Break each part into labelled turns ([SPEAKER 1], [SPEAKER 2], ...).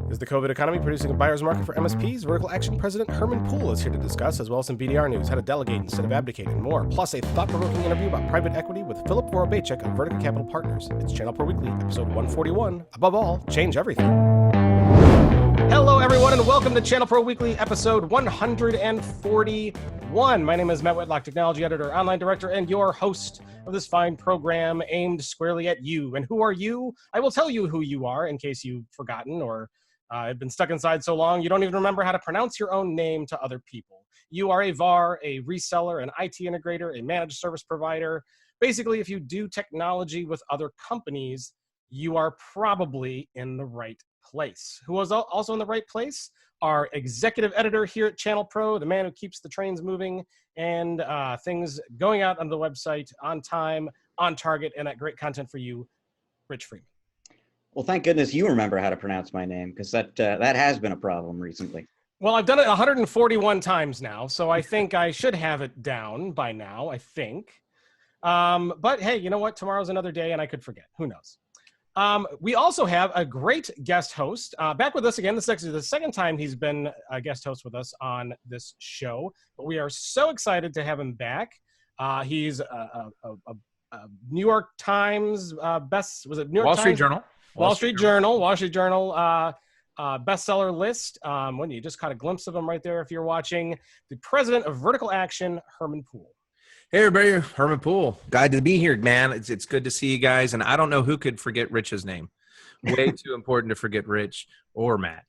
[SPEAKER 1] Is the COVID economy producing a buyer's market for MSPs? Vertical Axion President Herman Pool is here to discuss, as well as some BDR news, how to delegate instead of abdicating, and more, plus a thought-provoking interview about private equity with Philip Vorobeychik of Vertica Capital Partners. It's ChannelPro Weekly, episode 141. Above all, change everything. Hello, everyone, and welcome to ChannelPro Weekly, episode 141. My name is Matt Whitlock, technology editor, online director, and your host of this fine program aimed squarely at you. And who are you? I will tell you who you are in case you've forgotten or have been stuck inside so long you don't even remember how to pronounce your own name to other people. You are a VAR, a reseller, an IT integrator, a managed service provider. Basically, if you do technology with other companies, you are probably in the right place. Who is also in the right place? Our executive editor here at ChannelPro, the man who keeps the trains moving and things going out on the website on time, on target, and that great content for you, Rich Freeman.
[SPEAKER 2] Well, thank goodness you remember how to pronounce my name, because that has been a problem recently.
[SPEAKER 1] Well, I've done it 141 times now, so I think I should have it down by now, I think. But hey, you know what? Tomorrow's another day, and I could forget. Who knows? We also have a great guest host back with us again. This is actually the second time he's been a guest host with us on this show, but we are so excited to have him back. He's a New York Times
[SPEAKER 3] Wall Street Journal bestseller list. When you just caught a glimpse of him right there, if you're watching, the president of Vertical Axion, Herman Pool.
[SPEAKER 4] Hey everybody, Herman Pool. Glad to be here, man. It's good to see you guys. And I don't know who could forget Rich's name. Way too important to forget Rich or Matt.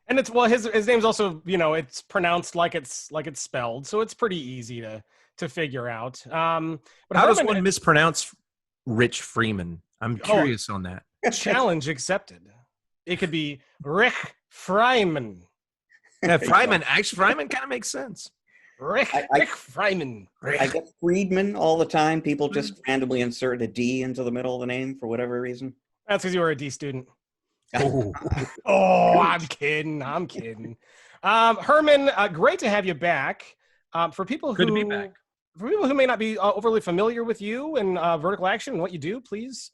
[SPEAKER 1] And it's his name's also, it's pronounced like it's spelled, so it's pretty easy to figure out. But
[SPEAKER 4] how does one mispronounce Rich Freeman? I'm curious on that.
[SPEAKER 1] Challenge accepted. It could be Rick Freiman.
[SPEAKER 4] Yeah, Freiman. Actually, Freiman kind of makes sense.
[SPEAKER 1] Rick Freiman.
[SPEAKER 2] I get Friedman all the time. People just randomly insert a D into the middle of the name for whatever reason.
[SPEAKER 1] That's because you were a D student.
[SPEAKER 4] Oh,
[SPEAKER 1] I'm kidding. Herman, great to have you back. For people
[SPEAKER 4] good to be back.
[SPEAKER 1] For people who may not be overly familiar with you and Vertical Axion and what you do, please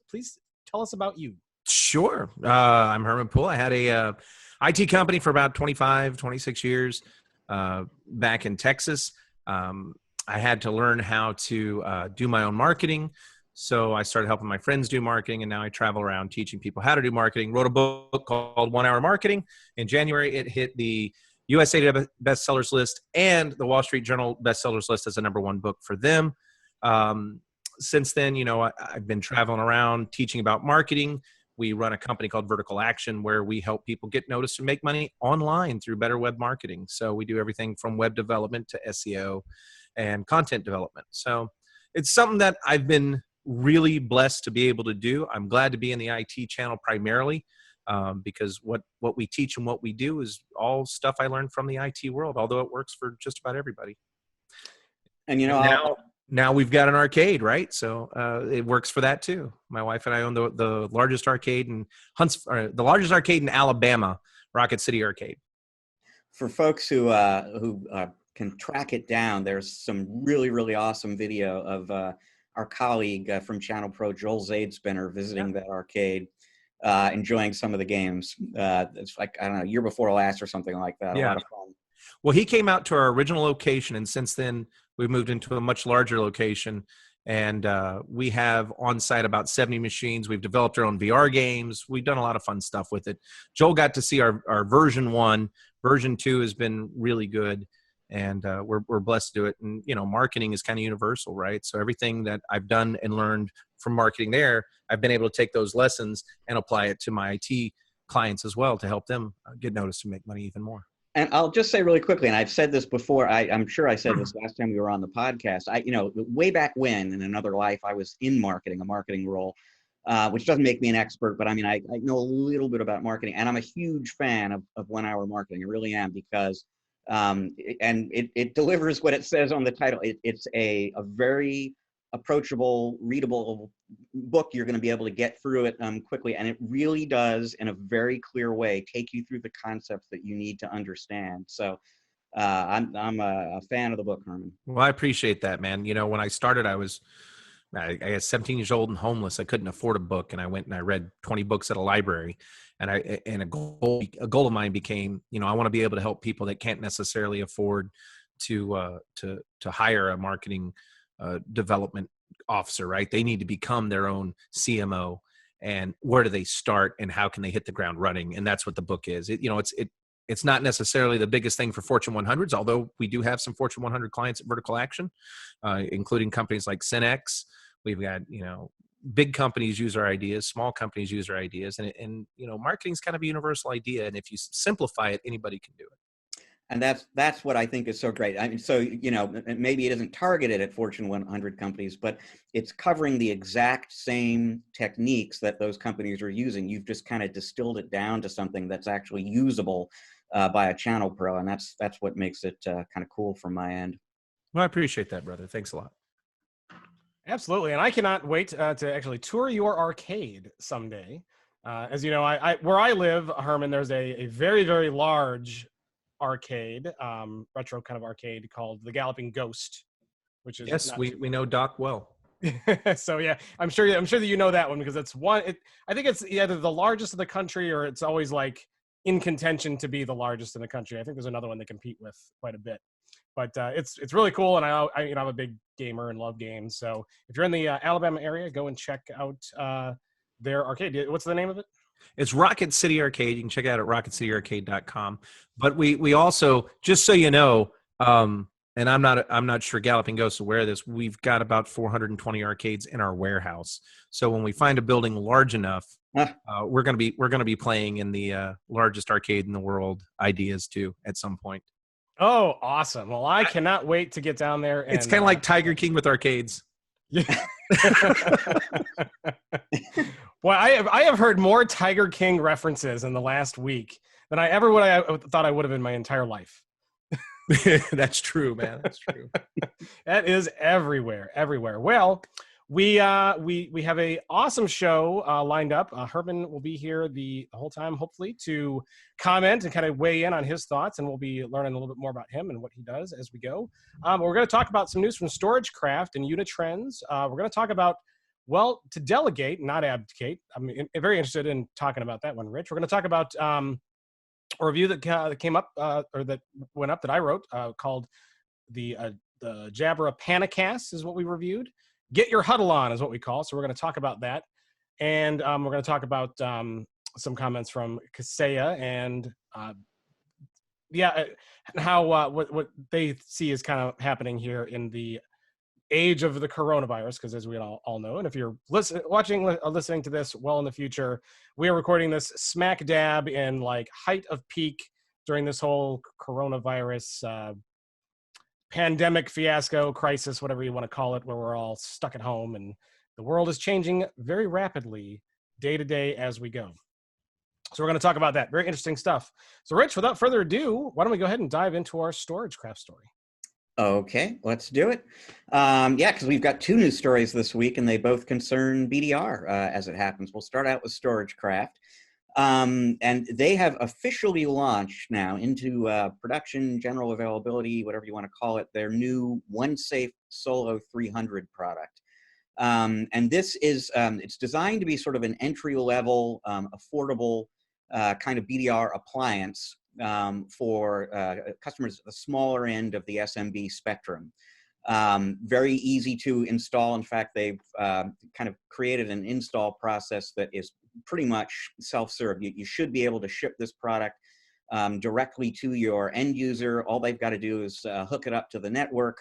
[SPEAKER 1] tell us about you.
[SPEAKER 4] Sure. I'm Herman Pool. I had a IT company for about 26 years back in Texas. I had to learn how to do my own marketing. So I started helping my friends do marketing, and now I travel around teaching people how to do marketing. Wrote a book called 1 Hour Marketing. In January, it hit the USA Today bestsellers list and the Wall Street Journal bestsellers list as the #1 book for them. Since then, I've been traveling around teaching about marketing. We run a company called Vertical Axion where we help people get noticed and make money online through better web marketing. So we do everything from web development to SEO and content development. So it's something that I've been really blessed to be able to do. I'm glad to be in the IT channel primarily because what we teach and what we do is all stuff I learned from the IT world, although it works for just about everybody.
[SPEAKER 2] And
[SPEAKER 4] now we've got an arcade, right? So it works for that too. My wife and I own the largest arcade in the largest arcade in Alabama, Rocket City Arcade.
[SPEAKER 2] For folks who can track it down, there's some really, really awesome video of our colleague from ChannelPro, Joel Zadespinner, visiting that arcade, enjoying some of the games. It's like, I don't know, year before last or something like that.
[SPEAKER 4] Yeah.
[SPEAKER 2] A lot of fun.
[SPEAKER 4] Well, he came out to our original location, and since then we've moved into a much larger location, and we have on site about 70 machines. We've developed our own VR games. We've done a lot of fun stuff with it. Joel got to see our version 1. Version 2 has been really good, and we're blessed to do it. And marketing is kind of universal, right? So everything that I've done and learned from marketing there, I've been able to take those lessons and apply it to my IT clients as well to help them get noticed and make money even more.
[SPEAKER 2] And I'll just say really quickly, and I've said this before, I'm sure I said this last time we were on the podcast. Way back when, in another life, I was in marketing, a marketing role, which doesn't make me an expert, but I know a little bit about marketing, and I'm a huge fan of 1 Hour Marketing. I really am, because it delivers what it says on the title. It's a very approachable, readable book. You're going to be able to get through it quickly, and it really does, in a very clear way, take you through the concepts that you need to understand. So I'm a fan of the book, Herman.
[SPEAKER 4] Well, I appreciate that, man. When I started, I was I was 17 years old and homeless. I couldn't afford a book, and I went and I read 20 books at a library. And a goal of mine became, I want to be able to help people that can't necessarily afford to hire a marketing development officer, right? They need to become their own CMO. And where do they start, and how can they hit the ground running? And that's what the book is. It's not necessarily the biggest thing for Fortune 100s, although we do have some Fortune 100 clients at Vertical Action, including companies like Cinex. We've got, big companies use our ideas, small companies use our ideas, and marketing is kind of a universal idea. And if you simplify it, anybody can do it.
[SPEAKER 2] And that's what I think is so great. I mean, so, maybe it isn't targeted at Fortune 100 companies, but it's covering the exact same techniques that those companies are using. You've just kind of distilled it down to something that's actually usable by a ChannelPro. And that's what makes it kind of cool from my end.
[SPEAKER 4] Well, I appreciate that, brother. Thanks a lot.
[SPEAKER 1] Absolutely. And I cannot wait to actually tour your arcade someday. As you know, I where I live, Herman, there's a very, very large arcade, retro kind of arcade called the Galloping Ghost, which is
[SPEAKER 4] yes, we know Doc well.
[SPEAKER 1] So yeah, I'm sure that you know that one, because it's one. I think it's either the largest in the country, or it's always like in contention to be the largest in the country. I think there's another one they compete with quite a bit, but it's really cool. And I'm a big gamer and love games. So if you're in the Alabama area, go and check out their arcade. What's the name of it?
[SPEAKER 4] It's Rocket City Arcade. You can check it out at rocketcityarcade.com. But we also, just so you know, and I'm not sure Galloping Ghost is aware of this, we've got about 420 arcades in our warehouse. So when we find a building large enough, we're gonna be playing in the largest arcade in the world, Ideas too, at some point.
[SPEAKER 1] Oh, awesome! Well, I cannot wait to get down there.
[SPEAKER 4] It's kind of like Tiger King with arcades.
[SPEAKER 1] Yeah. Well, I have heard more Tiger King references in the last week than I ever thought I would have in my entire life.
[SPEAKER 4] That's true, man. That's true.
[SPEAKER 1] That is everywhere. Well, we have a awesome show lined up. Herman will be here the whole time, hopefully, to comment and kind of weigh in on his thoughts, and we'll be learning a little bit more about him and what he does as we go. We're going to talk about some news from StorageCraft and Unitrends. We're going to talk about, well, to delegate, not abdicate. I'm very interested in talking about that one, Rich. We're going to talk about a review that came up, or that went up, that I wrote, called the Jabra Pana-Cast is what we reviewed. Get your huddle on is what we call. So we're going to talk about that. And we're going to talk about some comments from Kaseya and how what they see is kind of happening here in the age of the coronavirus, because as we all know, and if you're listening to this well in the future, we are recording this smack dab in like height of peak during this whole coronavirus pandemic fiasco, crisis, whatever you want to call it, where we're all stuck at home and the world is changing very rapidly day to day as we go. So we're going to talk about that. Very interesting stuff. So Rich, without further ado, why don't we go ahead and dive into our StorageCraft story?
[SPEAKER 2] Okay, let's do it. Because we've got two news stories this week, and they both concern BDR as it happens. We'll start out with StorageCraft. And they have officially launched now into production, general availability, whatever you want to call it, their new OneSafe Solo 300 product. And this is, it's designed to be sort of an entry-level, affordable kind of BDR appliance for customers at the smaller end of the SMB spectrum. Very easy to install. In fact, they've kind of created an install process that is pretty much self-serve. You should be able to ship this product directly to your end user. All they've got to do is hook it up to the network.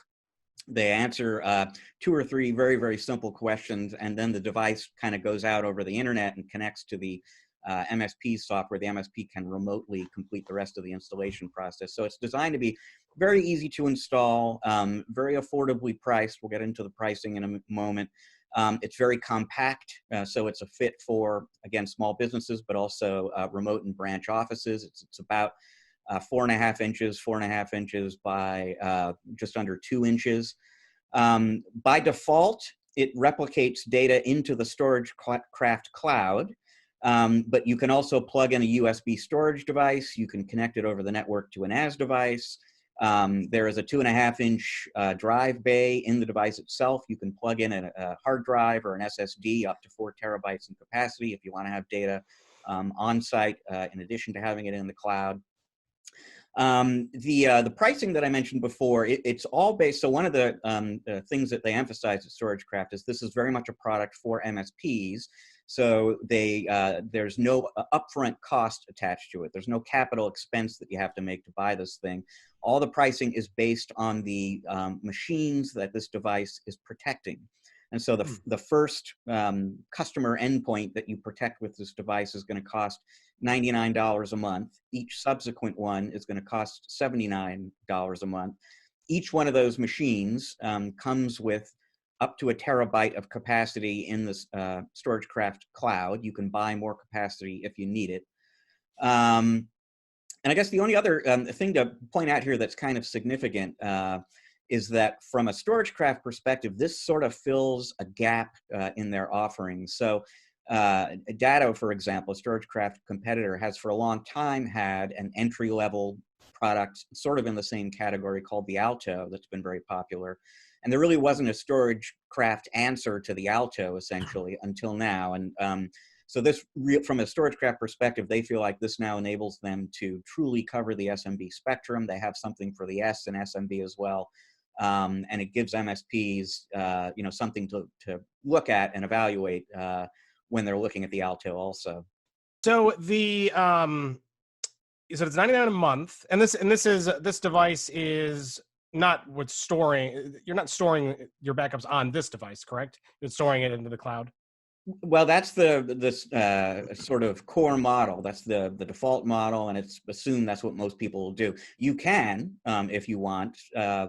[SPEAKER 2] They answer 2 or 3 very, very simple questions, and then the device kind of goes out over the internet and connects to the MSP software. The MSP can remotely complete the rest of the installation process. So it's designed to be very easy to install, very affordably priced. We'll get into the pricing in a moment. It's very compact, so it's a fit for, again, small businesses, but also remote and branch offices. It's about 4.5 inches by just under 2 inches. By default, it replicates data into the StorageCraft cloud. But you can also plug in a USB storage device. You can connect it over the network to a NAS device. There is a 2.5-inch drive bay in the device itself. You can plug in a hard drive or an SSD up to 4 terabytes in capacity if you want to have data on site in addition to having it in the cloud. The pricing that I mentioned before, it's all based. So one of the things that they emphasize at StorageCraft is this is very much a product for MSPs. So there's no upfront cost attached to it. There's no capital expense that you have to make to buy this thing. All the pricing is based on the machines that this device is protecting. And so the first customer endpoint that you protect with this device is going to cost $99 a month. Each subsequent one is going to cost $79 a month. Each one of those machines comes with up to 1 terabyte of capacity in the StorageCraft cloud. You can buy more capacity if you need it. And I guess the only other thing to point out here that's kind of significant is that from a StorageCraft perspective, this sort of fills a gap in their offerings. So Datto, for example, a StorageCraft competitor, has for a long time had an entry-level product sort of in the same category called the Alto that's been very popular. And there really wasn't a StorageCraft answer to the Alto, essentially, until now. And so this, from a StorageCraft perspective, they feel like this now enables them to truly cover the SMB spectrum. They have something for the S and SMB as well. And it gives MSPs, something to look at and evaluate when they're looking at the Alto also.
[SPEAKER 1] So the you said it's $99 a month, and this device is not what's storing. You're not storing your backups on this device, correct? You're storing it into the cloud.
[SPEAKER 2] Well, that's the sort of core model. That's the default model, and it's assumed that's what most people will do. You can, if you want,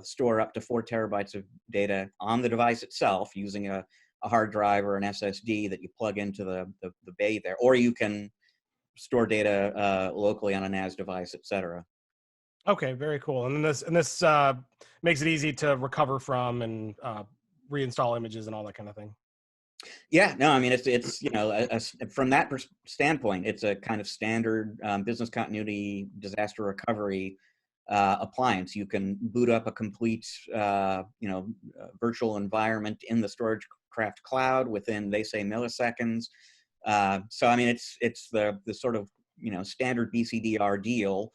[SPEAKER 2] store up to 4 terabytes of data on the device itself using a hard drive or an SSD that you plug into the bay there, or you can store data locally on a NAS device, etc.
[SPEAKER 1] Okay, very cool. And this makes it easy to recover from and reinstall images and all that kind of thing.
[SPEAKER 2] Yeah, no, I mean, it's from that standpoint, it's a kind of standard business continuity disaster recovery appliance. You can boot up a complete, virtual environment in the StorageCraft cloud within, they say, milliseconds. So, I mean, it's the sort of, standard BCDR deal,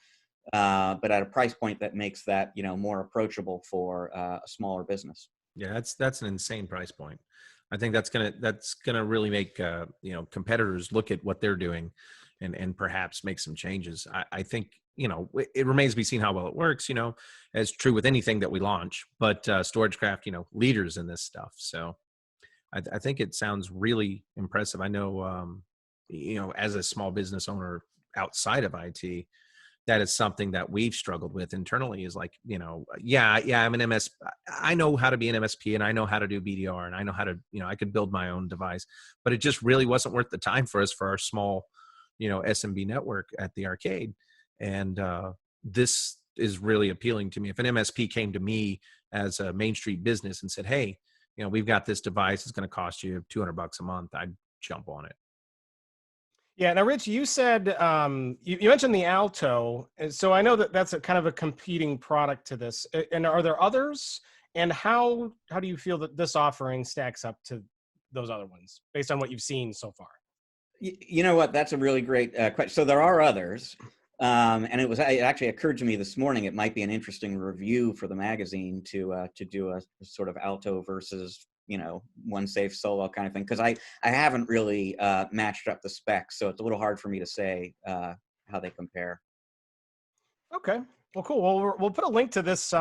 [SPEAKER 2] but at a price point that makes that, more approachable for a smaller business.
[SPEAKER 4] Yeah, that's an insane price point. I think that's gonna really make competitors look at what they're doing, and perhaps make some changes. I think it remains to be seen how well it works. As true with anything that we launch, but StorageCraft, leaders in this stuff. So I think it sounds really impressive. I know, as a small business owner outside of IT, that is something that we've struggled with internally is like, I'm an MS. I know how to be an MSP, and I know how to do BDR, and I know how to, I could build my own device, but it just really wasn't worth the time for us for our small, SMB network at the arcade. And this is really appealing to me. If an MSP came to me as a Main Street business and said, hey, we've got this device, it's going to cost you $200 a month, I'd jump on it.
[SPEAKER 1] Yeah. Now, Rich, you said you mentioned the Alto, so I know that that's a kind of a competing product to this. And are there others? And how do you feel that this offering stacks up to those other ones based on what you've seen so far?
[SPEAKER 2] You know what? That's a really great question. So there are others, and it actually occurred to me this morning. It might be an interesting review for the magazine to do a sort of Alto versus OneSafe solo kind of thing, because I haven't really matched up the specs, so it's a little hard for me to say how they compare. Okay,
[SPEAKER 1] well, cool. Well, we'll put a link to this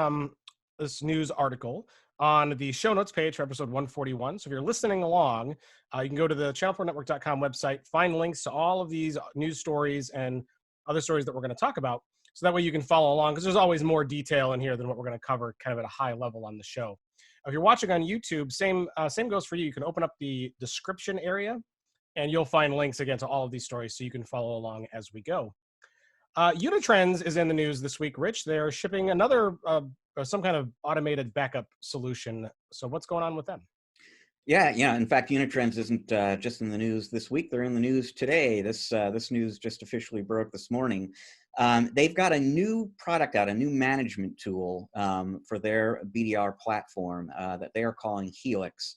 [SPEAKER 1] this news article on the show notes page for episode 141. So if you're listening along, you can go to the ChannelProNetwork.com website, find links to all of these news stories and other stories that we're going to talk about, so that way you can follow along, because there's always more detail in here than what we're going to cover kind of at a high level on the show. If you're watching on YouTube, same goes for you. You can open up the description area, and you'll find links again to all of these stories, so you can follow along as we go. Unitrends is in the news this week, Rich. They're shipping another some kind of automated backup solution. So what's going on with them?
[SPEAKER 2] Yeah, yeah. In fact, Unitrends isn't just in the news this week. They're in the news today. This news just officially broke this morning. They've got a new product out, a new management tool for their BDR platform that they are calling Helix.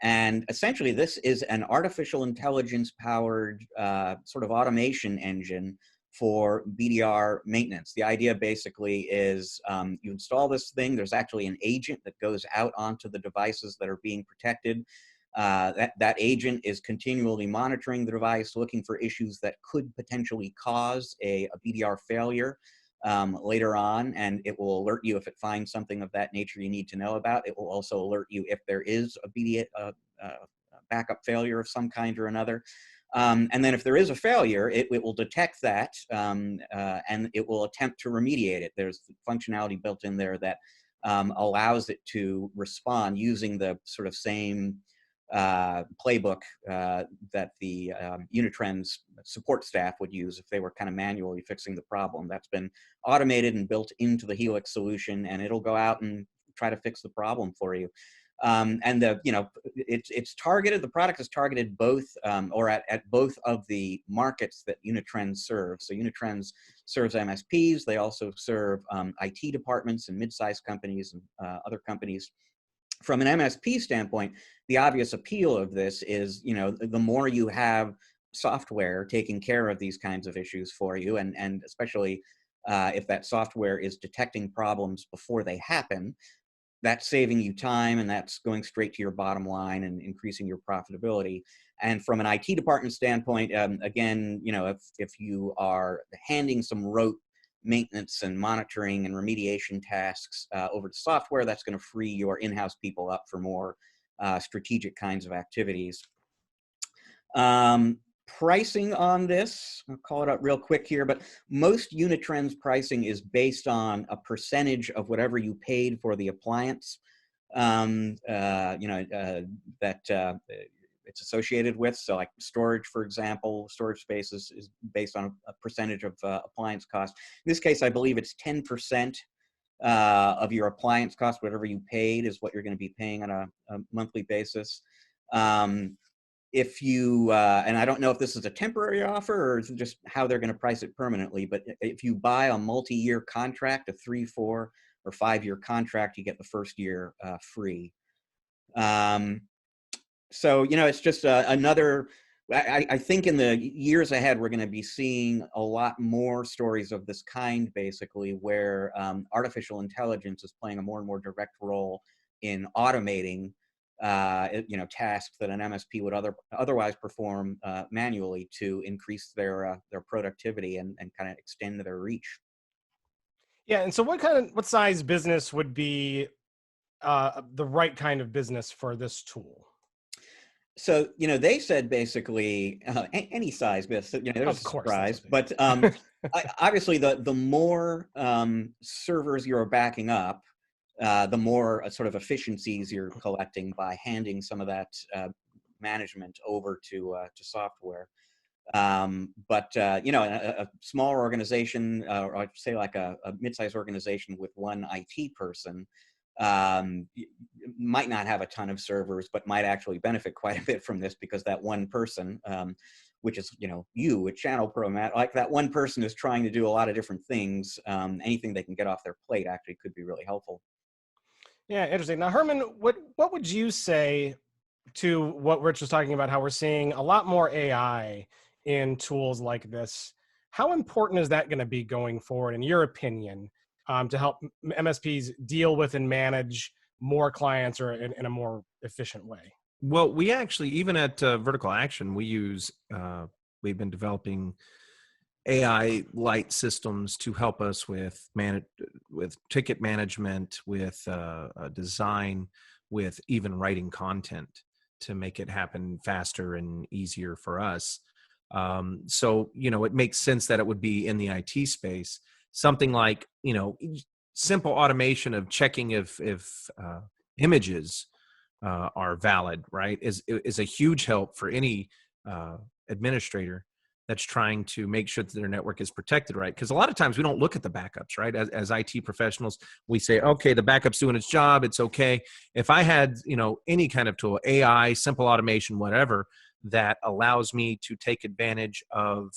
[SPEAKER 2] And essentially, this is an artificial intelligence powered sort of automation engine for BDR maintenance. The idea basically is you install this thing, there's actually an agent that goes out onto the devices that are being protected. That agent is continually monitoring the device, looking for issues that could potentially cause a BDR failure later on, and it will alert you if it finds something of that nature you need to know about. It will also alert you if there is a backup failure of some kind or another. And then if there is a failure, it will detect that and it will attempt to remediate it. There's functionality built in there that allows it to respond using the sort of same playbook that the Unitrends support staff would use if they were kind of manually fixing the problem. That's been automated and built into the Helix solution, and it'll go out and try to fix the problem for you. And it's targeted. The product is targeted both or at both of the markets that Unitrends serves. So Unitrends serves MSPs. They also serve IT departments and mid-sized companies and other companies. From an MSP standpoint, the obvious appeal of this is, the more you have software taking care of these kinds of issues for you, and especially if that software is detecting problems before they happen, that's saving you time, and that's going straight to your bottom line and increasing your profitability. And from an IT department standpoint, again, if you are handing some rote maintenance and monitoring and remediation tasks over to software, that's going to free your in-house people up for more strategic kinds of activities. Pricing on this, I'll call it up real quick here, but most Unitrends pricing is based on a percentage of whatever you paid for the appliance that it's associated with. So like storage, for example, storage space is based on a percentage of appliance cost. In this case, I believe it's 10% of your appliance cost. Whatever you paid is what you're going to be paying on a monthly basis. If you, and I don't know if this is a temporary offer or just how they're going to price it permanently, but if you buy a multi-year contract, a 3, 4, or 5-year contract, you get the first year free. So, it's just another, I think in the years ahead, we're going to be seeing a lot more stories of this kind, basically, where artificial intelligence is playing a more and more direct role in automating tasks that an MSP would otherwise perform manually to increase their productivity and kind of extend their reach.
[SPEAKER 1] Yeah, and so what size business would be the right kind of business for this tool?
[SPEAKER 2] So, they said basically any size business, there's a surprise, but obviously the more servers you're backing up, the more sort of efficiencies you're collecting by handing some of that management over to software. But a smaller organization, or I'd say like a mid-sized organization with one IT person, might not have a ton of servers, but might actually benefit quite a bit from this, because that one person, which is, you at ChannelPro, Matt, like that one person is trying to do a lot of different things. Anything they can get off their plate actually could be really helpful.
[SPEAKER 1] Yeah, interesting. Now, Herman, what would you say to what Rich was talking about, how we're seeing a lot more AI in tools like this? How important is that going to be going forward, in your opinion, to help MSPs deal with and manage more clients or in a more efficient way?
[SPEAKER 4] Well, we actually, even at Vertical Action, we've been developing AI light systems to help us with ticket management, with design, with even writing content to make it happen faster and easier for us. So, it makes sense that it would be in the IT space. Something like, simple automation of checking if images are valid, right, is a huge help for any administrator. that's trying to make sure that their network is protected, right? Because a lot of times we don't look at the backups, right? As IT professionals, we say, okay, the backup's doing its job, it's okay. If I had, any kind of tool, AI, simple automation, whatever, that allows me to take advantage of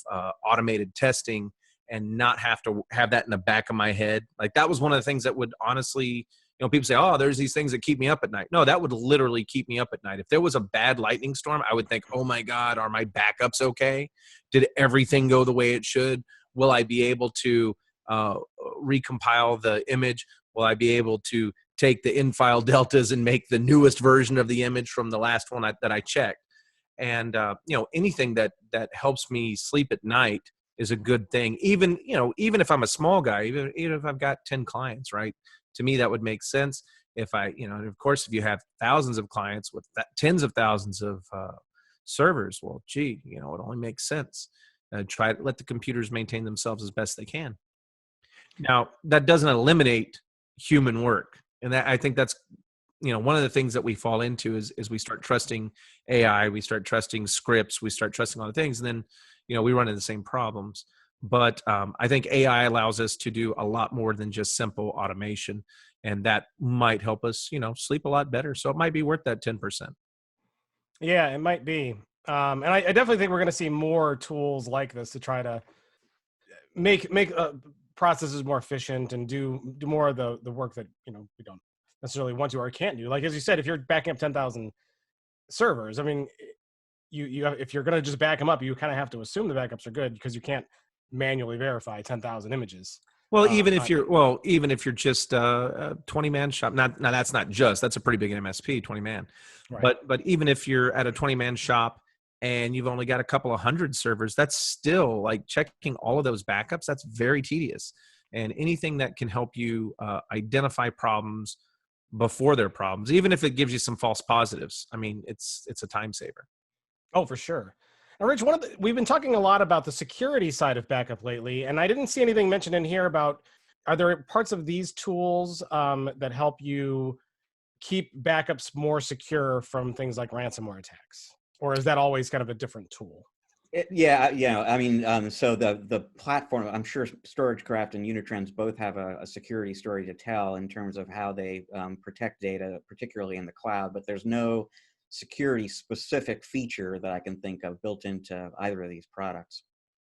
[SPEAKER 4] automated testing and not have to have that in the back of my head. Like that was one of the things that would honestly, people say, oh, there's these things that keep me up at night. No, that would literally keep me up at night. If there was a bad lightning storm, I would think, oh my God, are my backups okay? Did everything go the way it should? Will I be able to recompile the image? Will I be able to take the in-file deltas and make the newest version of the image from the last one that I checked? And, anything that helps me sleep at night is a good thing. Even if I'm a small guy, even if I've got 10 clients, right? To me, that would make sense. If and of course, if you have thousands of clients with tens of thousands of servers, well, gee, it only makes sense. Try to let the computers maintain themselves as best they can. Now, that doesn't eliminate human work. And I think that's, one of the things that we fall into is we start trusting AI, we start trusting scripts, we start trusting all the things, and then, we run into the same problems. But I think AI allows us to do a lot more than just simple automation, and that might help us, sleep a lot better. So it might be worth that 10%.
[SPEAKER 1] Yeah, it might be. And I definitely think we're going to see more tools like this to try to make processes more efficient and do more of the work that, we don't necessarily want to or can't do. Like, as you said, if you're backing up 10,000 servers, I mean, you have, if you're going to just back them up, you kind of have to assume the backups are good because you can't manually verify 10,000 images.
[SPEAKER 4] Well, even if you're just a 20-man shop, that's not just, that's a pretty big MSP, 20-man. Right. But even if you're at a 20-man shop and you've only got a couple of hundred servers, that's still like checking all of those backups. That's very tedious. And anything that can help you identify problems before they're problems, even if it gives you some false positives, I mean, it's a time saver.
[SPEAKER 1] Oh, for sure. Now, Rich, we've been talking a lot about the security side of backup lately, and I didn't see anything mentioned in here about, are there parts of these tools that help you keep backups more secure from things like ransomware attacks? Or is that always kind of a different tool?
[SPEAKER 2] I mean, so the platform, I'm sure StorageCraft and Unitrends both have a security story to tell in terms of how they protect data, particularly in the cloud, but there's no security specific feature that I can think of built into either of these products.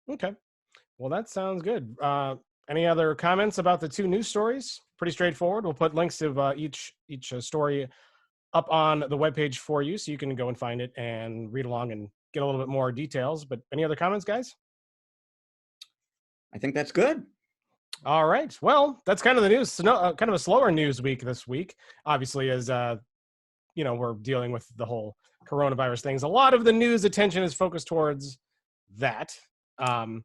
[SPEAKER 1] Okay. Well, that sounds good. Any other comments about the two news stories? Pretty straightforward. We'll put links to each story up on the webpage for you, so you can go and find it and read along and get a little bit more details. But any other comments, guys?
[SPEAKER 2] I think that's good.
[SPEAKER 1] All right. Well, that's kind of the news. So kind of a slower news week this week, obviously, as we're dealing with the whole coronavirus things. A lot of the news attention is focused towards that.
[SPEAKER 2] You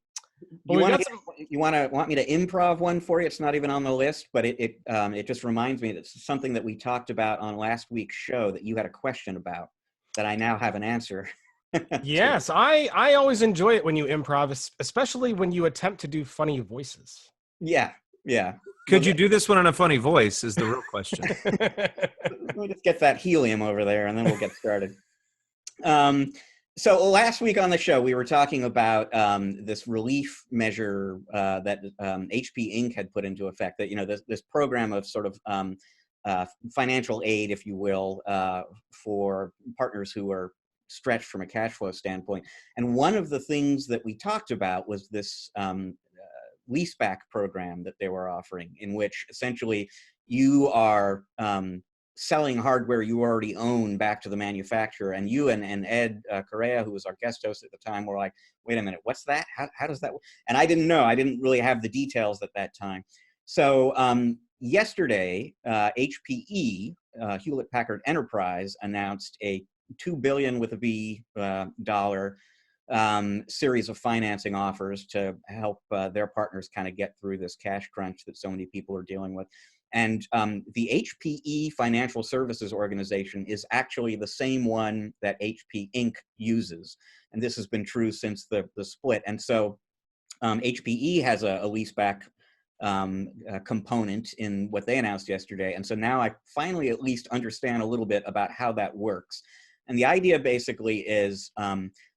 [SPEAKER 2] want me to improv one for you? It's not even on the list, but it just reminds me that it's something that we talked about on last week's show that you had a question about that I now have an answer.
[SPEAKER 1] Yes, I always enjoy it when you improv, especially when you attempt to do funny voices.
[SPEAKER 2] Yeah.
[SPEAKER 4] Could you do this one in a funny voice is the real question.
[SPEAKER 2] We'll just get that helium over there and then we'll get started. So last week on the show, we were talking about this relief measure that HP Inc. had put into effect, that, this program of sort of financial aid, if you will, for partners who are stretched from a cash flow standpoint. And one of the things that we talked about was this leaseback program that they were offering, in which essentially you are selling hardware you already own back to the manufacturer, and you and Ed Correa, who was our guest host at the time, were like, wait a minute, what's that? How does that work? And I didn't know. I didn't really have the details at that time. So yesterday, HPE, Hewlett Packard Enterprise, announced a $2 billion with a B dollar series of financing offers to help their partners kind of get through this cash crunch that so many people are dealing with. And the HPE Financial Services Organization is actually the same one that HP Inc. uses. And this has been true since the split. And so HPE has a leaseback component in what they announced yesterday. And so now I finally at least understand a little bit about how that works. And the idea basically is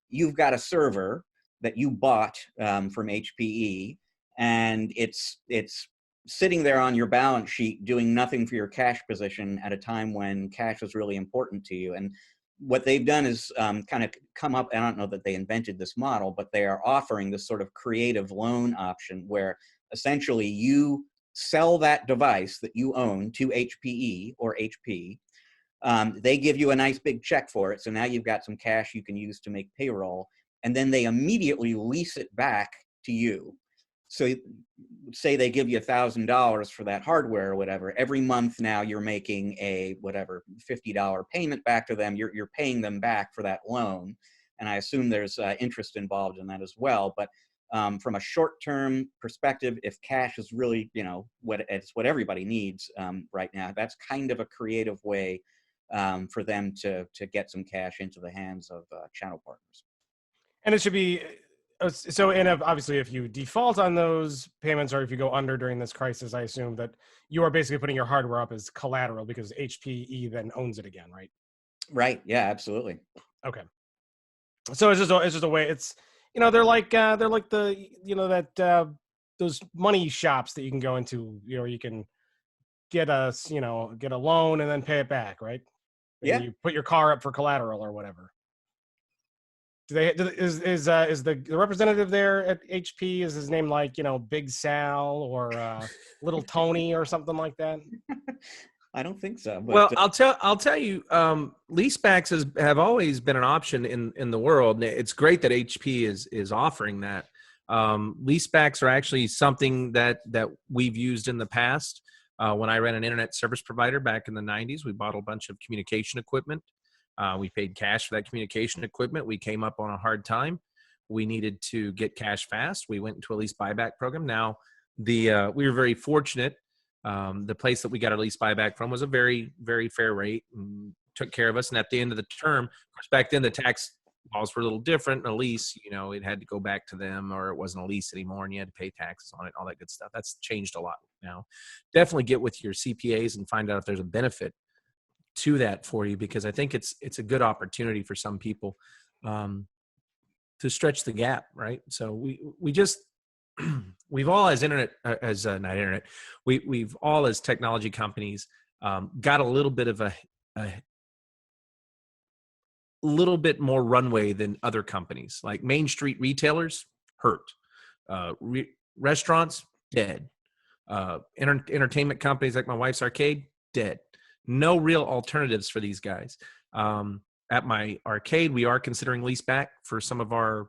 [SPEAKER 2] you've got a server that you bought from HPE, and it's sitting there on your balance sheet doing nothing for your cash position at a time when cash is really important to you. And what they've done is kind of come up, I don't know that they invented this model, but they are offering this sort of creative loan option where essentially you sell that device that you own to HPE or HP. They give you a nice big check for it. So now you've got some cash you can use to make payroll, and then they immediately lease it back to you. So say they give you $1,000 for that hardware or whatever. Every month now you're making a whatever $50 payment back to them. You're paying them back for that loan, and I assume there's interest involved in that as well. But from a short-term perspective, if cash is really what everybody needs right now, that's kind of a creative way for them to get some cash into the hands of channel partners.
[SPEAKER 1] And it should be so. And obviously, if you default on those payments, or if you go under during this crisis, I assume that you are basically putting your hardware up as collateral because HPE then owns it again, right?
[SPEAKER 2] Right. Yeah. Absolutely.
[SPEAKER 1] Okay. So it's just a way. It's they're like the that those money shops that you can go into. You can get a loan and then pay it back, right? And
[SPEAKER 2] yeah.
[SPEAKER 1] You put your car up for collateral or whatever. Is the representative there at HP, is his name like Big Sal or Little Tony or something like that?
[SPEAKER 2] I don't think so. But,
[SPEAKER 4] well, I'll tell you, leasebacks have always been an option in the world. It's great that HP is offering that. Leasebacks are actually something that we've used in the past. When I ran an internet service provider back in the 90s, we bought a bunch of communication equipment. We paid cash for that communication equipment. We came up on a hard time. We needed to get cash fast. We went into a lease buyback program. Now, we were very fortunate. The place that we got our lease buyback from was a very, very fair rate and took care of us. And at the end of the term, of course, back then the tax laws were a little different. A lease, it had to go back to them, or it wasn't a lease anymore, and you had to pay taxes on it, all that good stuff. That's changed a lot now. Definitely get with your CPAs and find out if there's a benefit to that for you, because I think it's a good opportunity for some people to stretch the gap, right? So we just we've all we've all as technology companies got a little bit of a little bit more runway than other companies. Like Main Street retailers hurt, restaurants dead, entertainment companies like my wife's arcade dead. No real alternatives for these guys. At my arcade, we are considering lease back for some of our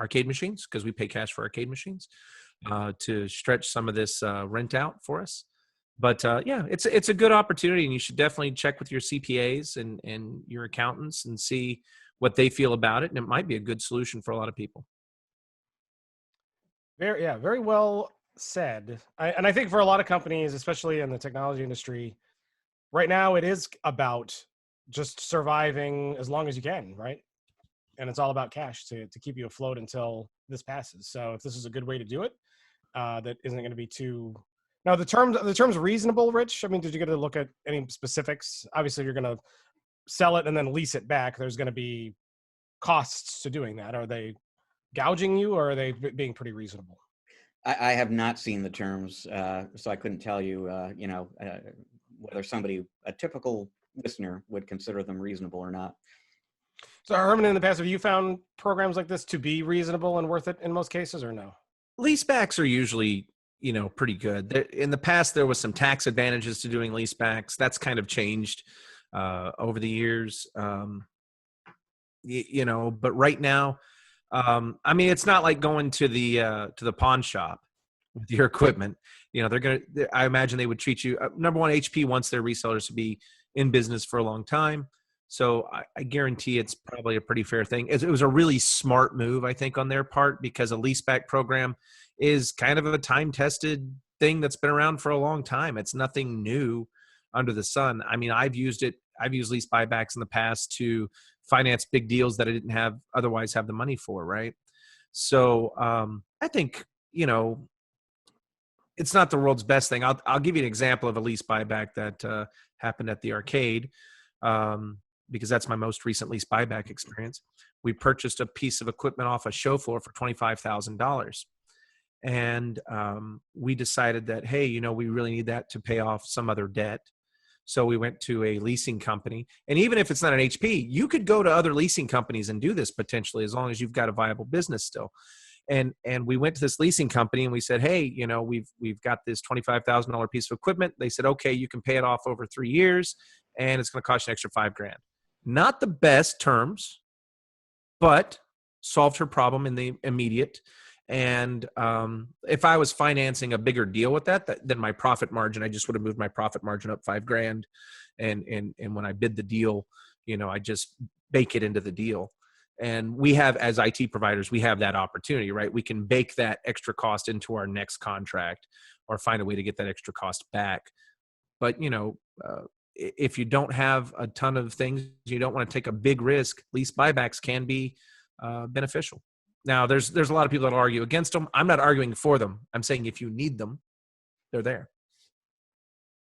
[SPEAKER 4] arcade machines, because we pay cash for arcade machines, to stretch some of this rent out for us. But yeah, it's a good opportunity, and you should definitely check with your CPAs and your accountants and see what they feel about it. And it might be a good solution for a lot of people.
[SPEAKER 1] Very well said. I think for a lot of companies, especially in the technology industry, right now it is about just surviving as long as you can, right? And it's all about cash to keep you afloat until this passes. So if this is a good way to do it, that isn't going to be too. Now the term's reasonable, Rich. I mean, did you get to look at any specifics? Obviously, you're going to sell it and then lease it back. There's going to be costs to doing that. Are they gouging you, or are they being pretty reasonable?
[SPEAKER 2] I have not seen the terms, so I couldn't tell you, whether a typical listener would consider them reasonable or not.
[SPEAKER 1] So Herman, in the past, have you found programs like this to be reasonable and worth it in most cases, or no?
[SPEAKER 4] Leasebacks are usually, pretty good. In the past, there was some tax advantages to doing leasebacks. That's kind of changed over the years. But right now, I mean, it's not like going to the pawn shop with your equipment. I imagine they would treat you. Number one, HP wants their resellers to be in business for a long time. So I guarantee it's probably a pretty fair thing. It was a really smart move, I think, on their part, because a leaseback program is kind of a time-tested thing that's been around for a long time. It's nothing new under the sun. I mean, I've used lease buybacks in the past to finance big deals that I didn't otherwise have the money for, right? So I think, it's not the world's best thing. I'll give you an example of a lease buyback that happened at the arcade, because that's my most recent lease buyback experience. we purchased a piece of equipment off a show floor for $25,000. And we decided that, hey, you know, we really need that to pay off some other debt. So we went to a leasing company. And even if it's not an HP, you could go to other leasing companies and do this potentially, as long as you've got a viable business still. And we went to this leasing company and we said, hey, you know, we've got this $25,000 piece of equipment. They said, okay, you can pay it off over 3 years and it's going to cost you an extra $5,000. Not the best terms, but solved her problem in the immediate. And if I was financing a bigger deal with that, then my profit margin, I just would have moved my profit margin up $5,000. And when I bid the deal, you know, I just bake it into the deal. And we have, as IT providers, we have that opportunity, right? We can bake that extra cost into our next contract or find a way to get that extra cost back. But, you know, if you don't have a ton of things, you don't want to take a big risk, lease buybacks can be beneficial. Now, there's a lot of people that argue against them. I'm not arguing for them. I'm saying if you need them, they're there.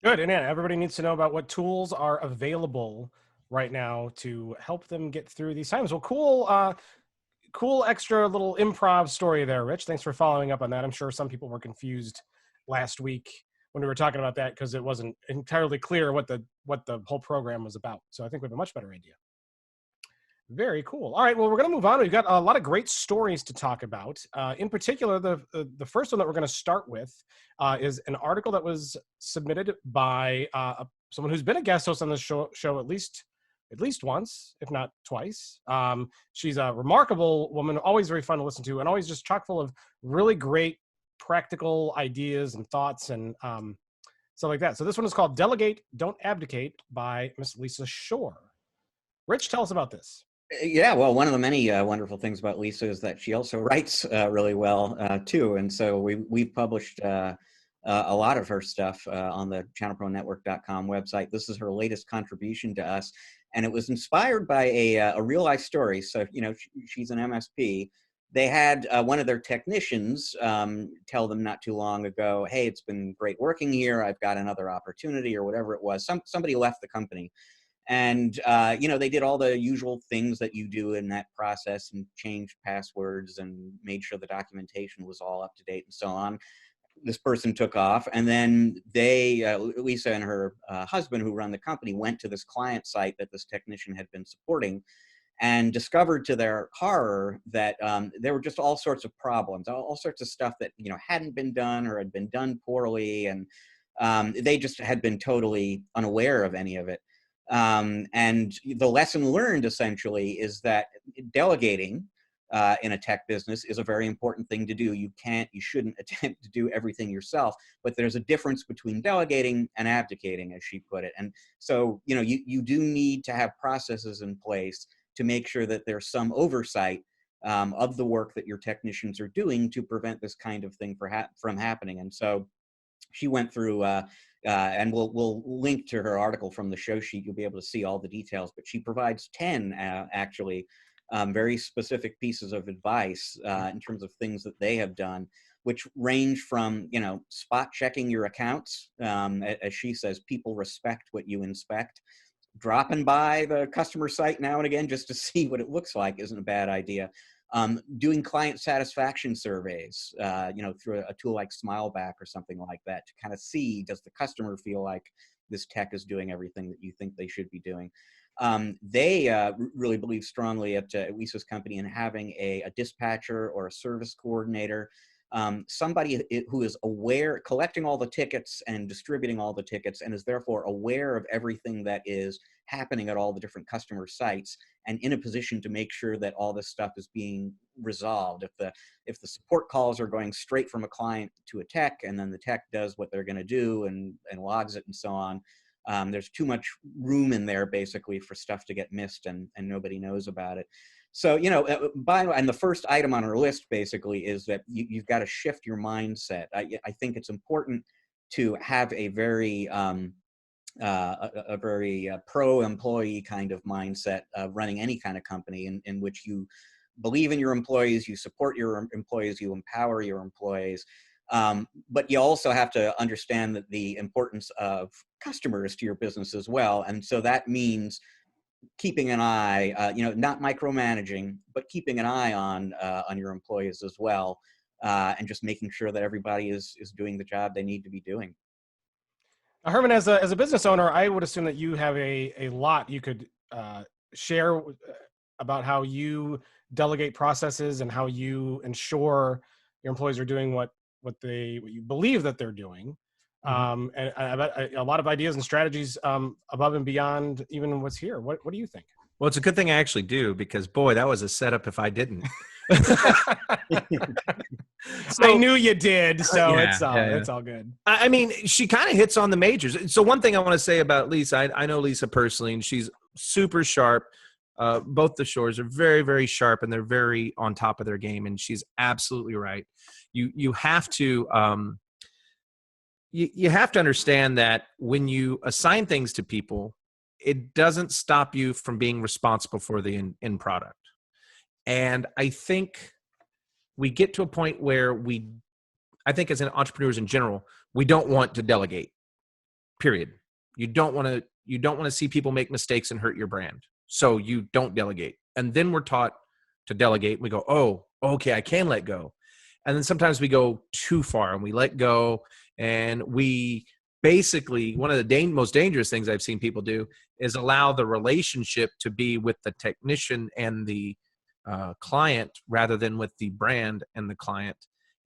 [SPEAKER 1] Good. And yeah, everybody needs to know about what tools are available right now to help them get through these times. Well, cool extra little improv story there, Rich. Thanks for following up on that. I'm sure some people were confused last week when we were talking about that because it wasn't entirely clear what the whole program was about. So I think we have a much better idea. Very cool. All right, well, we're going to move on. We've got a lot of great stories to talk about. In particular, the first one that we're going to start with is an article that was submitted by someone who's been a guest host on this show at least once, if not twice. She's a remarkable woman, always very fun to listen to, and always just chock full of really great practical ideas and thoughts and stuff like that. So this one is called Delegate, Don't Abdicate by Miss Lisa Shore. Rich, tell us about this.
[SPEAKER 2] Yeah, well, one of the many wonderful things about Lisa is that she also writes really well too, and so we've published a lot of her stuff on the ChannelProNetwork.com website. This is her latest contribution to us, and it was inspired by a real life story. So, you know, she's an MSP. They had one of their technicians tell them not too long ago, "Hey, it's been great working here. I've got another opportunity," or whatever it was. Somebody left the company. And, you know, they did all the usual things that you do in that process and changed passwords and made sure the documentation was all up to date and so on. This person took off, and then they, Lisa and her husband, who run the company, went to this client site that this technician had been supporting and discovered to their horror that there were just all sorts of problems, all sorts of stuff that, you know, hadn't been done or had been done poorly. And they just had been totally unaware of any of it. And the lesson learned essentially is that delegating in a tech business is a very important thing to do. You shouldn't attempt to do everything yourself, but there's a difference between delegating and abdicating, as she put it. And so, you know, you do need to have processes in place to make sure that there's some oversight of the work that your technicians are doing to prevent this kind of thing from happening. And so she went through, and we'll link to her article from the show sheet. You'll be able to see all the details, but she provides 10 actually very specific pieces of advice in terms of things that they have done, which range from, you know, spot checking your accounts. As she says, people respect what you inspect. Dropping by the customer site now and again just to see what it looks like isn't a bad idea. Doing client satisfaction surveys, you know, through a tool like Smileback or something like that to kind of see, does the customer feel like this tech is doing everything that you think they should be doing? They really believe strongly at Lisa's company in having a dispatcher or a service coordinator, somebody who is aware, collecting all the tickets and distributing all the tickets, and is therefore aware of everything that is happening at all the different customer sites, and in a position to make sure that all this stuff is being resolved. If the support calls are going straight from a client to a tech, and then the tech does what they're going to do and logs it and so on, there's too much room in there basically for stuff to get missed and nobody knows about it. So, you know, and the first item on our list basically is that you've got to shift your mindset. I think it's important to have a very pro-employee kind of mindset running any kind of company in which you believe in your employees, you support your employees, you empower your employees. But you also have to understand that the importance of customers to your business as well. And so that means keeping an eye, not micromanaging, but keeping an eye on your employees as well, and just making sure that everybody is doing the job they need to be doing.
[SPEAKER 1] Herman, as a business owner, I would assume that you have a lot you could share about how you delegate processes and how you ensure your employees are doing what you believe that they're doing. And I bet a lot of ideas and strategies above and beyond even what's here. What do you think?
[SPEAKER 4] Well, it's a good thing I actually do, because boy, that was a setup if I didn't.
[SPEAKER 1] I knew you did, so
[SPEAKER 4] Yeah,
[SPEAKER 1] it's all good.
[SPEAKER 4] I mean, she kind of hits on the majors. So one thing I want to say about Lisa, I know Lisa personally, and she's super sharp. Both the Shores are very, very sharp, and they're very on top of their game. And she's absolutely right. You have to you have to understand that when you assign things to people, it doesn't stop you from being responsible for the end product. And I think we get to a point where I think as an entrepreneurs in general, we don't want to delegate, period. You don't want to see people make mistakes and hurt your brand. So you don't delegate. And then we're taught to delegate. And we go, oh, okay, I can let go. And then sometimes we go too far and we let go. And we basically, one of the most dangerous things I've seen people do is allow the relationship to be with the technician and the client rather than with the brand and the client.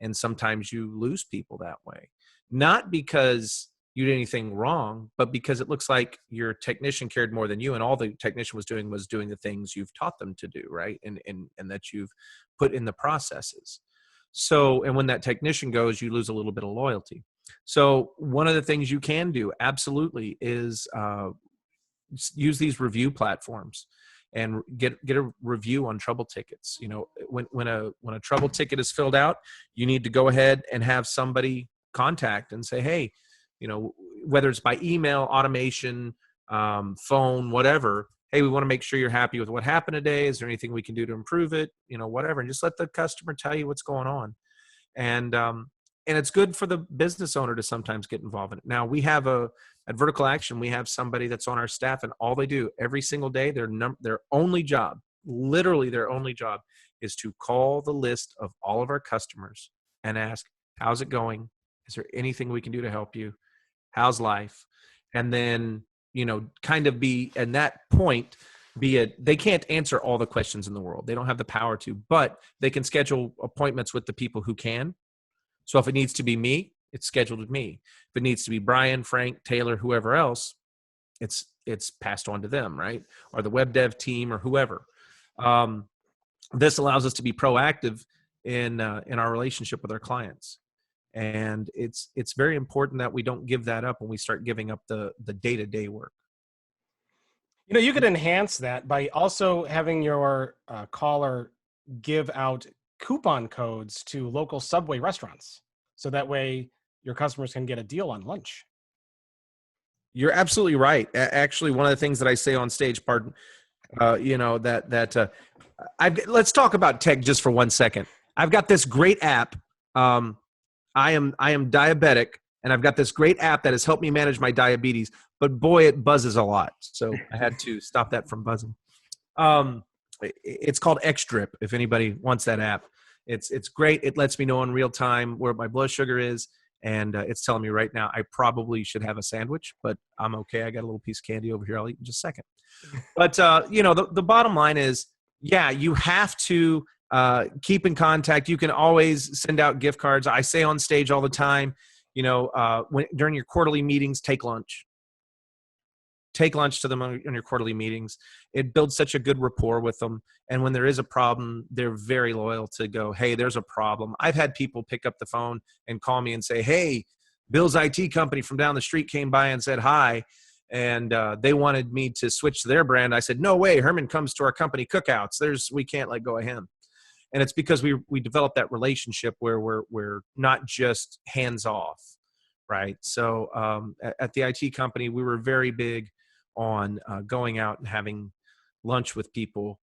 [SPEAKER 4] And sometimes you lose people that way, not because you did anything wrong, but because it looks like your technician cared more than you, and all the technician was doing the things you've taught them to do, right? And that you've put in the processes. So, and when that technician goes, you lose a little bit of loyalty. So one of the things you can do absolutely is use these review platforms and get a review on trouble tickets. You know, when a trouble ticket is filled out, you need to go ahead and have somebody contact and say, hey, you know, whether it's by email, automation, phone, whatever, hey, we want to make sure you're happy with what happened today. Is there anything we can do to improve it? You know, whatever. And just let the customer tell you what's going on. And it's good for the business owner to sometimes get involved in it. Now we have at Vertical Action, we have somebody that's on our staff, and all they do every single day, their only job, literally their only job, is to call the list of all of our customers and ask, how's it going? Is there anything we can do to help you? How's life? And then, you know, kind of be, at that point, they can't answer all the questions in the world. They don't have the power to, but they can schedule appointments with the people who can. So if it needs to be me, it's scheduled with me. If it needs to be Brian, Frank, Taylor, whoever else, it's passed on to them, right? Or the web dev team or whoever. This allows us to be proactive in our relationship with our clients. And it's very important that we don't give that up when we start giving up the day-to-day work.
[SPEAKER 1] You know, you could enhance that by also having your caller give out coupon codes to local Subway restaurants. So that way your customers can get a deal on lunch.
[SPEAKER 4] You're absolutely right. Actually, one of the things that I say on stage, let's talk about tech just for 1 second. I've got this great app. I am diabetic, and I've got this great app that has helped me manage my diabetes, but boy, it buzzes a lot. So I had to stop that from buzzing. It's called X-Drip. If anybody wants that app, it's great. It lets me know in real time where my blood sugar is. And it's telling me right now I probably should have a sandwich, but I'm okay. I got a little piece of candy over here. I'll eat in just a second. But, the bottom line is, yeah, you have to keep in contact. You can always send out gift cards. I say on stage all the time, during your quarterly meetings, take lunch. Take lunch to them on your quarterly meetings. It builds such a good rapport with them. And when there is a problem, they're very loyal to go, hey, there's a problem. I've had people pick up the phone and call me and say, hey, Bill's IT company from down the street came by and said hi. And they wanted me to switch to their brand. I said, no way. Herman comes to our company cookouts. We can't let go of him. And it's because we developed that relationship where we're not just hands off, right? So at the IT company, we were very big on going out and having lunch with people,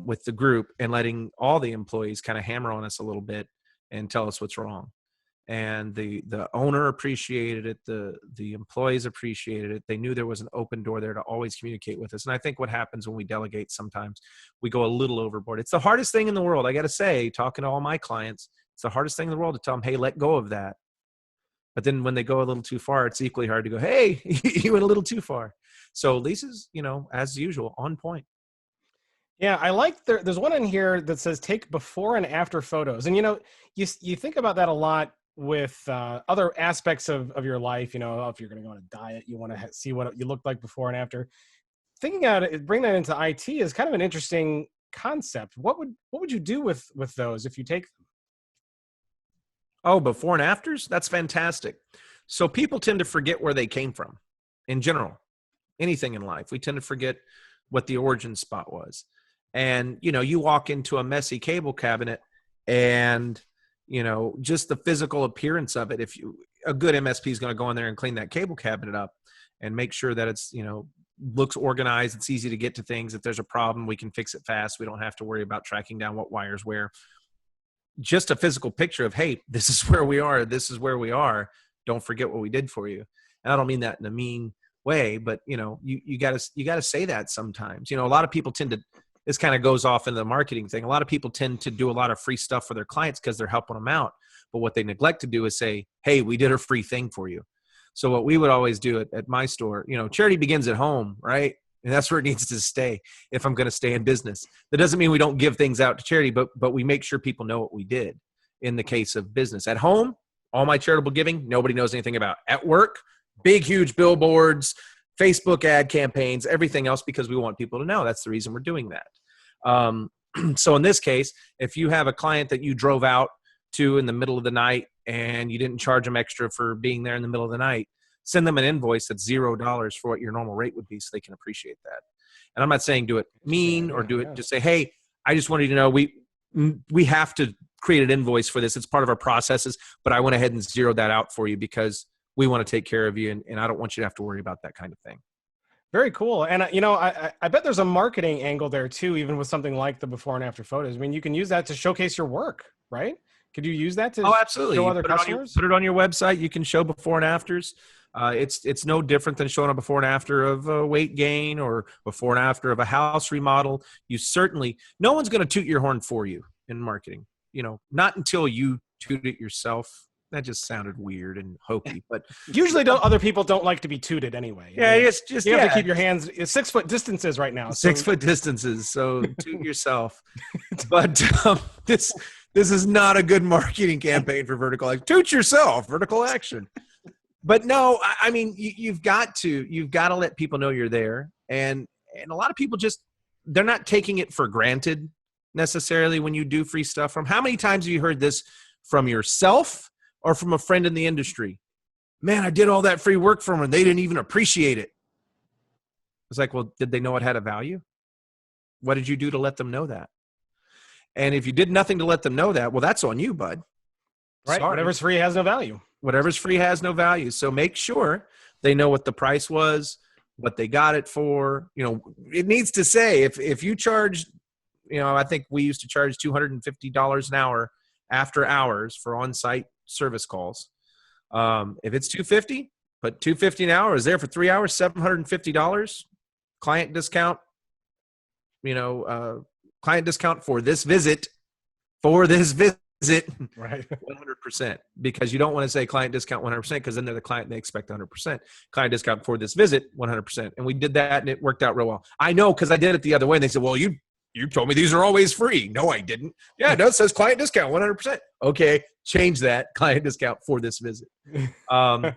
[SPEAKER 4] with the group, and letting all the employees kind of hammer on us a little bit and tell us what's wrong. and the owner appreciated it. The employees appreciated it. They knew there was an open door there to always communicate with us. And I think what happens when we delegate, sometimes we go a little overboard. It's the hardest thing in the world. I got to say, talking to all my clients, it's the hardest thing in the world to tell them, hey, let go of that. But then when they go a little too far, it's equally hard to go, hey, you went a little too far. So Lisa's, as usual, on point.
[SPEAKER 1] Yeah, I like there's one in here that says take before and after photos. And, you think about that a lot with other aspects of your life. If you're going to go on a diet, you want to see what you look like before and after. Thinking about it, bring that into IT is kind of an interesting concept. What would you do with those if you take them?
[SPEAKER 4] Oh, before and afters? That's fantastic. So people tend to forget where they came from in general. Anything in life, we tend to forget what the origin spot was. And, you walk into a messy cable cabinet and, just the physical appearance of it. A good MSP is going to go in there and clean that cable cabinet up and make sure that it's, looks organized. It's easy to get to things. If there's a problem, we can fix it fast. We don't have to worry about tracking down what wires where. Just a physical picture of, hey, this is where we are. This is where we are. Don't forget what we did for you. And I don't mean that in a mean way, but you gotta say that sometimes. A lot of people tend to, this kind of goes off into the marketing thing. A lot of people tend to do a lot of free stuff for their clients because they're helping them out. But what they neglect to do is say, hey, we did a free thing for you. So what we would always do at my store, charity begins at home, right? And that's where it needs to stay if I'm going to stay in business. That doesn't mean we don't give things out to charity, but we make sure people know what we did in the case of business. At home, all my charitable giving, nobody knows anything about. At work, big, huge billboards, Facebook ad campaigns, everything else, because we want people to know. That's the reason we're doing that. So in this case, if you have a client that you drove out to in the middle of the night and you didn't charge them extra for being there in the middle of the night, send them an invoice that's $0 for what your normal rate would be so they can appreciate that. And I'm not saying do it mean or do it, just say, hey, I just wanted you to know we have to create an invoice for this. It's part of our processes, but I went ahead and zeroed that out for you because we want to take care of you, and I don't want you to have to worry about that kind of thing.
[SPEAKER 1] Very cool. And, I bet there's a marketing angle there too, even with something like the before and after photos. I mean, you can use that to showcase your work, right? Could you use that to
[SPEAKER 4] absolutely.
[SPEAKER 1] show other customers?
[SPEAKER 4] Put it on your website. You can show before and afters. It's no different than showing a before and after of a weight gain or before and after of a house remodel. No one's going to toot your horn for you in marketing, not until you toot it yourself. That just sounded weird and hokey, but
[SPEAKER 1] usually other people don't like to be tooted anyway.
[SPEAKER 4] Yeah, it's just,
[SPEAKER 1] you have to keep your hands 6 foot distances right now.
[SPEAKER 4] 6 foot distances. So toot yourself. But this is not a good marketing campaign for vertical action. Toot yourself, vertical action. But no, I mean, you've got to let people know you're there. And a lot of people they're not taking it for granted necessarily when you do free stuff from. How many times have you heard this from yourself or from a friend in the industry? Man, I did all that free work for them and they didn't even appreciate it. It's like, well, did they know it had a value? What did you do to let them know that? And if you did nothing to let them know that, well, that's on you, bud.
[SPEAKER 1] Right. Sorry. Whatever's free has no value.
[SPEAKER 4] Whatever's free has no value. So make sure they know what the price was, what they got it for. It needs to say if you charge, I think we used to charge $250 an hour after hours for on-site service calls. If it's $250, put $250 an hour. Is there for 3 hours, $750. Client discount. Client discount for this visit. Right. 100%, because you don't want to say client discount 100% because then they're the client and they expect 100%. Client discount for this visit 100%. And we did that and it worked out real well. I know because I did it the other way and they said, well, you told me these are always free. No, I didn't. Yeah, it does. Says client discount 100%. Okay, change that. Client discount for this visit.
[SPEAKER 1] And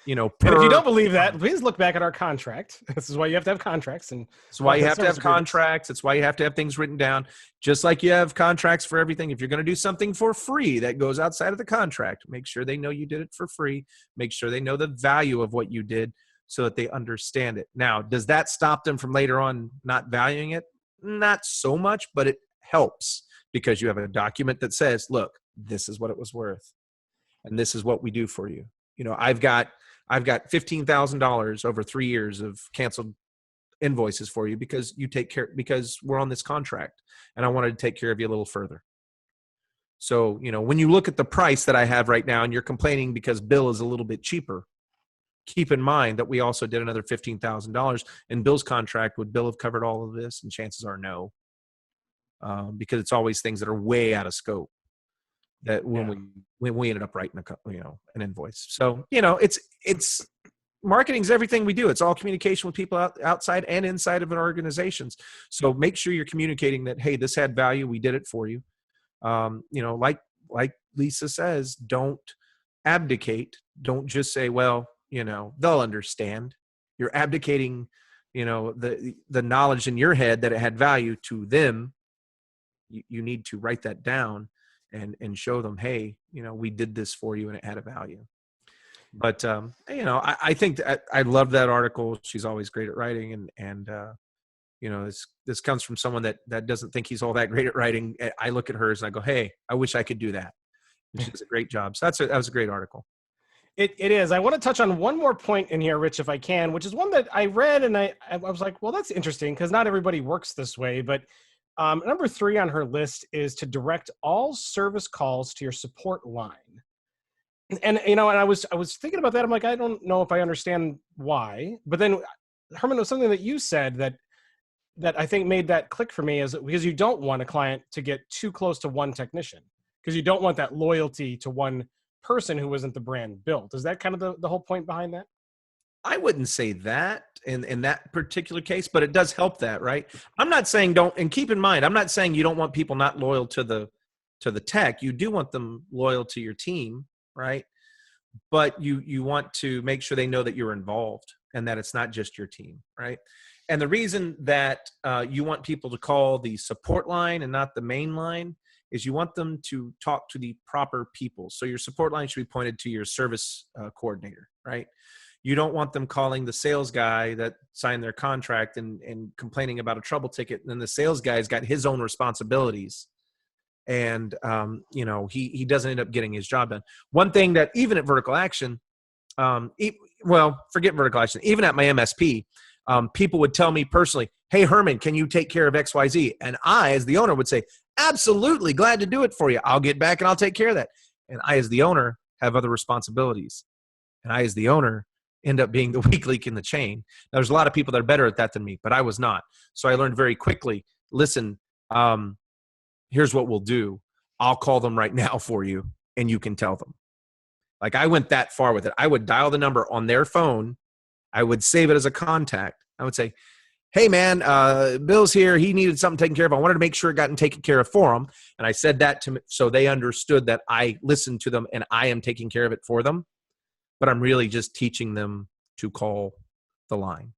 [SPEAKER 1] if you don't believe that, please look back at our contract. This is why you have to have contracts. And
[SPEAKER 4] it's why you have to have contracts. It's why you have to have things written down. Just like you have contracts for everything. If you're going to do something for free that goes outside of the contract, make sure they know you did it for free. Make sure they know the value of what you did so that they understand it. Now, does that stop them from later on not valuing it? Not so much, but it helps because you have a document that says, look, this is what it was worth. And this is what we do for you. I've got $15,000 over 3 years of canceled invoices for you because you take care, because we're on this contract and I wanted to take care of you a little further. So, when you look at the price that I have right now and you're complaining because Bill is a little bit cheaper, keep in mind that we also did another $15,000 in Bill's contract. Would Bill have covered all of this? And chances are no, because it's always things that are way out of scope that when we ended up writing an invoice. So, it's marketing's everything we do. It's all communication with people outside and inside of an organizations. So make sure you're communicating that, hey, this had value. We did it for you. Like Lisa says, don't abdicate. Don't just say, well, they'll understand. You're abdicating, the knowledge in your head that it had value to them. You need to write that down and show them, hey, we did this for you and it had a value. But, I think that I love that article. She's always great at writing. And this comes from someone that doesn't think he's all that great at writing. I look at hers and I go, hey, I wish I could do that. And she does a great job. So that was a great article.
[SPEAKER 1] It is. I want to touch on one more point in here, Rich, if I can, which is one that I read and I was like, well, that's interesting because not everybody works this way. But number 3 on her list is to direct all service calls to your support line. And and I was thinking about that. I'm like, I don't know if I understand why. But then, Herman, it was something that you said that I think made that click for me, is because you don't want a client to get too close to one technician, because you don't want that loyalty to one person who isn't the brand built. Is that kind of the whole point behind that?
[SPEAKER 4] I wouldn't say that in that particular case, but it does help that, right? I'm not saying don't, and keep in mind, I'm not saying you don't want people not loyal to the tech. You do want them loyal to your team, right? But you want to make sure they know that you're involved and that it's not just your team, right? And the reason that you want people to call the support line and not the main line is you want them to talk to the proper people. So your support line should be pointed to your service coordinator, right? You don't want them calling the sales guy that signed their contract and complaining about a trouble ticket. And then the sales guy's got his own responsibilities. And, he doesn't end up getting his job done. One thing that even at Vertical Action, forget Vertical Action, even at my MSP, people would tell me personally, hey, Herman, can you take care of XYZ? And I, as the owner, would say, absolutely, glad to do it for you. I'll get back and I'll take care of that. And I, as the owner, have other responsibilities. And I, as the owner, end up being the weak link in the chain. Now, there's a lot of people that are better at that than me, but I was not. So I learned very quickly, listen, here's what we'll do. I'll call them right now for you, and you can tell them. Like, I went that far with it. I would dial the number on their phone. I would save it as a contact. I would say, hey, man, Bill's here. He needed something taken care of. I wanted to make sure it got taken care of for him. And I said that so they understood that I listened to them and I am taking care of it for them. But I'm really just teaching them to call the line.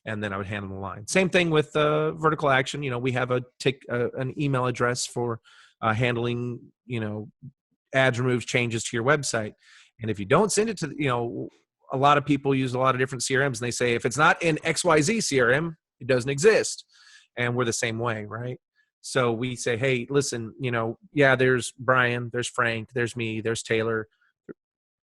[SPEAKER 4] And then I would handle the line. Same thing with Vertical Action. We have an email address for handling, ads, removes, changes to your website. And if you don't send it to, a lot of people use a lot of different CRMs, and they say, if it's not in XYZ CRM, it doesn't exist. And we're the same way, right? So we say, hey, listen, there's Brian, there's Frank, there's me, there's Taylor. A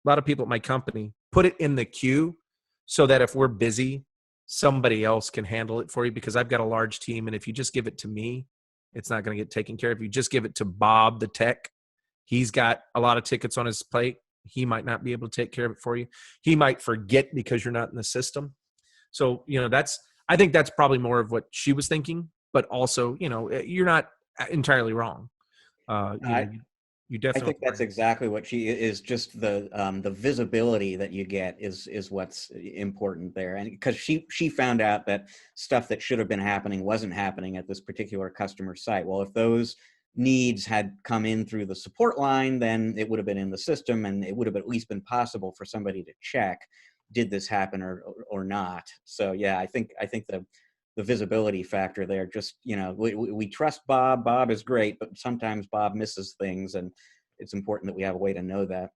[SPEAKER 4] lot of people at my company, put it in the queue so that if we're busy, somebody else can handle it for you, because I've got a large team. And if you just give it to me, it's not going to get taken care of. You just give it to Bob, the tech. He's got a lot of tickets on his plate. He might not be able to take care of it for you. He might forget because you're not in the system. So, I think that's probably more of what she was thinking, but also, you're not entirely wrong. You definitely.
[SPEAKER 2] I think that's exactly what she is. Just the visibility that you get is what's important there, and because she found out that stuff that should have been happening wasn't happening at this particular customer site. Well, if those needs had come in through the support line, then it would have been in the system, and it would have at least been possible for somebody to check, did this happen or not. So yeah, I think the visibility factor there, just, we trust Bob. Bob is great, but sometimes Bob misses things, and it's important that we have a way to know that.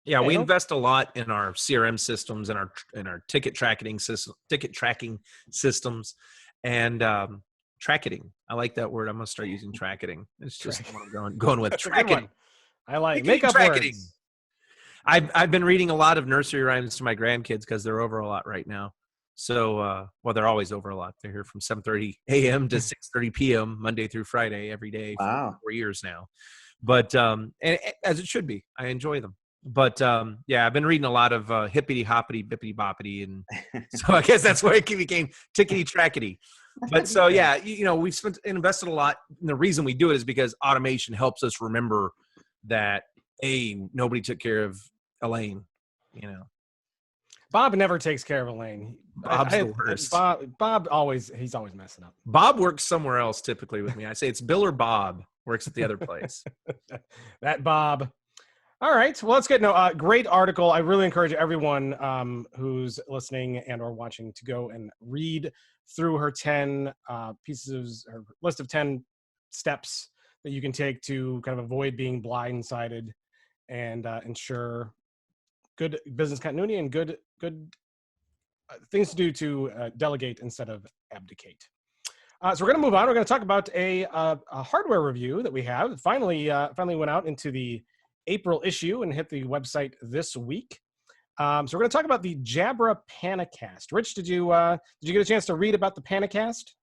[SPEAKER 4] Yeah, we invest a lot in our CRM systems and our ticket tracking systems, and tracking. I like that word. I'm gonna start using tracking. It's just what I'm going with. Tracking.
[SPEAKER 1] I like makeup words.
[SPEAKER 4] I've been reading a lot of nursery rhymes to my grandkids because they're over a lot right now. So, they're always over a lot. They're here from 7:30 a.m. to 6:30 p.m. Monday through Friday every day for 4 years now. But and as it should be, I enjoy them. But yeah, I've been reading a lot of hippity hoppity bippity boppity, and so I guess that's where it became tickety trackety. But so yeah, we've invested a lot. And the reason we do it is because automation helps us remember that nobody took care of Elaine.
[SPEAKER 1] Bob never takes care of Elaine.
[SPEAKER 4] Bob's the worst.
[SPEAKER 1] Bob he's always messing up.
[SPEAKER 4] Bob works somewhere else typically with me. I say it's Bill or Bob works at the other place.
[SPEAKER 1] That Bob. All right. Well, let's get great article. I really encourage everyone who's listening and or watching to go and read through her 10 pieces, her list of 10 steps that you can take to kind of avoid being blindsided and ensure good business continuity and good things to do to delegate instead of abdicate. So we're going to move on. We're going to talk about a hardware review that we have. It finally went out into the April issue and hit the website this week. So we're going to talk about the Jabra Pana-Cast. Rich, did you get a chance to read about the Pana-Cast?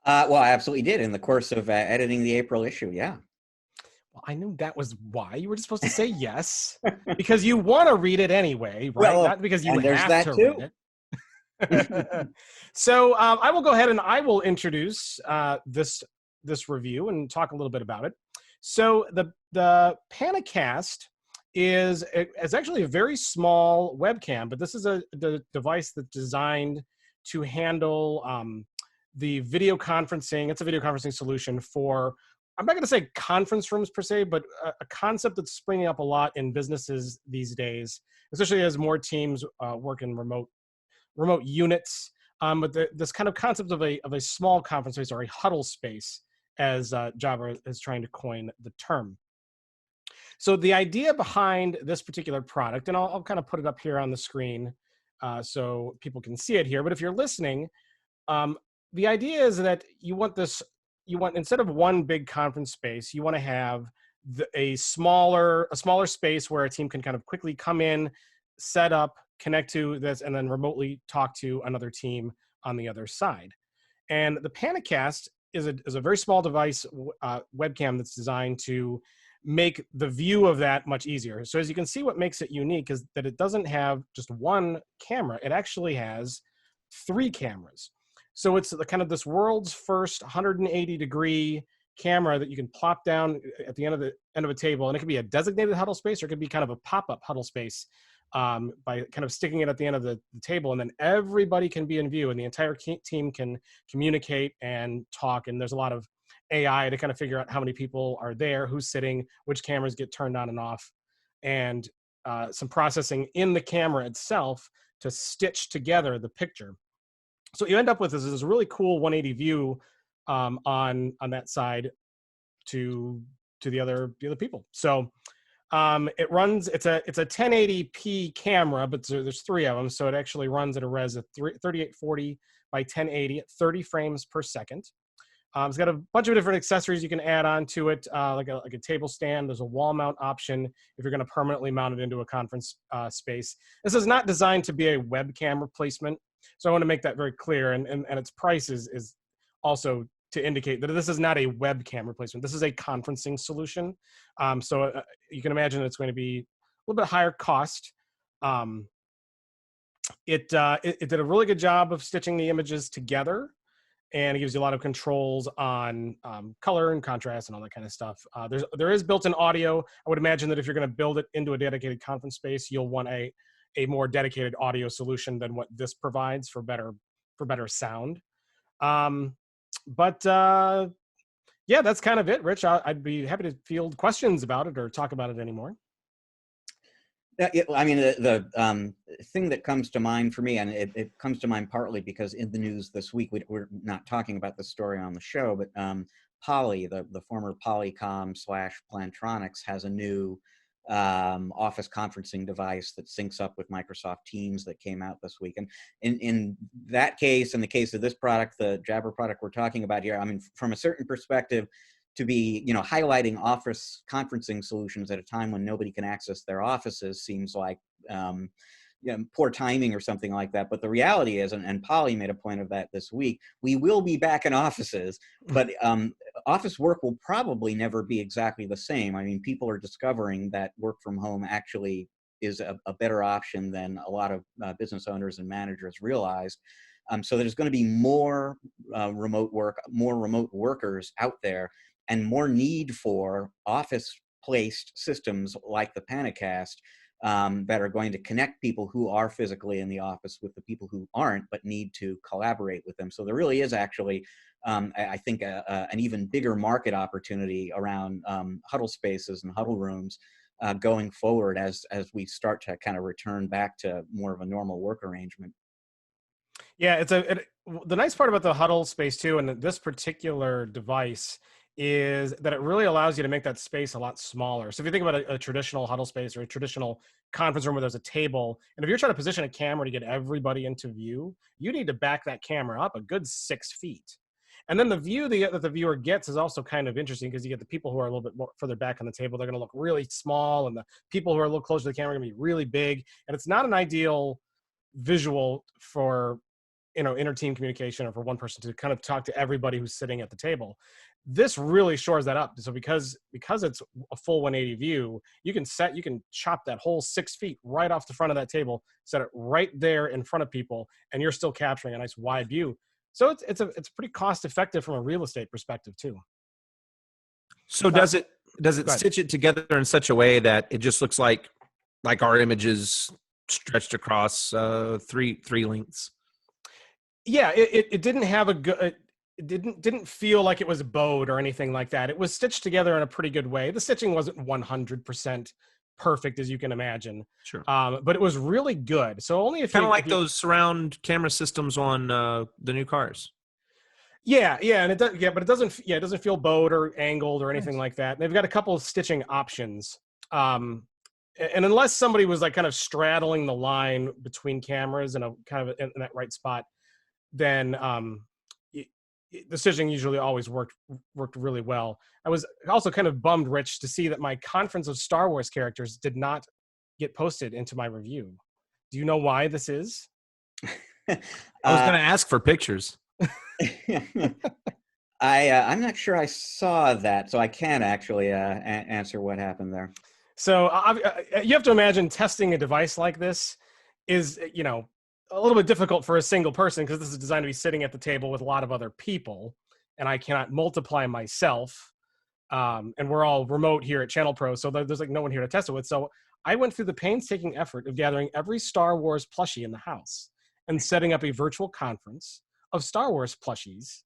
[SPEAKER 2] Well, I absolutely did in the course of editing the April issue. Yeah.
[SPEAKER 1] Well, I knew that was why you were just supposed to say yes, because you want to read it anyway, right?
[SPEAKER 2] Well,
[SPEAKER 1] not because you
[SPEAKER 2] have
[SPEAKER 1] to read it. So I will go ahead and I will introduce this review and talk a little bit about it. So the Pana-Cast is actually a very small webcam, but this is the device that's designed to handle the video conferencing. It's a video conferencing solution for, I'm not going to say conference rooms per se, but a concept that's springing up a lot in businesses these days, especially as more teams work in remote units. But this kind of concept of a small conference space or a huddle space, as Jabra is trying to coin the term. So the idea behind this particular product, and I'll kind of put it up here on the screen so people can see it here. But if you're listening, the idea is that you want instead of one big conference space, you want to have a smaller space where a team can kind of quickly come in, set up, connect to this, and then remotely talk to another team on the other side. And the Pana-Cast is a very small device, webcam that's designed to make the view of that much easier. So as you can see, what makes it unique is that it doesn't have just one camera. It actually has 3 cameras. So it's kind of this world's first 180-degree camera that you can plop down at the end of a table, and it could be a designated huddle space, or it could be kind of a pop-up huddle space by kind of sticking it at the end of the table, and then everybody can be in view, and the entire team can communicate and talk. And there's a lot of AI to kind of figure out how many people are there, who's sitting, which cameras get turned on and off, and some processing in the camera itself to stitch together the picture. So what you end up with is this really cool 180 view on that side to the other people. So it runs. It's a 1080p camera, but there's 3 of them, so it actually runs at a res of 3840 by 1080 at 30 frames per second. It's got a bunch of different accessories you can add on to it, like a table stand. There's a wall mount option if you're going to permanently mount it into a conference space. This is not designed to be a webcam replacement, so I want to make that very clear. And its price is also to indicate that this is not a webcam replacement. This is a conferencing solution. So you can imagine it's going to be a little bit higher cost. It did a really good job of stitching the images together, and it gives you a lot of controls on color and contrast and all that kind of stuff. There is built-in audio. I would imagine that if you're going to build it into a dedicated conference space, you'll want a more dedicated audio solution than what this provides for better sound. But yeah, that's kind of it, Rich. I'd be happy to field questions about it or talk about it anymore.
[SPEAKER 2] I mean, the thing that comes to mind for me, and it comes to mind partly because in the news this week, we're not talking about this story on the show, but Poly, the former Polycom / Plantronics, has a new office conferencing device that syncs up with Microsoft Teams that came out this week. And in that case, in the case of this product, the Jabra product we're talking about here, I mean, from a certain perspective, to be, highlighting office conferencing solutions at a time when nobody can access their offices seems like poor timing or something like that. But the reality is, and Polly made a point of that this week, we will be back in offices, but office work will probably never be exactly the same. I mean, people are discovering that work from home actually is a better option than a lot of business owners and managers realized. So there's going to be more remote work, more remote workers out there, and more need for office-placed systems like the Pana-Cast that are going to connect people who are physically in the office with the people who aren't, but need to collaborate with them. So there really is actually, I think, an even bigger market opportunity around huddle spaces and huddle rooms going forward as we start to kind of return back to more of a normal work arrangement.
[SPEAKER 1] Yeah, the nice part about the huddle space too, and this particular device, is that it really allows you to make that space a lot smaller. So if you think about a traditional huddle space or a traditional conference room where there's a table, and if you're trying to position a camera to get everybody into view, you need to back that camera up a good 6 feet. And then the view that the viewer gets is also kind of interesting, because you get the people who are a little bit more further back on the table, they're going to look really small, and the people who are a little closer to the camera are going to be really big. And it's not an ideal visual for inter-team communication, or for one person to kind of talk to everybody who's sitting at the table. This really shores that up. So because it's a full 180 view, you can chop that whole 6 feet right off the front of that table, set it right there in front of people, and you're still capturing a nice wide view. So it's pretty cost effective from a real estate perspective too.
[SPEAKER 4] So does it stitch it together in such a way that it just looks like our images stretched across three lengths?
[SPEAKER 1] Yeah, it didn't have a good. It didn't feel like it was bowed or anything like that. It was stitched together in a pretty good way. The stitching wasn't 100% perfect, as you can imagine.
[SPEAKER 4] Sure.
[SPEAKER 1] But it was really good. So only if
[SPEAKER 4] kind of like those surround camera systems on the new cars.
[SPEAKER 1] Yeah, and it does. Yeah, but it doesn't. Yeah, it doesn't feel bowed or angled or anything like that. They've got a couple of stitching options. And unless somebody was like kind of straddling the line between cameras and a kind of in that right spot, then the stitching usually always worked really well. I was also kind of bummed, Rich, to see that my conference of Star Wars characters did not get posted into my review. Do you know why this is?
[SPEAKER 4] I was going to ask for pictures.
[SPEAKER 2] I'm not sure I saw that, so I can't actually answer what happened there.
[SPEAKER 1] So you have to imagine testing a device like this is, a little bit difficult for a single person, because this is designed to be sitting at the table with a lot of other people, and I cannot multiply myself. And we're all remote here at ChannelPro, so there's like no one here to test it with. So I went through the painstaking effort of gathering every Star Wars plushie in the house and setting up a virtual conference of Star Wars plushies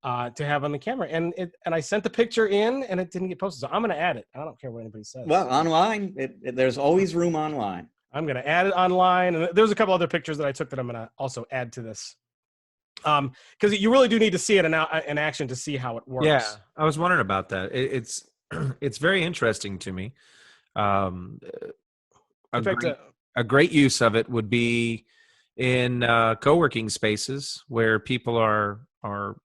[SPEAKER 1] to have on the camera. And I sent the picture in, and it didn't get posted. So I'm going to add it. I don't care what anybody says.
[SPEAKER 2] Well, online, there's always room online.
[SPEAKER 1] I'm going to add it online. And there's a couple other pictures that I took that I'm going to also add to this. Because you really do need to see it in action to see how it works.
[SPEAKER 4] Yeah, I was wondering about that. It's very interesting to me. A great use of it would be in co-working spaces where people are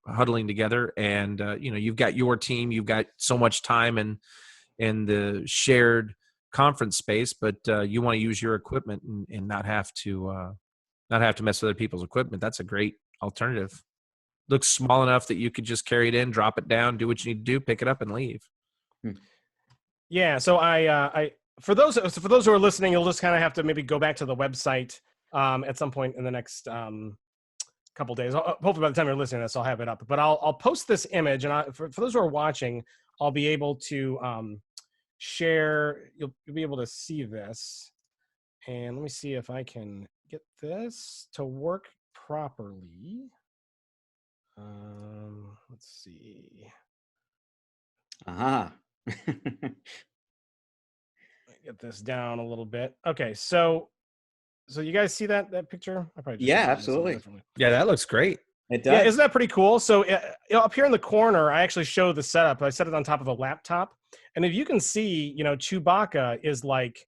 [SPEAKER 4] huddling together, and you've got your team, you've got so much time in the shared conference space, but you want to use your equipment and not have to mess with other people's equipment. That's a great alternative. Looks small enough that you could just carry it in, drop it down, do what you need to do, pick it up, and leave.
[SPEAKER 1] Yeah. So I for those who are listening, you'll just kind of have to maybe go back to the website at some point in the next couple days. Hopefully by the time you're listening to this, I'll have it up. But I'll post this image, and for those who are watching, I'll be able to share. You'll be able to see this, and let me see if I can get this to work properly. Let's see. Get this down a little bit. Okay, so you guys see that picture?
[SPEAKER 2] Yeah, absolutely.
[SPEAKER 4] Yeah, that looks great.
[SPEAKER 2] It does.
[SPEAKER 1] Yeah, isn't that pretty cool? So up here in the corner, I actually show the setup. I set it on top of a laptop, and if you can see, Chewbacca is like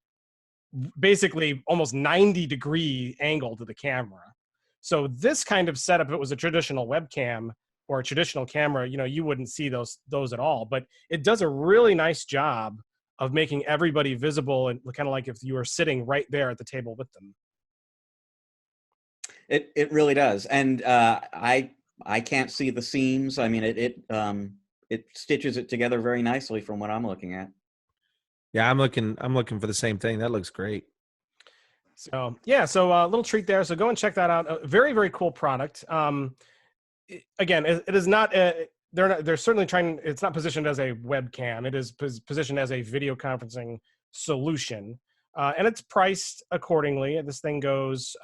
[SPEAKER 1] basically almost 90-degree angle to the camera. So this kind of setup, if it was a traditional webcam or a traditional camera, you wouldn't see those at all. But it does a really nice job of making everybody visible, and kind of like if you were sitting right there at the table with them.
[SPEAKER 2] It really does. And I can't see the seams. I mean, it stitches it together very nicely from what I'm looking at.
[SPEAKER 4] Yeah, I'm looking for the same thing. That looks great.
[SPEAKER 1] So yeah, so a little treat there. So go and check that out. A very, very cool product. Again, it is not. They're certainly trying. It's not positioned as a webcam. It is positioned as a video conferencing solution, and it's priced accordingly. This thing goes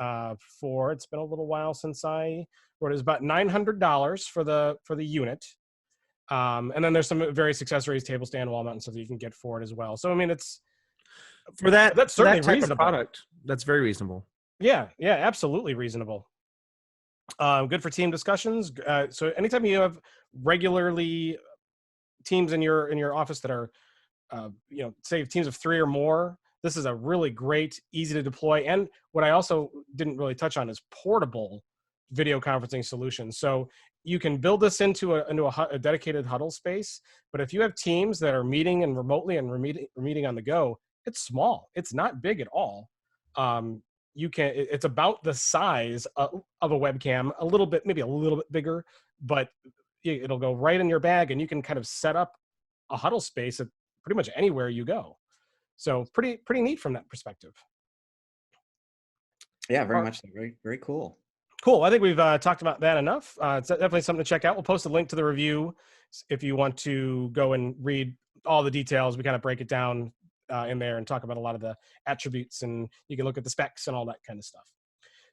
[SPEAKER 1] for. It's been a little while since I. What is about $900 for the unit. And then there's some various accessories, table stand, wall mount, and stuff that you can get for it as well. So I mean, it's that's certainly
[SPEAKER 4] that type
[SPEAKER 1] reasonable.
[SPEAKER 4] of product. That's very reasonable.
[SPEAKER 1] Yeah, absolutely reasonable. Good for team discussions. So anytime you have regularly teams in your office that are, say teams of 3 or more, this is a really great, easy to deploy. And what I also didn't really touch on is portable video conferencing solutions. So you can build this into a dedicated huddle space. But if you have teams that are meeting and remotely and meeting on the go, it's small. It's not big at all. It's about the size of a webcam, maybe a little bit bigger, but it'll go right in your bag, and you can kind of set up a huddle space at pretty much anywhere you go. So pretty neat from that perspective.
[SPEAKER 2] Yeah, very much so. Very, very cool.
[SPEAKER 1] Cool. I think we've talked about that enough. It's definitely something to check out. We'll post a link to the review if you want to go and read all the details. We kind of break it down in there and talk about a lot of the attributes, and you can look at the specs and all that kind of stuff.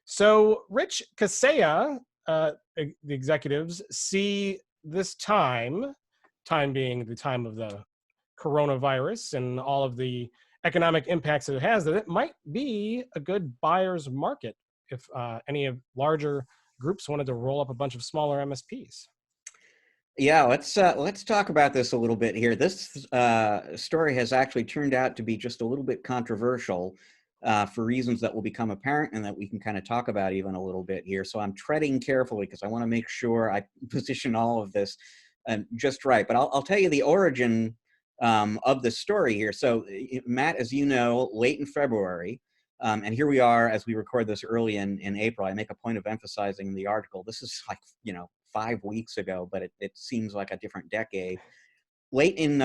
[SPEAKER 1] So Rich Kaseya, the executives, see this time being the time of the coronavirus and all of the economic impacts that it has, that it might be a good buyer's market if any of larger groups wanted to roll up a bunch of smaller MSPs.
[SPEAKER 2] Yeah, let's talk about this a little bit here. This story has actually turned out to be just a little bit controversial for reasons that will become apparent and that we can kind of talk about even a little bit here. So I'm treading carefully because I want to make sure I position all of this just right. But I'll tell you the origin of the story here. So Matt, as you know, late in February, and here we are as we record this early in April. I make a point of emphasizing in the article, this is like, 5 weeks ago, but it seems like a different decade. Late in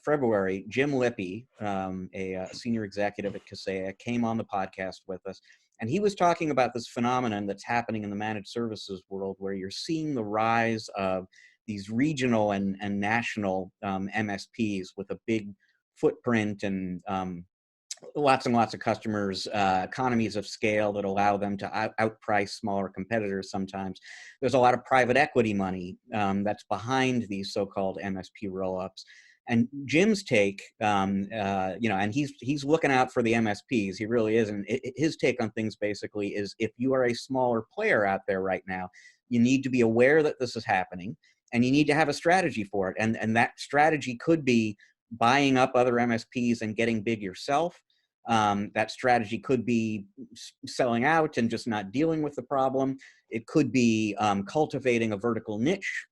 [SPEAKER 2] February, Jim Lippy, a senior executive at Kaseya, came on the podcast with us, and he was talking about this phenomenon that's happening in the managed services world, where you're seeing the rise of these regional and national MSPs with a big footprint and lots and lots of customers, economies of scale that allow them to outprice smaller competitors sometimes. There's a lot of private equity money that's behind these so-called MSP roll-ups. And Jim's take, and he's looking out for the MSPs. He really is. And his take on things basically is, if you are a smaller player out there right now, you need to be aware that this is happening, and you need to have a strategy for it. And that strategy could be buying up other MSPs and getting big yourself. That strategy could be selling out and just not dealing with the problem. It could be cultivating a vertical niche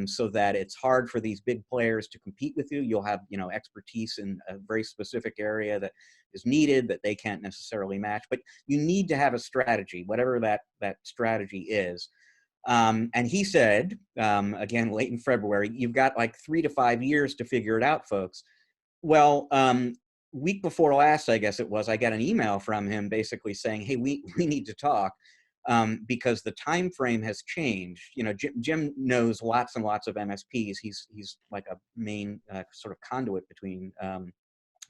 [SPEAKER 2] so that it's hard for these big players to compete with you. You'll have expertise in a very specific area that is needed that they can't necessarily match. But you need to have a strategy, whatever that strategy is. And he said, again, late in February, you've got like 3 to 5 years to figure it out, folks. Well, week before last, I guess it was, I got an email from him basically saying, hey, we need to talk because the time frame has changed. Jim knows lots and lots of MSPs. He's like a main sort of conduit between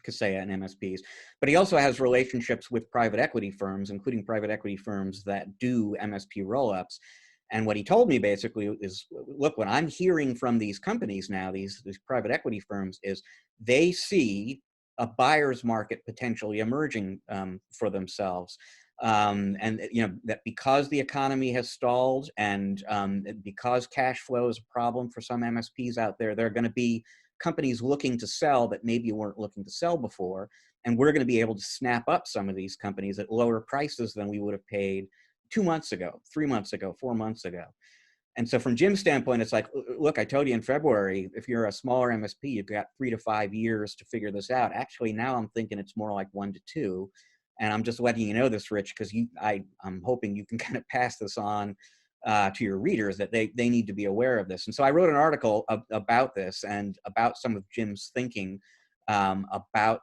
[SPEAKER 2] Kaseya and MSPs, but he also has relationships with private equity firms, including private equity firms that do MSP roll-ups. And what he told me basically is, look, what I'm hearing from these companies now, these private equity firms, is they see a buyer's market potentially emerging for themselves. And that because the economy has stalled and because cash flow is a problem for some MSPs out there, there are going to be companies looking to sell that maybe weren't looking to sell before. And we're going to be able to snap up some of these companies at lower prices than we would have paid 2 months ago, 3 months ago, 4 months ago. And so from Jim's standpoint, it's like, look, I told you in February, if you're a smaller MSP, you've got 3 to 5 years to figure this out. Actually, now I'm thinking it's more like 1 to 2. And I'm just letting you know this, Rich, because I'm hoping you can kind of pass this on to your readers that they need to be aware of this. And so I wrote an article about this and about some of Jim's thinking about,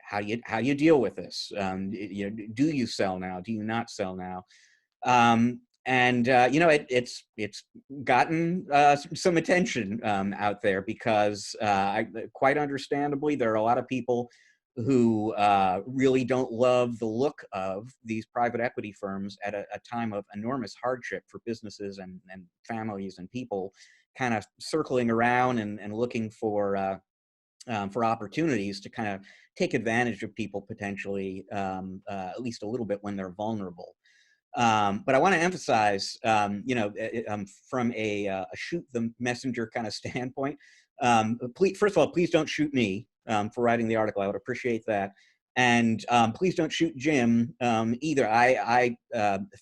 [SPEAKER 2] how you deal with this. Do you sell now? Do you not sell now? It's gotten some attention out there because quite understandably, there are a lot of people who really don't love the look of these private equity firms at a time of enormous hardship for businesses and families and people kind of circling around and looking for opportunities to kind of take advantage of people potentially, at least a little bit when they're vulnerable. But I want to emphasize, from a shoot the messenger kind of standpoint, first of all, please don't shoot me for writing the article. I would appreciate that. And please don't shoot Jim either. I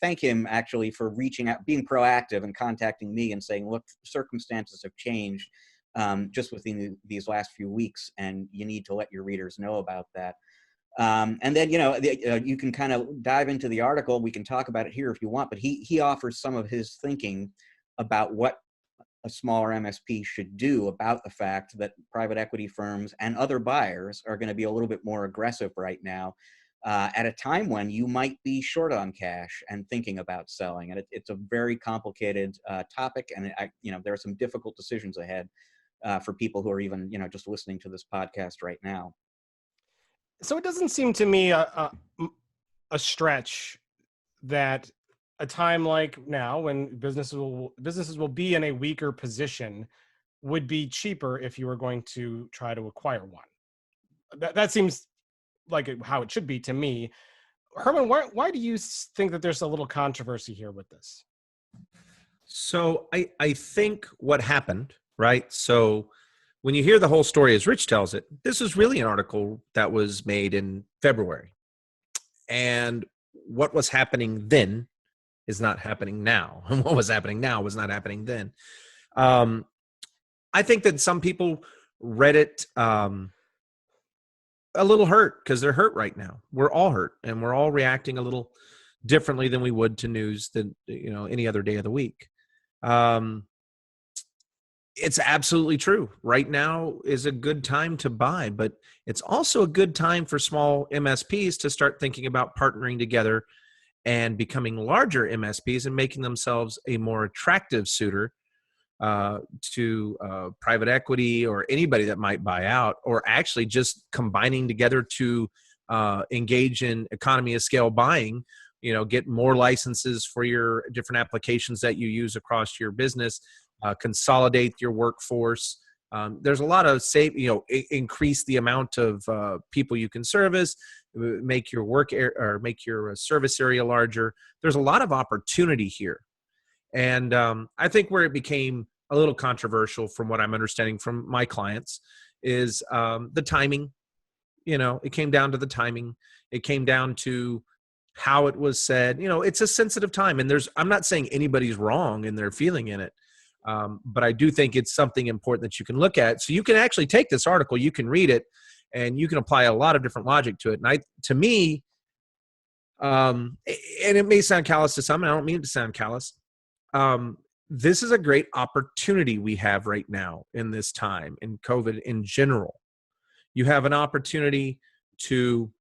[SPEAKER 2] thank him actually for reaching out, being proactive and contacting me and saying, look, circumstances have changed just within these last few weeks, and you need to let your readers know about that. And then, you can kind of dive into the article. We can talk about it here if you want, but he offers some of his thinking about what a smaller MSP should do about the fact that private equity firms and other buyers are going to be a little bit more aggressive right now at a time when you might be short on cash and thinking about selling. And it's a very complicated topic, and there are some difficult decisions ahead for people who are even, just listening to this podcast right now.
[SPEAKER 1] So it doesn't seem to me a stretch that a time like now, when businesses will be in a weaker position, would be cheaper if you were going to try to acquire one. That seems like how it should be to me. Herman, why do you think that there's a little controversy here with this?
[SPEAKER 4] So I think what happened, right? So when you hear the whole story as Rich tells it, this is really an article that was made in February. And what was happening then is not happening now. And what was happening now was not happening then. I think that some people read it a little hurt because they're hurt right now. We're all hurt, and we're all reacting a little differently than we would to news than any other day of the week. It's absolutely true. Right now is a good time to buy, but it's also a good time for small MSPs to start thinking about partnering together and becoming larger MSPs and making themselves a more attractive suitor to private equity or anybody that might buy out, or actually just combining together to engage in economy of scale buying, get more licenses for your different applications that you use across your business, consolidate your workforce. There's a lot of increase the amount of people you can service, make your make your service area larger. There's a lot of opportunity here. And I think where it became a little controversial, from what I'm understanding from my clients, is the timing. It came down to the timing. It came down to how it was said. It's a sensitive time, and I'm not saying anybody's wrong in their feeling in it. But I do think it's something important that you can look at. So you can actually take this article, you can read it, and you can apply a lot of different logic to it. And to me, and it may sound callous to some, and I don't mean it to sound callous. This is a great opportunity we have right now in this time, in COVID in general. You have an opportunity to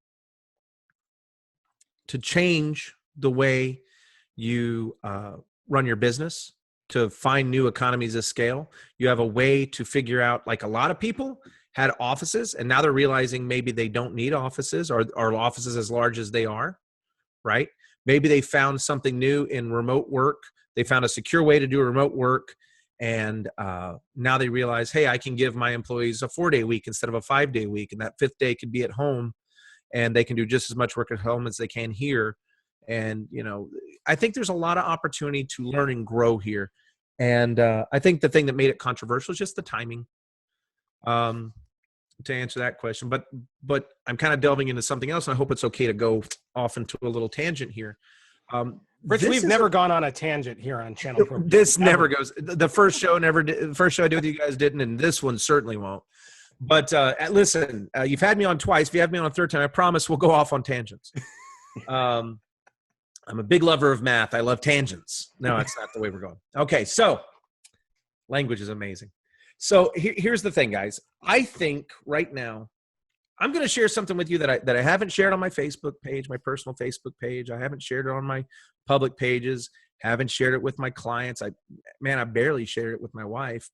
[SPEAKER 4] change the way you run your business, to find new economies of scale. You have a way to figure out, like a lot of people had offices and now they're realizing maybe they don't need offices, or offices as large as they are, right? Maybe they found something new in remote work. They found a secure way to do remote work. And now they realize, hey, I can give my employees a 4-day week instead of a 5-day week. And that 5th day could be at home, and they can do just as much work at home as they can here. And, I think there's a lot of opportunity to learn and grow here. And I think the thing that made it controversial is just the timing, to answer that question. But I'm kind of delving into something else, and I hope it's okay to go off into a little tangent here.
[SPEAKER 1] Rich, we've never gone on a tangent here on ChannelPro.
[SPEAKER 4] This never goes. The first show never did. The first show I did with you guys didn't, and this one certainly won't. But listen, you've had me on twice. If you have me on a third time, I promise we'll go off on tangents. I'm a big lover of math. I love tangents. No, that's not the way we're going. Okay, so language is amazing. So here's the thing, guys. I think right now, I'm going to share something with you that I haven't shared on my Facebook page, my personal Facebook page. I haven't shared it on my public pages. Haven't shared it with my clients. I barely shared it with my wife.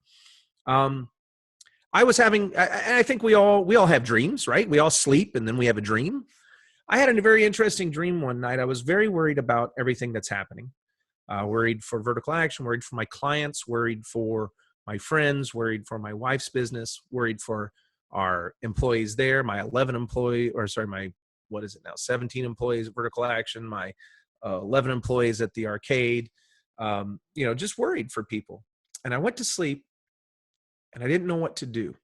[SPEAKER 4] I was having, and I think we all have dreams, right? We all sleep and then we have a dream. I had a very interesting dream one night. I was very worried about everything that's happening. Worried for Vertical Action, worried for my clients, worried for my friends, worried for my wife's business, worried for our employees there, my 17 employees at Vertical Action, my 11 employees at the arcade, just worried for people. And I went to sleep and I didn't know what to do.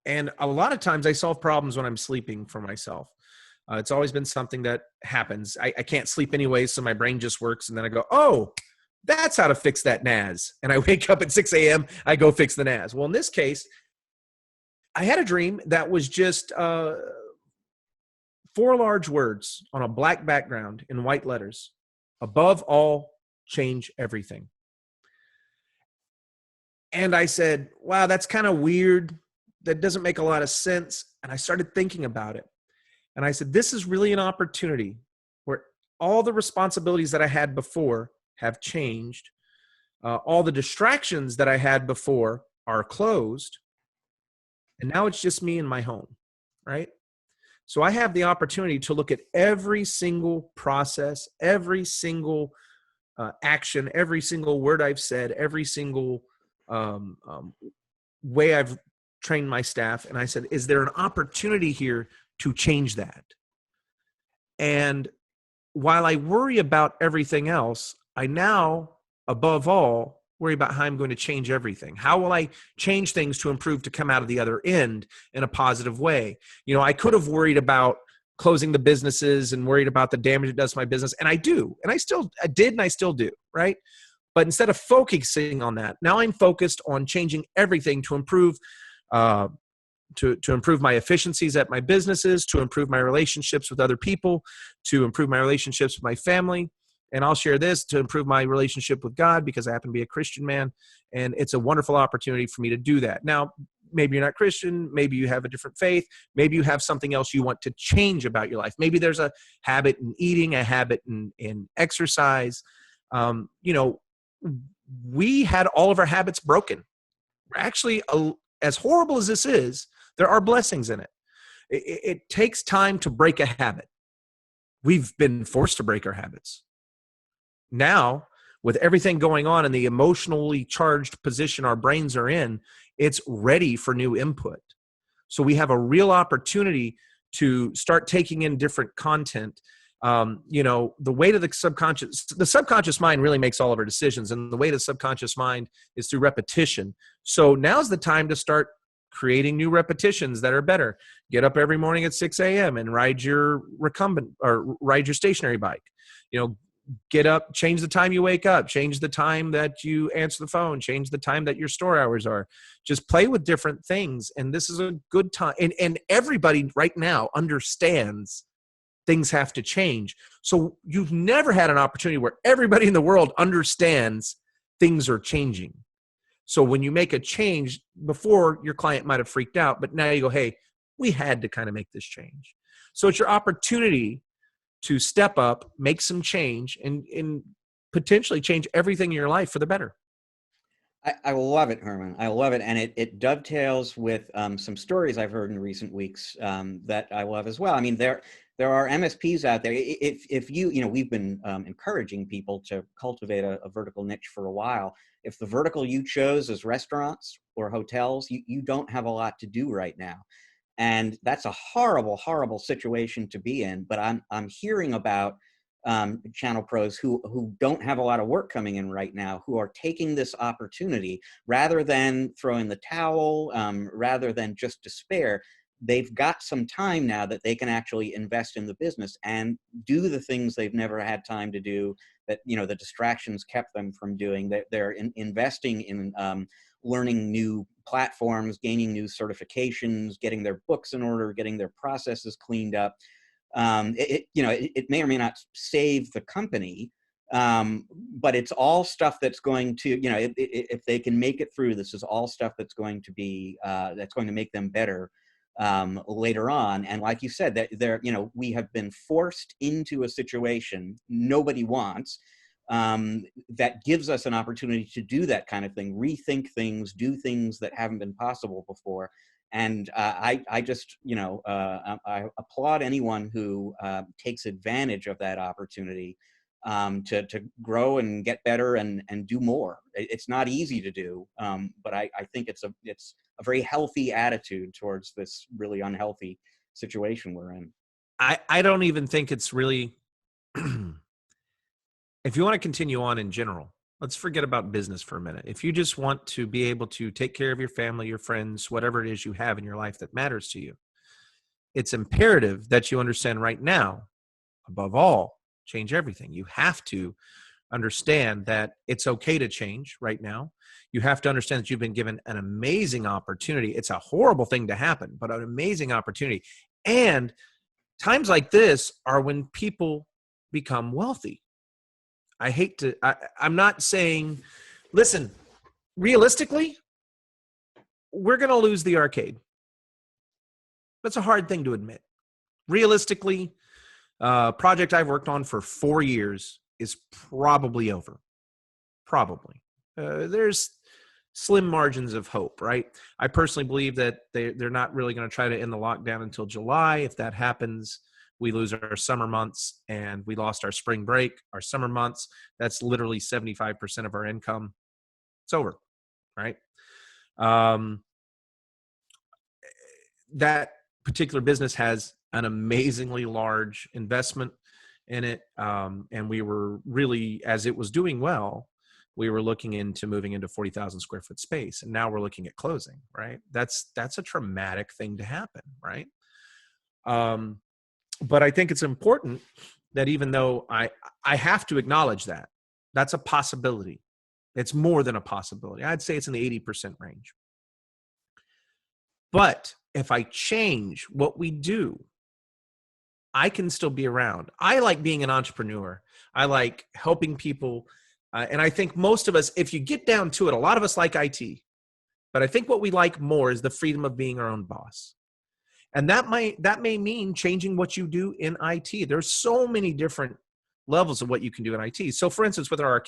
[SPEAKER 4] And a lot of times I solve problems when I'm sleeping for myself. It's always been something that happens. I can't sleep anyway, so my brain just works. And then I go, oh, that's how to fix that NAS. And I wake up at 6 a.m., I go fix the NAS. Well, in this case, I had a dream that was just 4 large words on a black background in white letters. Above all, change everything. And I said, wow, that's kind of weird. That doesn't make a lot of sense. And I started thinking about it. And I said, this is really an opportunity where all the responsibilities that I had before have changed. All the distractions that I had before are closed. And now it's just me and my home, right? So I have the opportunity to look at every single process, every single action, every single word I've said, every single way I've trained my staff. And I said, is there an opportunity here to change that? And while I worry about everything else, I now, above all, worry about how I'm going to change everything. How will I change things to improve to come out of the other end in a positive way? I could have worried about closing the businesses and worried about the damage it does to my business. And I do. And I did, and I still do, right? But instead of focusing on that, now I'm focused on changing everything to improve to improve my efficiencies at my businesses, to improve my relationships with other people, to improve my relationships with my family. And I'll share this, to improve my relationship with God, because I happen to be a Christian man. And it's a wonderful opportunity for me to do that. Now, maybe you're not Christian. Maybe you have a different faith. Maybe you have something else you want to change about your life. Maybe there's a habit in eating, a habit in exercise. We had all of our habits broken. Actually, as horrible as this is, there are blessings in it. It takes time to break a habit. We've been forced to break our habits. Now, with everything going on in the emotionally charged position our brains are in, it's ready for new input. So we have a real opportunity to start taking in different content. The way to the subconscious mind really makes all of our decisions. And the way to the subconscious mind is through repetition. So now's the time to start creating new repetitions that are better. Get up every morning at 6 a.m. and ride your stationary bike. Get up, change the time you wake up, change the time that you answer the phone, change the time that your store hours are. Just play with different things. And this is a good time. And everybody right now understands things have to change. So you've never had an opportunity where everybody in the world understands things are changing. So when you make a change, before your client might have freaked out, but now you go, hey, we had to kind of make this change. So it's your opportunity to step up, make some change, and potentially change everything in your life for the better.
[SPEAKER 2] I love it, Herman. I love it. And it dovetails with some stories I've heard in recent weeks that I love as well. I mean, there are MSPs out there. If we've been encouraging people to cultivate a vertical niche for a while. If the vertical you chose is restaurants or hotels, you don't have a lot to do right now. And that's a horrible, horrible situation to be in. But I'm hearing about channel pros who don't have a lot of work coming in right now, who are taking this opportunity rather than throwing the towel, rather than just despair. They've got some time now that they can actually invest in the business and do the things they've never had time to do, that the distractions kept them from doing. They're investing in learning new platforms, gaining new certifications, getting their books in order, getting their processes cleaned up. It may or may not save the company, but it's all stuff that's going to, if they can make it through, this is all stuff that's going to be, that's going to make them better later on. And like you said, that we have been forced into a situation nobody wants, that gives us an opportunity to do that kind of thing, rethink things, do things that haven't been possible before. And I just, I applaud anyone who takes advantage of that opportunity to grow and get better and do more. It's not easy to do, but I think it's a very healthy attitude towards this really unhealthy situation we're in.
[SPEAKER 4] I don't even think it's really, if you want to continue on in general, let's forget about business for a minute. If you just want to be able to take care of your family, your friends, whatever it is you have in your life that matters to you, it's imperative that you understand right now, above all, change everything. You have to understand that it's okay to change right now. You have to understand that you've been given an amazing opportunity. It's a horrible thing to happen, but an amazing opportunity. And times like this are when people become wealthy. I'm not saying, listen, realistically, we're going to lose the arcade. That's a hard thing to admit. Realistically, project I've worked on for 4 years is probably over. Probably. There's slim margins of hope, right? I personally believe that they're not really going to try to end the lockdown until July. If that happens, we lose our summer months, and we lost our spring break, our summer months. That's literally 75% of our income. It's over, right? That particular business has an amazingly large investment in it. And we were really, as it was doing well, we were looking into moving into 40,000 square foot space. And now we're looking at closing, right? That's a traumatic thing to happen, right? But I think it's important that even though I have to acknowledge that, that's a possibility. It's more than a possibility. I'd say it's in the 80% range. But if I change what we do, I can still be around. I like being an entrepreneur. I like helping people. And I think most of us, if you get down to it, a lot of us like IT. But I think what we like more is the freedom of being our own boss. And that may mean changing what you do in IT. There's so many different levels of what you can do in IT. So for instance, with our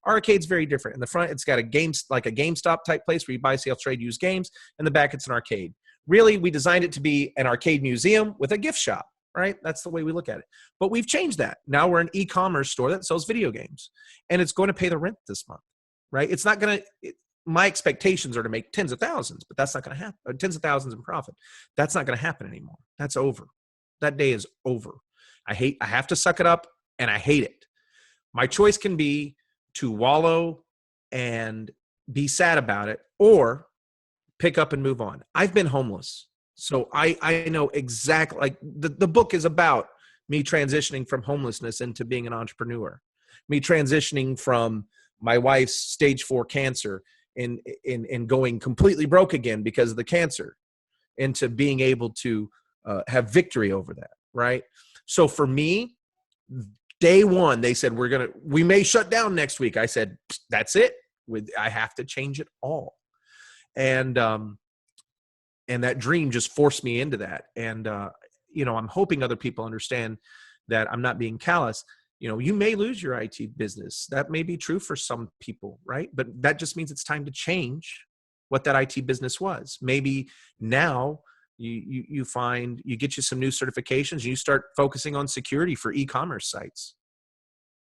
[SPEAKER 4] arcade's very different. In the front, it's got a GameStop type place where you buy, sell, trade, use games. In the back, it's an arcade. Really, we designed it to be an arcade museum with a gift shop, right? That's the way we look at it. But we've changed that. Now we're an e-commerce store that sells video games, and it's going to pay the rent this month, right? It's not going to, my expectations are to make tens of thousands, but that's not going to happen. Tens of thousands in profit. That's not going to happen anymore. That's over. That day is over. I have to suck it up, and I hate it. My choice can be to wallow and be sad about it, or pick up and move on. I've been homeless. So I know exactly, like the book is about me transitioning from homelessness into being an entrepreneur, me transitioning from my wife's stage 4 cancer and going completely broke again because of the cancer, into being able to have victory over that. Right. So for me, day one, they said, we may shut down next week. I said, that's it. I have to change it all. And that dream just forced me into that. And, I'm hoping other people understand that I'm not being callous. You may lose your IT business. That may be true for some people, right? But that just means it's time to change what that IT business was. Maybe now you find you get you some new certifications and you start focusing on security for e-commerce sites.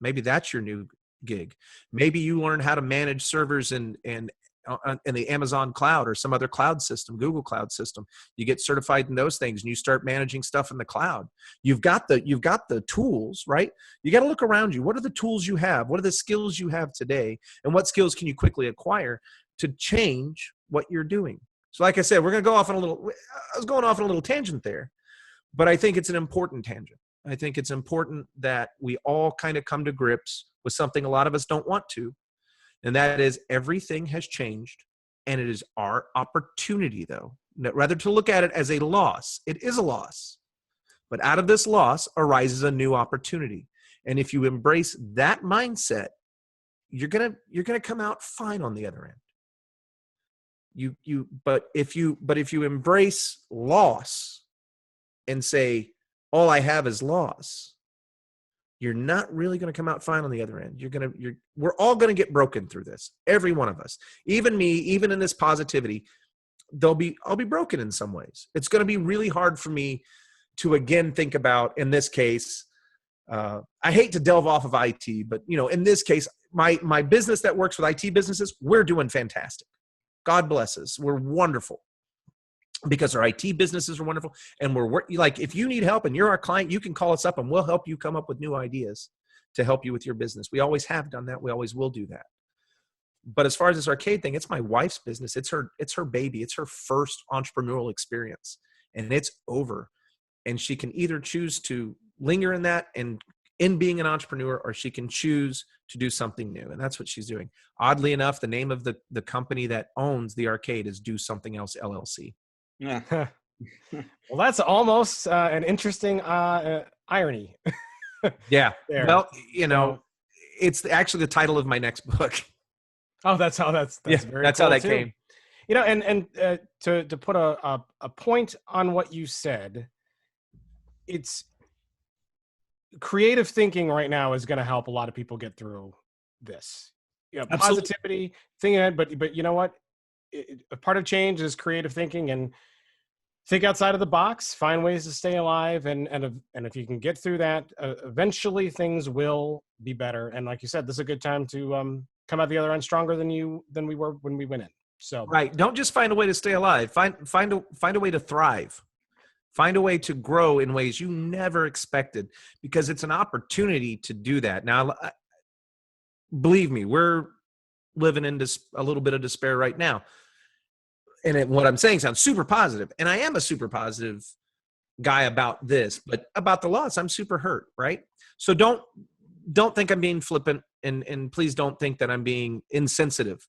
[SPEAKER 4] Maybe that's your new gig. Maybe you learn how to manage servers in the Amazon cloud or some other cloud system, Google cloud system. You get certified in those things and you start managing stuff in the cloud. You've got the tools, right? You got to look around you. What are the tools you have? What are the skills you have today? And what skills can you quickly acquire to change what you're doing? So like I said, I was going off on a little tangent there, but I think it's an important tangent. I think it's important that we all kind of come to grips with something a lot of us don't want to. And that is, everything has changed, and it is our opportunity, though, rather to look at it as a loss. It is a loss, But out of this loss arises a new opportunity. And if you embrace that mindset, you're gonna come out fine on the other end. But if you embrace loss and say, all I have is loss, you're not really going to come out fine on the other end. We're all going to get broken through this. Every one of us, even me, even in this positivity, I'll be broken in some ways. It's going to be really hard for me to again think about, in this case, I hate to delve off of IT, but in this case, my business that works with IT businesses, we're doing fantastic. God bless us. We're wonderful because our IT businesses are wonderful. And like, if you need help and you're our client, you can call us up and we'll help you come up with new ideas to help you with your business. We always have done that. We always will do that. But as far as this arcade thing, it's my wife's business. It's her baby. It's her first entrepreneurial experience, and it's over. And she can either choose to linger in that and in being an entrepreneur, or she can choose to do something new. And that's what she's doing. Oddly enough, the name of the company that owns the arcade is Do Something Else LLC.
[SPEAKER 2] Yeah.
[SPEAKER 1] Well, that's almost an interesting irony.
[SPEAKER 4] Yeah.
[SPEAKER 1] There.
[SPEAKER 4] Well, it's actually the title of my next book.
[SPEAKER 1] Oh, that's very
[SPEAKER 4] that's
[SPEAKER 1] cool
[SPEAKER 4] how that
[SPEAKER 1] too.
[SPEAKER 4] came.
[SPEAKER 1] And to put a point on what you said, it's creative thinking right now is going to help a lot of people get through this. Positivity, thinking ahead, but you know what? A part of change is creative thinking, and think outside of the box, find ways to stay alive, and if you can get through that, eventually things will be better. And like you said, this is a good time to come out the other end stronger than we were when we went in. So
[SPEAKER 4] right, don't just find a way to stay alive. Find a way to thrive. Find a way to grow in ways you never expected, because it's an opportunity to do that. Now, believe me, we're living in a little bit of despair right now. And what I'm saying sounds super positive. And I am a super positive guy about this, but about the loss, I'm super hurt, right? So don't think I'm being flippant, and please don't think that I'm being insensitive.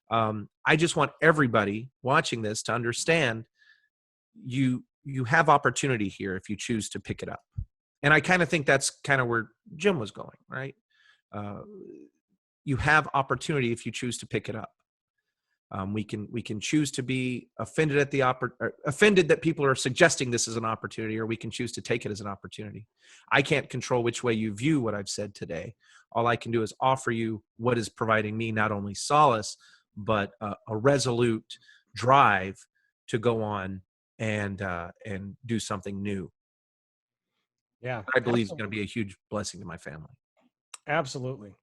[SPEAKER 4] I just want everybody watching this to understand you have opportunity here if you choose to pick it up. And I kind of think that's kind of where Jim was going, right? You have opportunity if you choose to pick it up. We can choose to be offended at offended that people are suggesting this is an opportunity, or we can choose to take it as an opportunity. I can't control which way you view what I've said today. All I can do is offer you what is providing me not only solace, but a resolute drive to go on and do something new.
[SPEAKER 1] yeah,
[SPEAKER 4] I believe it's going to be a huge blessing to my family.
[SPEAKER 1] Absolutely.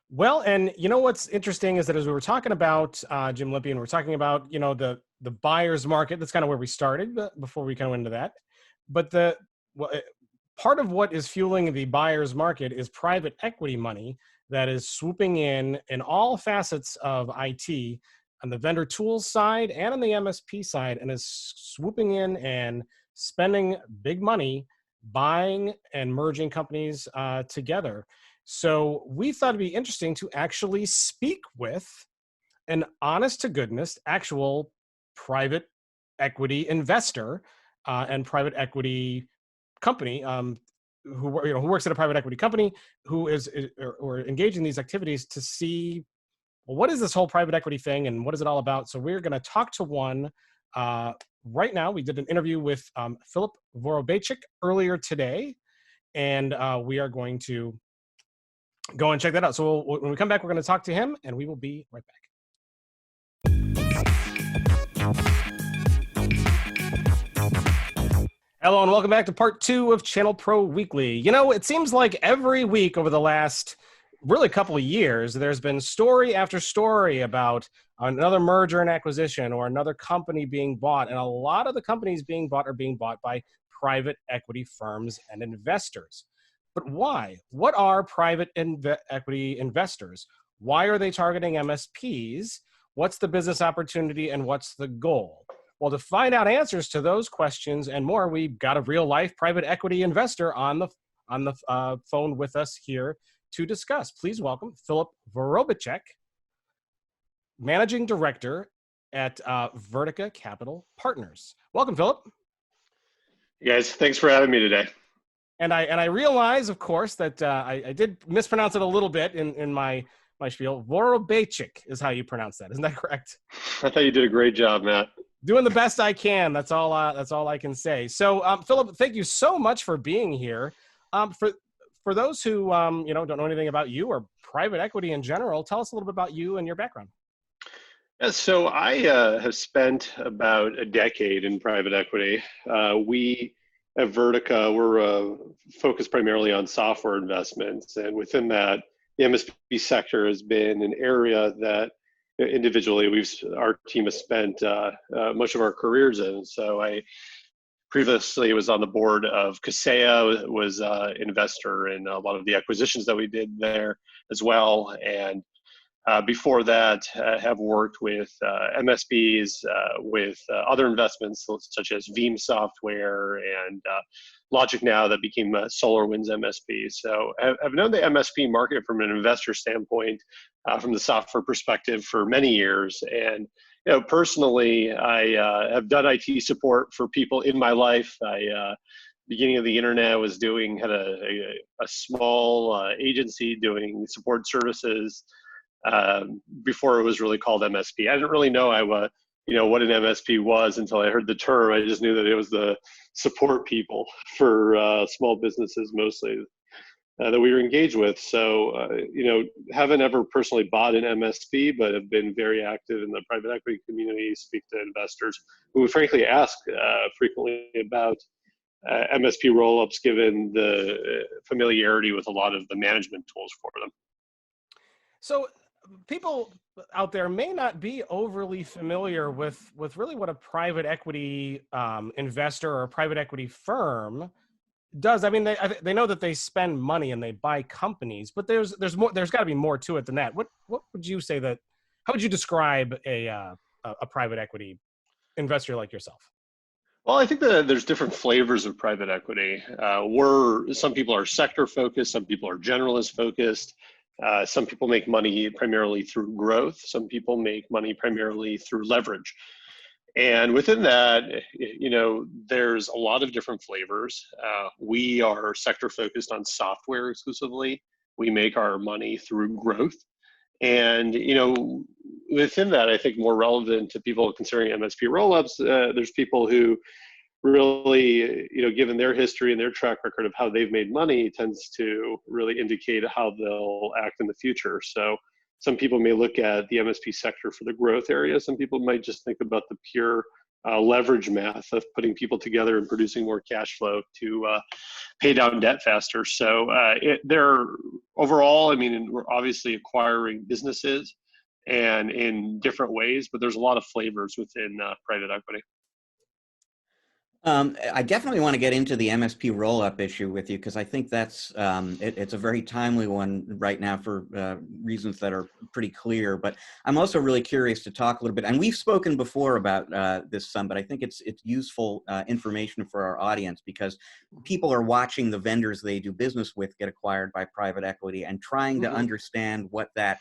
[SPEAKER 1] Well, and what's interesting is that as we were talking about Jim Lippy, and we're talking about the buyer's market, that's kind of where we started before we kind of went into that. But part of what is fueling the buyer's market is private equity money that is swooping in all facets of IT, on the vendor tools side and on the MSP side, and is swooping in and spending big money buying and merging companies together. So we thought it'd be interesting to actually speak with an honest to goodness actual private equity investor and private equity company who works at a private equity company who is or engaged in these activities, to see, well, what is this whole private equity thing and what is it all about? So we're going to talk to one right now. We did an interview with Philip Vorobeychik earlier today, and we are going to go and check that out. So when we come back, we're going to talk to him, and we will be right back. Hello, and welcome back to part 2 of ChannelPro Weekly. It seems like every week over the last really couple of years, there's been story after story about another merger and acquisition or another company being bought. And a lot of the companies being bought are being bought by private equity firms and investors. But why? What are private equity investors? Why are they targeting MSPs? What's the business opportunity and what's the goal? Well, to find out answers to those questions and more, we've got a real-life private equity investor on the phone with us here to discuss. Please welcome Philip Vorobeychik, Managing Director at Vertica Capital Partners. Welcome, Philip.
[SPEAKER 5] You guys, thanks for having me today.
[SPEAKER 1] And I realize, of course, that I did mispronounce it a little bit in my spiel. Vorobeychik is how you pronounce that. Isn't that correct?
[SPEAKER 5] I thought you did a great job, Matt.
[SPEAKER 1] Doing the best I can. That's all I can say. So, Philip, thank you so much for being here. For those who don't know anything about you or private equity in general, tell us a little bit about you and your background.
[SPEAKER 5] Yeah, so I have spent about a decade in private equity. We at Vertica, we're focused primarily on software investments, and within that, the MSP sector has been an area that individually our team has spent much of our careers in. So I previously was on the board of Kaseya, was an investor in a lot of the acquisitions that we did there as well, and before that, have worked with MSPs, with other investments such as Veeam Software and Logic Now that became SolarWinds MSP. So I've known the MSP market from an investor standpoint, from the software perspective for many years. And personally, I have done IT support for people in my life. Beginning of the internet, had a small agency doing support services. Before it was really called MSP. I didn't really know what an MSP was until I heard the term. I just knew that it was the support people for small businesses mostly that we were engaged with. So, haven't ever personally bought an MSP, but have been very active in the private equity community, speak to investors who frankly ask frequently about MSP roll-ups given the familiarity with a lot of the management tools for them.
[SPEAKER 1] So people out there may not be overly familiar with really what a private equity investor or a private equity firm does. I mean, they know that they spend money and they buy companies, but there's more. There's got to be more to it than that. What would you say that? How would you describe a private equity investor like yourself?
[SPEAKER 5] Well, I think that there's different flavors of private equity. Some people are sector focused, some people are generalist focused. Some people make money primarily through growth. Some people make money primarily through leverage. And within that, there's a lot of different flavors. We are sector focused on software exclusively. We make our money through growth. And, within that, I think more relevant to people considering MSP roll-ups, there's people who really, given their history and their track record of how they've made money, tends to really indicate how they'll act in the future. So some people may look at the MSP sector for the growth area. Some people might just think about the pure leverage math of putting people together and producing more cash flow to pay down debt faster. So they're overall, we're obviously acquiring businesses and in different ways, but there's a lot of flavors within private equity.
[SPEAKER 2] I definitely want to get into the MSP roll-up issue with you because I think that's it's a very timely one right now for reasons that are pretty clear. But I'm also really curious to talk a little bit, and we've spoken before about this some, but I think it's useful information for our audience because people are watching the vendors they do business with get acquired by private equity and trying to understand what that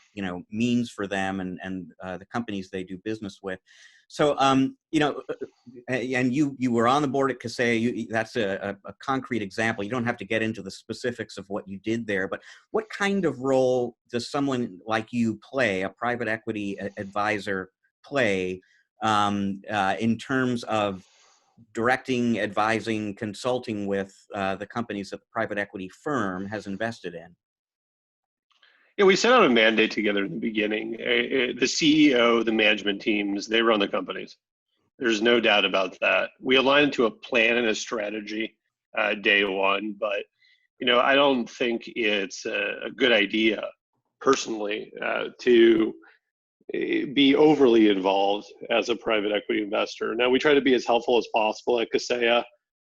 [SPEAKER 2] means for them and the companies they do business with. So, and you were on the board at Kaseya. That's a concrete example. You don't have to get into the specifics of what you did there, but what kind of role does someone like you play, a private equity advisor play, in terms of directing, advising, consulting with the companies that the private equity firm has invested in?
[SPEAKER 5] Yeah, we set out a mandate together in the beginning. The CEO, the management teams, they run the companies. There's no doubt about that. We aligned to a plan and a strategy day one, but I don't think it's a good idea, personally, to be overly involved as a private equity investor. Now, we try to be as helpful as possible at Kaseya.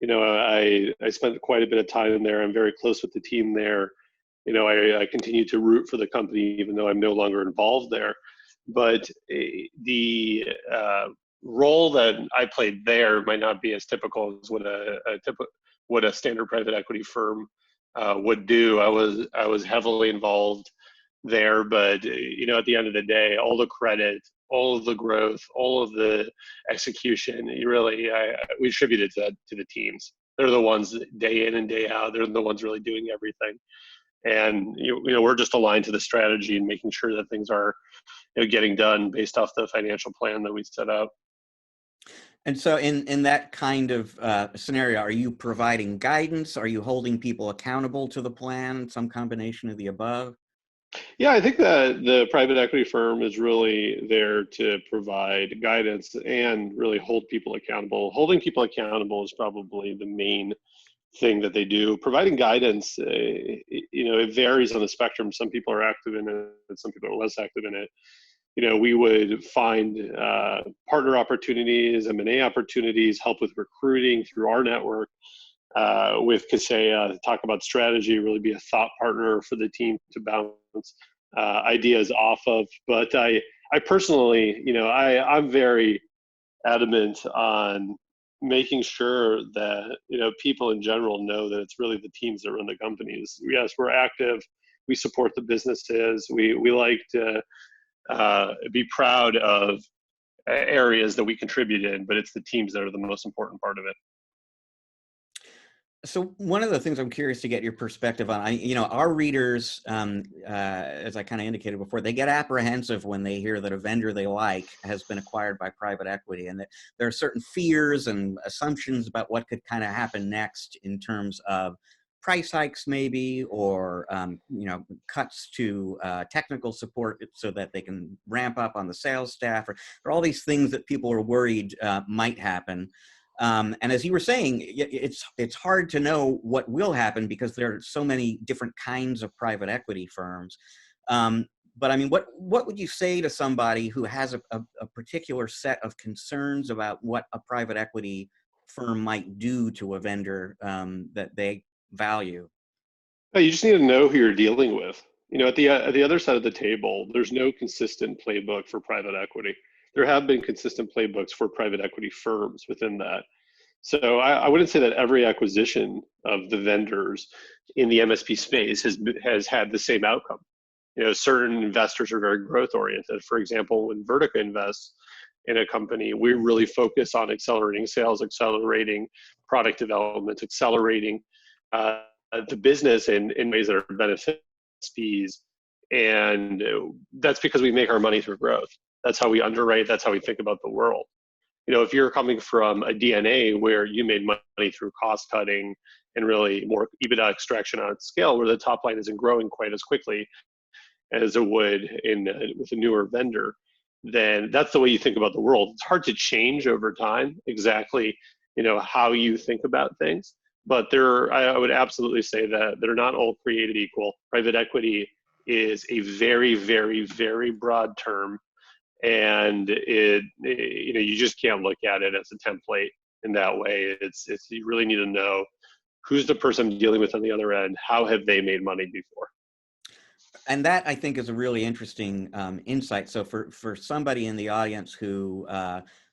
[SPEAKER 5] I spent quite a bit of time there. I'm very close with the team there. I continue to root for the company, even though I'm no longer involved there. But the role that I played there might not be as typical as what a standard private equity firm would do. I was heavily involved there, but at the end of the day, all the credit, all of the growth, all of the execution, we attributed that to the teams. They're the ones day in and day out. They're the ones really doing everything. And we're just aligned to the strategy and making sure that things are getting done based off the financial plan that we set out.
[SPEAKER 2] And so in that kind of scenario, are you providing guidance? Are you holding people accountable to the plan? Some combination of the above?
[SPEAKER 5] Yeah, I think that the private equity firm is really there to provide guidance and really hold people accountable. Holding people accountable is probably the main thing that they do. Providing guidance, it varies on the spectrum. Some people are active in it, and some people are less active in it. We would find partner opportunities, M&A opportunities, help with recruiting through our network. With Kaseya, talk about strategy, really be a thought partner for the team to bounce ideas off of. But I personally, I'm very adamant on making sure that people in general know that it's really the teams that run the companies. Yes, we're active, we support the businesses, we like to be proud of areas that we contribute in, but it's the teams that are the most important part of it.
[SPEAKER 2] So one of the things I'm curious to get your perspective on, our readers, as I kind of indicated before, they get apprehensive when they hear that a vendor they like has been acquired by private equity, and that there are certain fears and assumptions about what could kind of happen next in terms of price hikes maybe, or cuts to technical support so that they can ramp up on the sales staff, or all these things that people are worried might happen. And as you were saying, it's hard to know what will happen because there are so many different kinds of private equity firms. But I mean, what would you say to somebody who has a particular set of concerns about what a private equity firm might do to a vendor that they value?
[SPEAKER 5] You just need to know who you're dealing with. At the other side of the table, there's no consistent playbook for private equity. There have been consistent playbooks for private equity firms within that. So I wouldn't say that every acquisition of the vendors in the MSP space has had the same outcome. Certain investors are very growth oriented. For example, when Vertica invests in a company, we really focus on accelerating sales, accelerating product development, accelerating the business in ways that are benefit MSPs. And that's because we make our money through growth. That's how we underwrite. That's how we think about the world. If you're coming from a DNA where you made money through cost cutting and really more EBITDA extraction on scale, where the top line isn't growing quite as quickly as it would with a newer vendor, then that's the way you think about the world. It's hard to change over time exactly, how you think about things. But I would absolutely say that they're not all created equal. Private equity is a very, very, very broad term. And you just can't look at it as a template in that way. It's you really need to know who's the person dealing with on the other end. How have they made money before?
[SPEAKER 2] And that, I think, is a really interesting insight. So for somebody in the audience who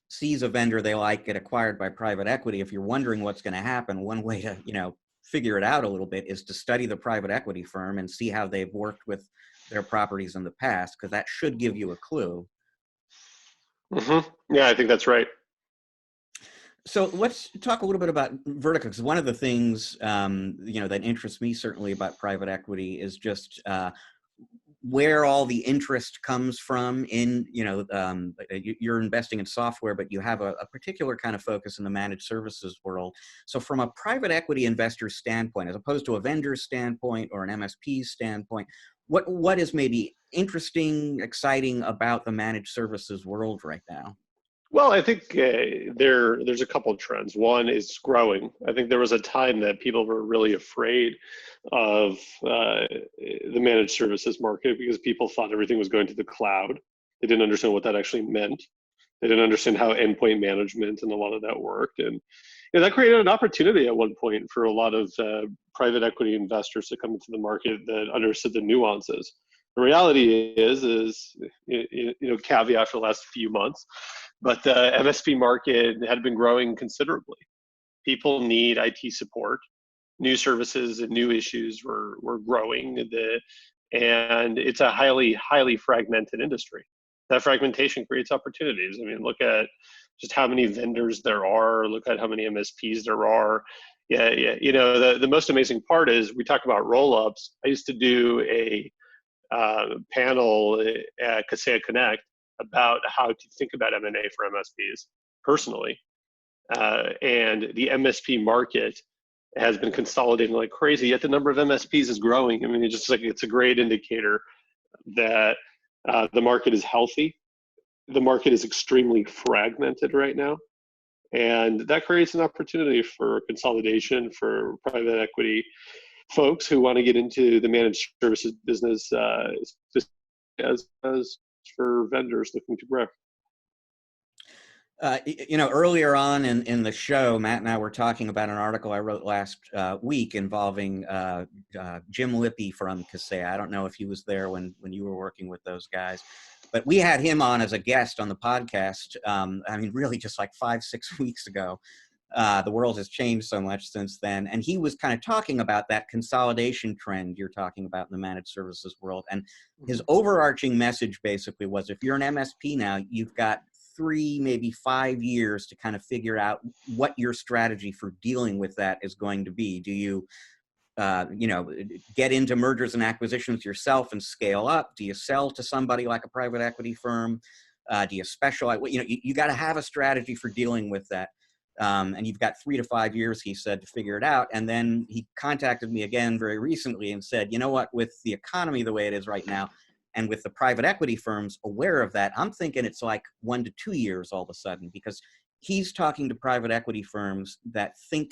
[SPEAKER 2] sees a vendor they like get acquired by private equity, if you're wondering what's going to happen, one way to figure it out a little bit is to study the private equity firm and see how they've worked with their properties in the past, because that should give you a clue.
[SPEAKER 5] Yeah, I think that's right.
[SPEAKER 2] So let's talk a little bit about Vertica, because one of the things that interests me certainly about private equity is just where all the interest comes from in, you're investing in software, but you have a particular kind of focus in the managed services world. So from a private equity investor standpoint, as opposed to a vendor's standpoint or an MSP's standpoint, what is maybe interesting, exciting about the managed services world right now?
[SPEAKER 5] Well, I think there's a couple of trends. One is growing. I think there was a time that people were really afraid of the managed services market because people thought everything was going to the cloud. They didn't understand what that actually meant. They didn't understand how endpoint management and a lot of that worked. And that created an opportunity at one point for a lot of private equity investors to come into the market that understood the nuances. The reality is caveat for the last few months, but the MSP market had been growing considerably. People need IT support. New services and new issues were growing, and it's a highly, highly fragmented industry. That fragmentation creates opportunities. I mean, look at just how many vendors there are, look at how many MSPs there are. Yeah, yeah. You know, the most amazing part is we talk about roll-ups. I used to do a panel at Kaseya Connect about how to think about M&A for MSPs personally. And the MSP market has been consolidating like crazy, yet the number of MSPs is growing. I mean, it's a great indicator that the market is healthy. The market is extremely fragmented right now. And that creates an opportunity for consolidation for private equity folks who want to get into the managed services business as for vendors looking to grow.
[SPEAKER 2] Earlier on in the show, Matt and I were talking about an article I wrote last week involving Jim Lippy from Kaseya. I don't know if he was there when you were working with those guys, but we had him on as a guest on the podcast. Really just like 5-6 weeks ago. The world has changed so much since then. And he was kind of talking about that consolidation trend you're talking about in the managed services world. And his overarching message basically was, if you're an MSP now, you've got 3, maybe 5 years to kind of figure out what your strategy for dealing with that is going to be. Do you, get into mergers and acquisitions yourself and scale up? Do you sell to somebody like a private equity firm? Do you specialize? You got to have a strategy for dealing with that. And you've got 3 to 5 years, he said, to figure it out. And then he contacted me again very recently and said, you know what, with the economy the way it is right now, and with the private equity firms aware of that, I'm thinking it's like 1 to 2 years all of a sudden, because he's talking to private equity firms that think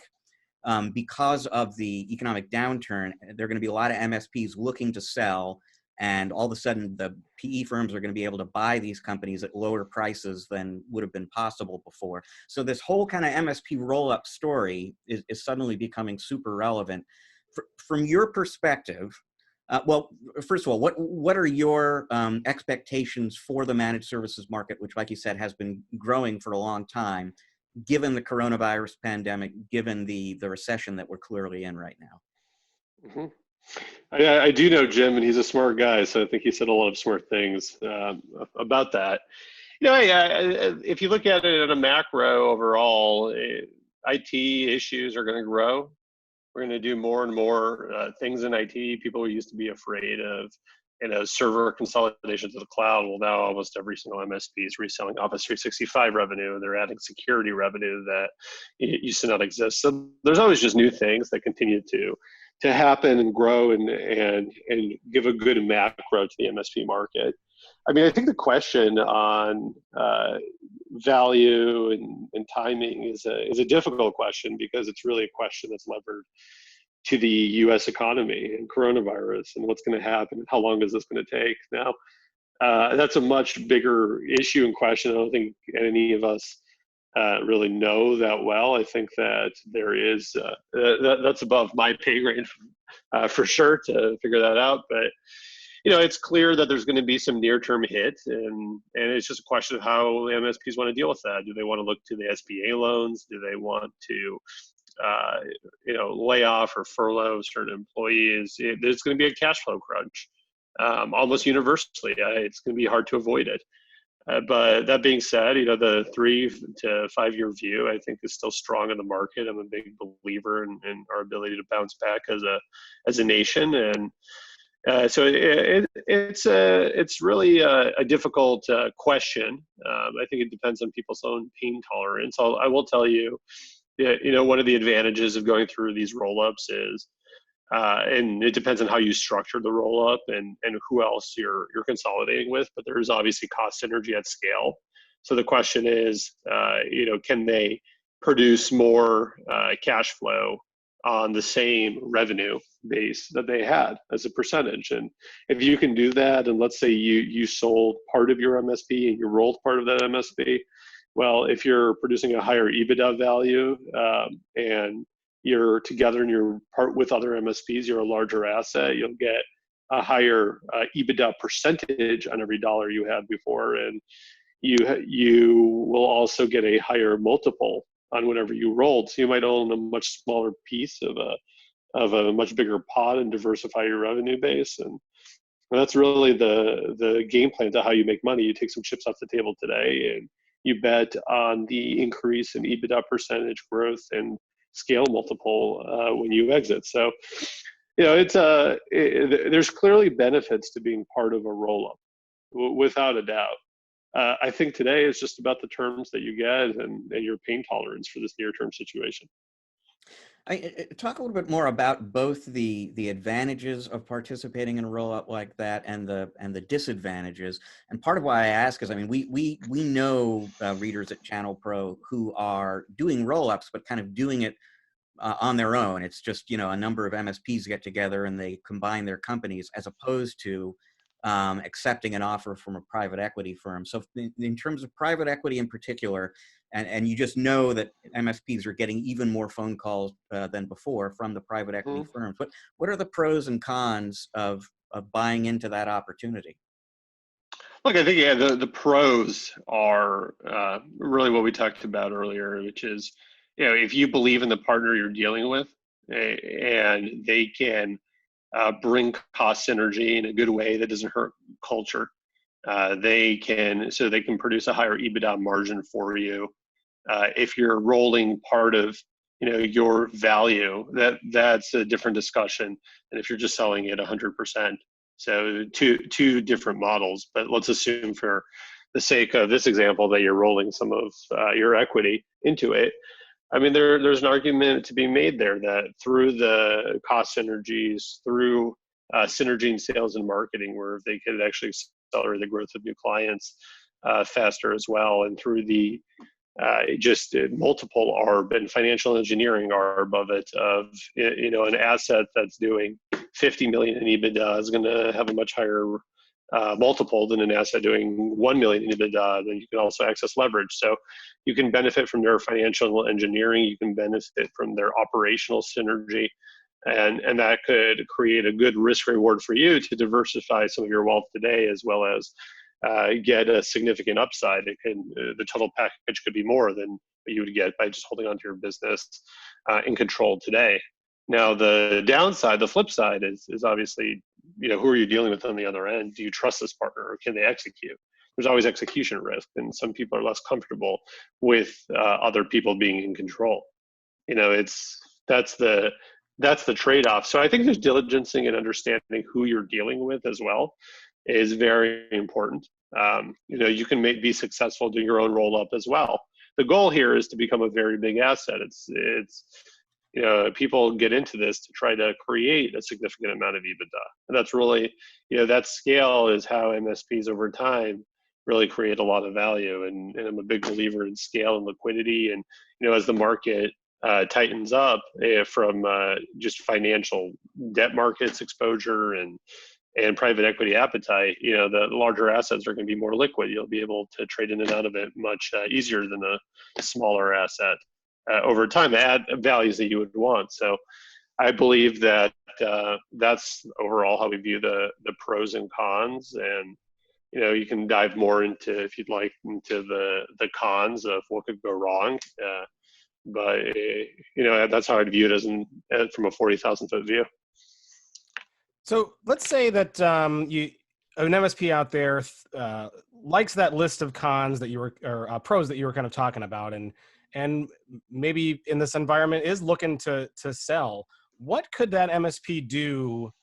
[SPEAKER 2] because of the economic downturn, there are going to be a lot of MSPs looking to sell. And all of a sudden, the PE firms are going to be able to buy these companies at lower prices than would have been possible before. So this whole kind of MSP roll-up story is suddenly becoming super relevant. From your perspective, first of all, what are your expectations for the managed services market, which, like you said, has been growing for a long time, given the coronavirus pandemic, given the recession that we're clearly in right now?
[SPEAKER 5] Mm-hmm. I do know Jim, and he's a smart guy, so I think he said a lot of smart things about that. If you look at it at a macro overall, IT issues are going to grow. We're going to do more and more things in IT. People who used to be afraid of, server consolidation to the cloud. Well, now almost every single MSP is reselling Office 365 revenue. They're adding security revenue that used to not exist. So there's always just new things that continue to happen and grow and give a good macro to the MSP market. I mean, I think the question on value and timing is a difficult question, because it's really a question that's levered to the U.S. economy and coronavirus and what's going to happen and how long is this going to take. Now, that's a much bigger issue and question. I don't think any of us really know that well. I think that there is that's above my pay grade for sure to figure that out. But it's clear that there's going to be some near-term hit, and it's just a question of how MSPs want to deal with that. Do they want to look to the SBA loans? Do they want to lay off or furlough certain employees? There's going to be a cash flow crunch almost universally. It's going to be hard to avoid it. But that being said, the 3 to 5 year view, I think, is still strong in the market. I'm a big believer in our ability to bounce back as a nation, and so it's really a difficult question. I think it depends on people's own pain tolerance. I will tell you, one of the advantages of going through these roll-ups is, and it depends on how you structure the roll-up and who else you're consolidating with, but there's obviously cost synergy at scale. So the question is, can they produce more cash flow on the same revenue base that they had as a percentage? And if you can do that, and let's say you sold part of your MSP and you rolled part of that MSP, well, if you're producing a higher EBITDA value and you're together and you're part with other MSPs, you're a larger asset, you'll get a higher EBITDA percentage on every dollar you had before, and you will also get a higher multiple on whatever you rolled. So you might own a much smaller piece of a much bigger pot and diversify your revenue base. And that's really the game plan to how you make money. You take some chips off the table today and you bet on the increase in EBITDA percentage growth and scale multiple when you exit. So, there's clearly benefits to being part of a roll-up, without a doubt. I think today is just about the terms that you get and your pain tolerance for this near-term situation.
[SPEAKER 2] Talk a little bit more about both the advantages of participating in a roll-up like that and the disadvantages. And part of why I ask is, I mean, we know readers at ChannelPro who are doing roll-ups, but kind of doing it on their own. It's just, a number of MSPs get together and they combine their companies, as opposed to accepting an offer from a private equity firm. So in terms of private equity in particular, and you just know that MSPs are getting even more phone calls than before from the private equity firms. What are the pros and cons of buying into that opportunity?
[SPEAKER 5] Look, I think, the pros are really what we talked about earlier, which is, if you believe in the partner you're dealing with, and they can bring cost synergy in a good way that doesn't hurt culture, they can produce a higher EBITDA margin for you. If you're rolling part of your value, that's a different discussion than if you're just selling it 100%. So two different models, but let's assume for the sake of this example that you're rolling some of your equity into it. I mean, there's an argument to be made there that through the cost synergies, through synergy in sales and marketing, where they could actually accelerate the growth of new clients faster as well, and through the just multiple ARB and financial engineering ARB of it, of an asset that's doing 50 million in EBITDA is going to have a much higher multiple than an asset doing 1 million in EBITDA. Then you can also access leverage. So you can benefit from their financial engineering. You can benefit from their operational synergy. And that could create a good risk reward for you to diversify some of your wealth today, as well as get a significant upside. The total package could be more than what you would get by just holding onto your business in control today. Now, the downside, the flip side is obviously, who are you dealing with on the other end? Do you trust this partner, or can they execute? There's always execution risk, and some people are less comfortable with other people being in control. That's the trade-off. So I think there's diligencing and understanding who you're dealing with as well is very important. You can be successful doing your own roll-up as well. The goal here is to become a very big asset. It's people get into this to try to create a significant amount of EBITDA. And that's really, that scale is how MSPs over time really create a lot of value. And I'm a big believer in scale and liquidity. And, as the market tightens up from just financial debt markets exposure and private equity appetite, the larger assets are going to be more liquid. You'll be able to trade in and out of it much easier than a smaller asset over time, add values that you would want. So I believe that that's overall how we view the pros and cons. And, you can dive more into, if you'd like, into the cons of what could go wrong. But that's how I'd view it from a 40,000 foot view.
[SPEAKER 1] So let's say that an MSP out there likes that list of cons that or pros that you were kind of talking about, and maybe in this environment is looking to sell. What could that MSP do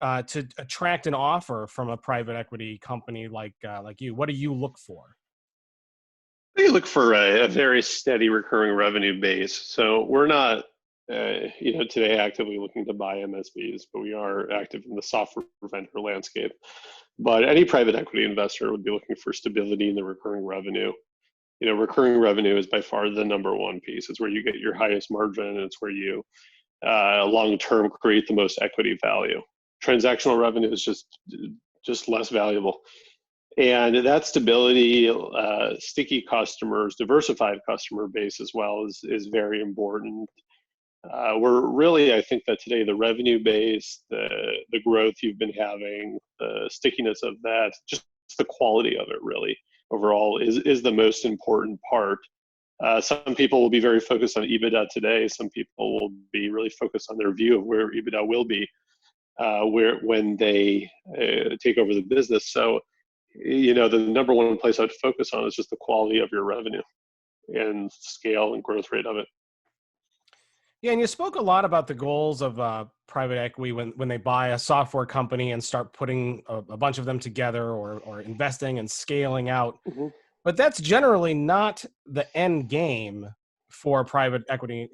[SPEAKER 1] to attract an offer from a private equity company like you? What do you look for?
[SPEAKER 5] You look for a very steady recurring revenue base. So we're not, today actively looking to buy MSPs, but we are active in the software vendor landscape. But any private equity investor would be looking for stability in the recurring revenue. Recurring revenue is by far the number one piece. It's where you get your highest margin, and it's where you long-term create the most equity value. Transactional revenue is just less valuable. And that stability, sticky customers, diversified customer base as well is very important. We're really, I think that today the revenue base, the growth you've been having, the stickiness of that, just the quality of it really overall is the most important part. Some people will be very focused on EBITDA today. Some people will be really focused on their view of where EBITDA will be when they take over the business. So, the number one place I'd focus on is just the quality of your revenue and scale and growth rate of it.
[SPEAKER 1] Yeah, and you spoke a lot about the goals of private equity when they buy a software company and start putting a bunch of them together or investing and scaling out.
[SPEAKER 5] Mhm.
[SPEAKER 1] But that's generally not the end game for a private equity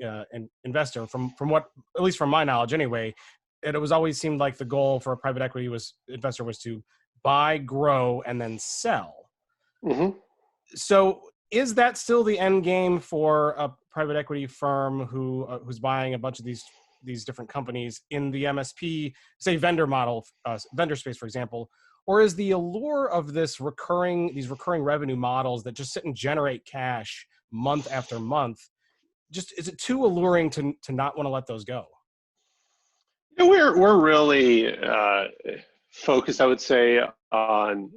[SPEAKER 1] investor. From what, at least from my knowledge, anyway, it was always seemed like the goal for a private equity investor was to buy, grow, and then sell.
[SPEAKER 5] Mhm.
[SPEAKER 1] So, is that still the end game for a private equity firm who's buying a bunch of these different companies in the MSP, say vendor model, vendor space, for example? Or is the allure of these recurring revenue models that just sit and generate cash month after month, just is it too alluring to not want to let those go?
[SPEAKER 5] We're really focused, I would say, on.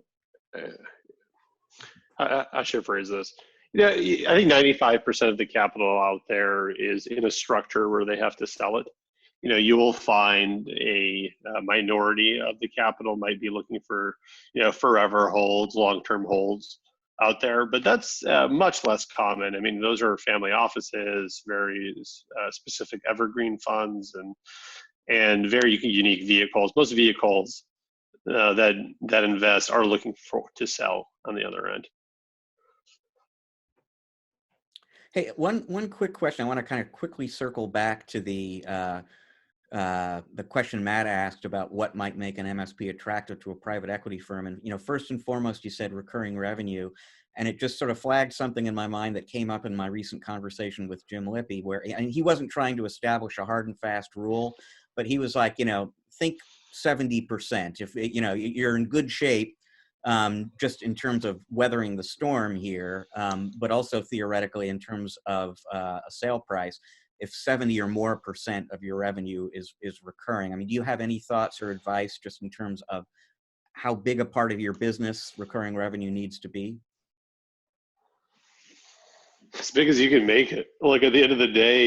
[SPEAKER 5] I should phrase this. Yeah, I think 95% of the capital out there is in a structure where they have to sell it. You will find a minority of the capital might be looking for, forever holds, long-term holds out there, but that's much less common. I mean, those are family offices, very specific evergreen funds, and very unique vehicles. Most vehicles that invest are looking to sell on the other end.
[SPEAKER 2] Hey, one quick question. I want to kind of quickly circle back to the question Matt asked about what might make an MSP attractive to a private equity firm. And first and foremost, you said recurring revenue, and it just sort of flagged something in my mind that came up in my recent conversation with Jim Lippy, where and he wasn't trying to establish a hard and fast rule, but he was like, think 70%. If you're in good shape. Just in terms of weathering the storm here, but also theoretically in terms of a sale price, if 70 or more % of your revenue is recurring. I mean, do you have any thoughts or advice just in terms of how big a part of your business recurring revenue needs to be?
[SPEAKER 5] As big as you can make it. Like at the end of the day,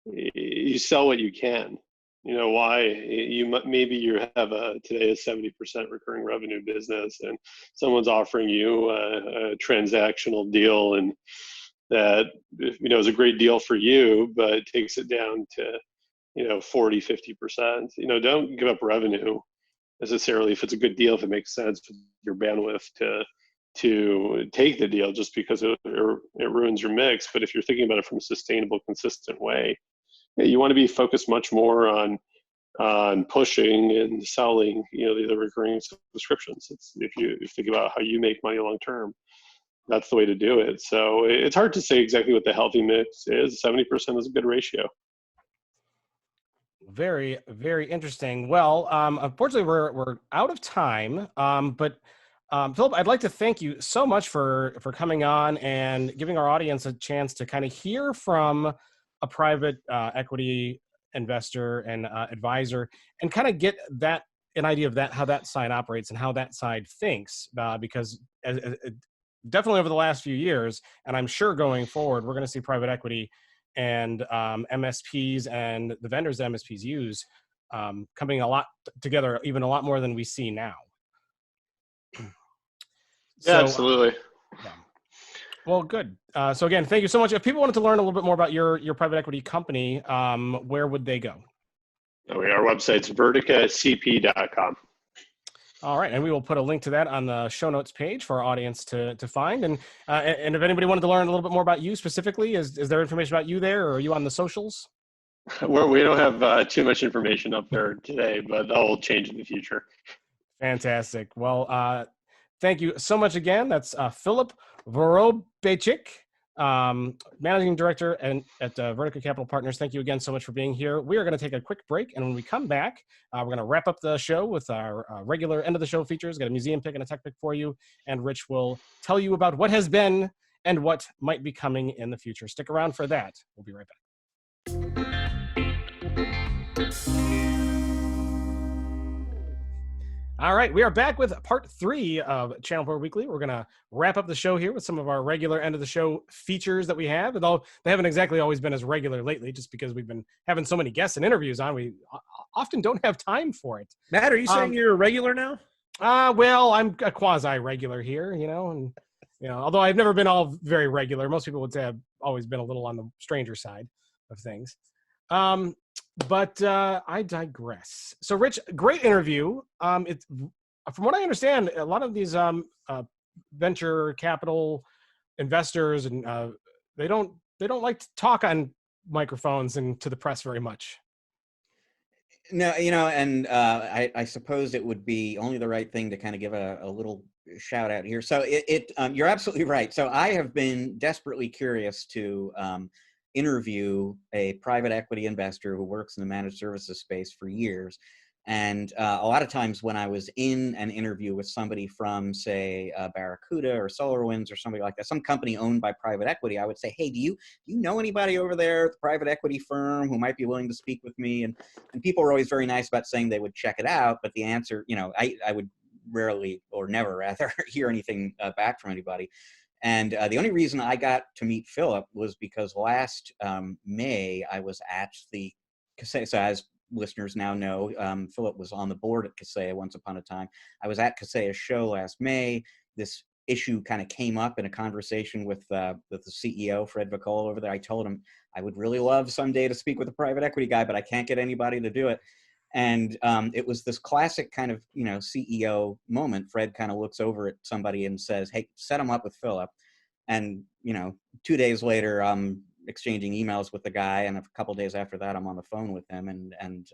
[SPEAKER 5] you sell what you can. Why maybe you have today a 70% recurring revenue business, and someone's offering you a transactional deal, and that is a great deal for you, but takes it down to 40, 50%. Don't give up revenue necessarily if it's a good deal, if it makes sense with your bandwidth to take the deal, just because it ruins your mix. But if you're thinking about it from a sustainable, consistent way, you want to be focused much more on pushing and selling, the recurring subscriptions. If you think about how you make money long term, that's the way to do it. So it's hard to say exactly what the healthy mix is. 70% is a good ratio.
[SPEAKER 1] Very, very interesting. Well, unfortunately, we're out of time. But Philip, I'd like to thank you so much for coming on and giving our audience a chance to kind of hear from a private equity investor and advisor, and kind of get an idea of how that side operates and how that side thinks. Because definitely over the last few years, and I'm sure going forward, we're going to see private equity and MSPs and the vendors that MSPs use coming a lot together, even a lot more than we see now.
[SPEAKER 5] Yeah, absolutely.
[SPEAKER 1] Yeah. Well, good. So again, thank you so much. If people wanted to learn a little bit more about your private equity company, where would they go?
[SPEAKER 5] Our website's verticacp.com.
[SPEAKER 1] All right, and we will put a link to that on the show notes page for our audience to find. And if anybody wanted to learn a little bit more about you specifically, is there information about you there, or are you on the socials?
[SPEAKER 5] We don't have too much information up there today, but that will change in the future.
[SPEAKER 1] Fantastic. Well, thank you so much again. That's Philip Vorobeychik, Managing Director at Vertica Capital Partners. Thank you again so much for being here. We are going to take a quick break, and when we come back, we're going to wrap up the show with our regular end of the show features. Got a museum pick and a tech pick for you, and Rich will tell you about what has been and what might be coming in the future. Stick around for that. We'll be right back. All right, we are back with part 3 of ChannelPro Weekly. We're going to wrap up the show here with some of our regular end of the show features that we have, although they haven't exactly always been as regular lately, just because we've been having so many guests and interviews on. We often don't have time for it.
[SPEAKER 4] Matt, are you saying you're a regular now?
[SPEAKER 1] Well, I'm a quasi-regular here, and although I've never been all very regular. Most people would say I've always been a little on the stranger side. of things. But I digress. So, Rich, great interview. It's from what I understand, a lot of these venture capital investors and they don't like to talk on microphones and to the press very much.
[SPEAKER 2] No, and I suppose it would be only the right thing to kind of give a little shout out here. So you're absolutely right. So I have been desperately curious to interview a private equity investor who works in the managed services space for years. And a lot of times when I was in an interview with somebody from, say, Barracuda or SolarWinds or somebody like that, some company owned by private equity, I would say, hey, do you know anybody over there at the private equity firm who might be willing to speak with me? And people were always very nice about saying they would check it out. But the answer, I would rarely or never rather hear anything back from anybody. And the only reason I got to meet Philip was because last May I was at the Kaseya. So as listeners now know, Philip was on the board at Kaseya once upon a time. I was at Kaseya's show last May. This issue kind of came up in a conversation with the CEO, Fred Vicola, over there. I told him I would really love someday to speak with a private equity guy, but I can't get anybody to do it. And it was this classic kind of, CEO moment. Fred kind of looks over at somebody and says, hey, set him up with Philip. And, 2 days later, exchanging emails with the guy, and a couple of days after that, I'm on the phone with him, and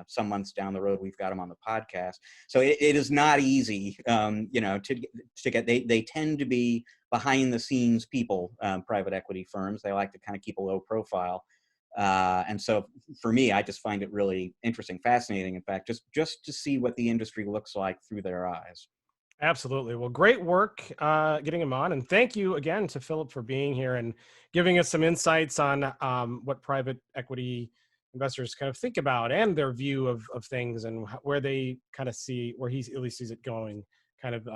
[SPEAKER 2] some months down the road, we've got him on the podcast. So it is not easy, to get. They tend to be behind the scenes people, private equity firms. They like to kind of keep a low profile, and so for me, I just find it really interesting, fascinating. In fact, just to see what the industry looks like through their eyes.
[SPEAKER 1] Absolutely. Well, great work getting him on. And thank you again to Philip for being here and giving us some insights on what private equity investors kind of think about and their view of things and where they kind of see, where he at least sees it going kind of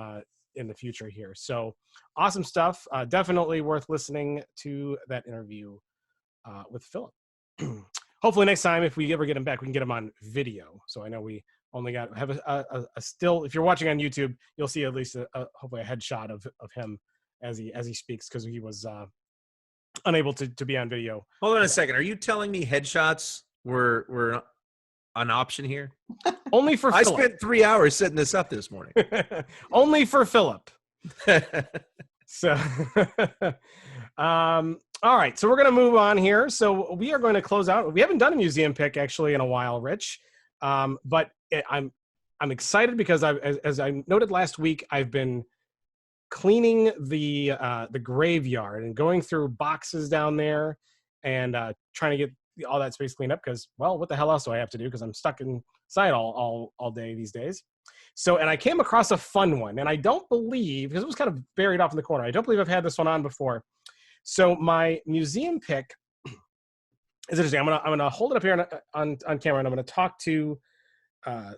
[SPEAKER 1] in the future here. So awesome stuff. Definitely worth listening to that interview with Philip. Hopefully next time, if we ever get him back, we can get him on video. So I know we only have a still. If you're watching on YouTube, you'll see at least hopefully a headshot of him as he speaks, because he was unable to be on video.
[SPEAKER 4] Hold on a second. Are you telling me headshots were an option here?
[SPEAKER 1] Only for Philip.
[SPEAKER 4] I spent 3 hours setting this up this morning.
[SPEAKER 1] Only for Philip. So, all right. So we're going to move on here. So we are going to close out. We haven't done a museum pick actually in a while, Rich. But I'm excited because as I noted last week, I've been cleaning the graveyard and going through boxes down there and trying to get all that space cleaned up because, well, what the hell else do I have to do? Because I'm stuck inside all day these days. So, and I came across a fun one, and I don't believe, because it was kind of buried off in the corner, I don't believe I've had this one on before. So my museum pick is interesting. I'm gonna hold it up here on camera, and I'm gonna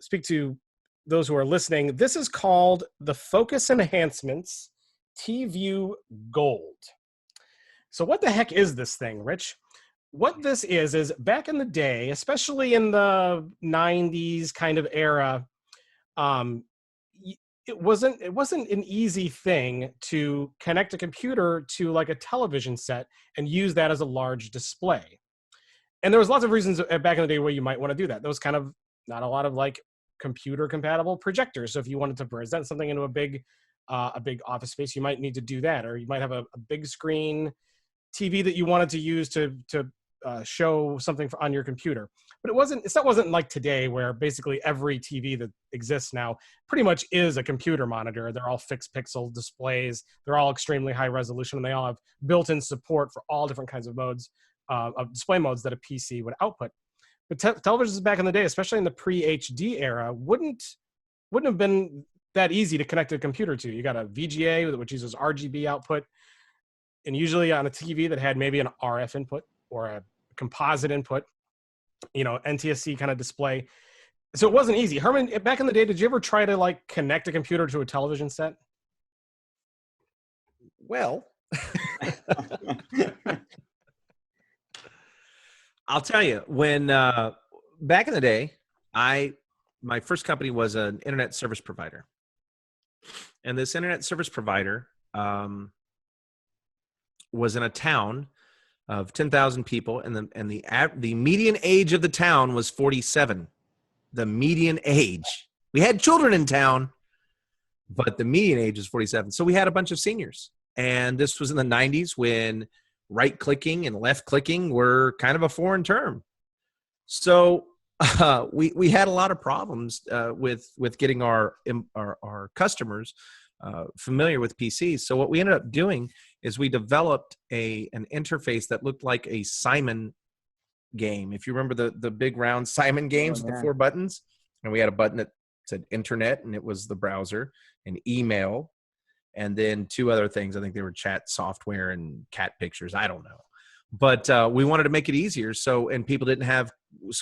[SPEAKER 1] speak to those who are listening. This is called the Focus Enhancements T-View Gold. So what the heck is this thing, Rich? What this is back in the day, especially in the 90s kind of era, it wasn't an easy thing to connect a computer to like a television set and use that as a large display. And there was lots of reasons back in the day where you might want to do that. There was kind of not a lot of like computer compatible projectors. So if you wanted to present something into a big office space, you might need to do that. Or you might have a big screen TV that you wanted to use to show something on your computer. But it wasn't like today where basically every TV that exists now pretty much is a computer monitor. They're all fixed pixel displays. They're all extremely high resolution, and they all have built-in support for all different kinds of modes, of display modes that a PC would output. But televisions back in the day, especially in the pre-HD era, wouldn't have been that easy to connect a computer to. You got a VGA, which uses RGB output, and usually on a TV that had maybe an RF input or a composite input, NTSC kind of display. So it wasn't easy. Herman, back in the day, did you ever try to like connect a computer to a television set?
[SPEAKER 4] Well, I'll tell you, when back in the day, my first company was an internet service provider. And this internet service provider was in a town of 10,000 people, and the median age of the town was 47. The median age. We had children in town, but the median age is 47. So we had a bunch of seniors. And this was in the 90s when right-clicking and left-clicking were kind of a foreign term. So we had a lot of problems with getting our customers familiar with PCs. So what we ended up doing is we developed an interface that looked like a Simon game. If you remember the big round Simon games with the 4 buttons, and we had a button that said internet, and it was the browser, and email, and then 2 other things. I think they were chat software and cat pictures. I don't know. But we wanted to make it easier. So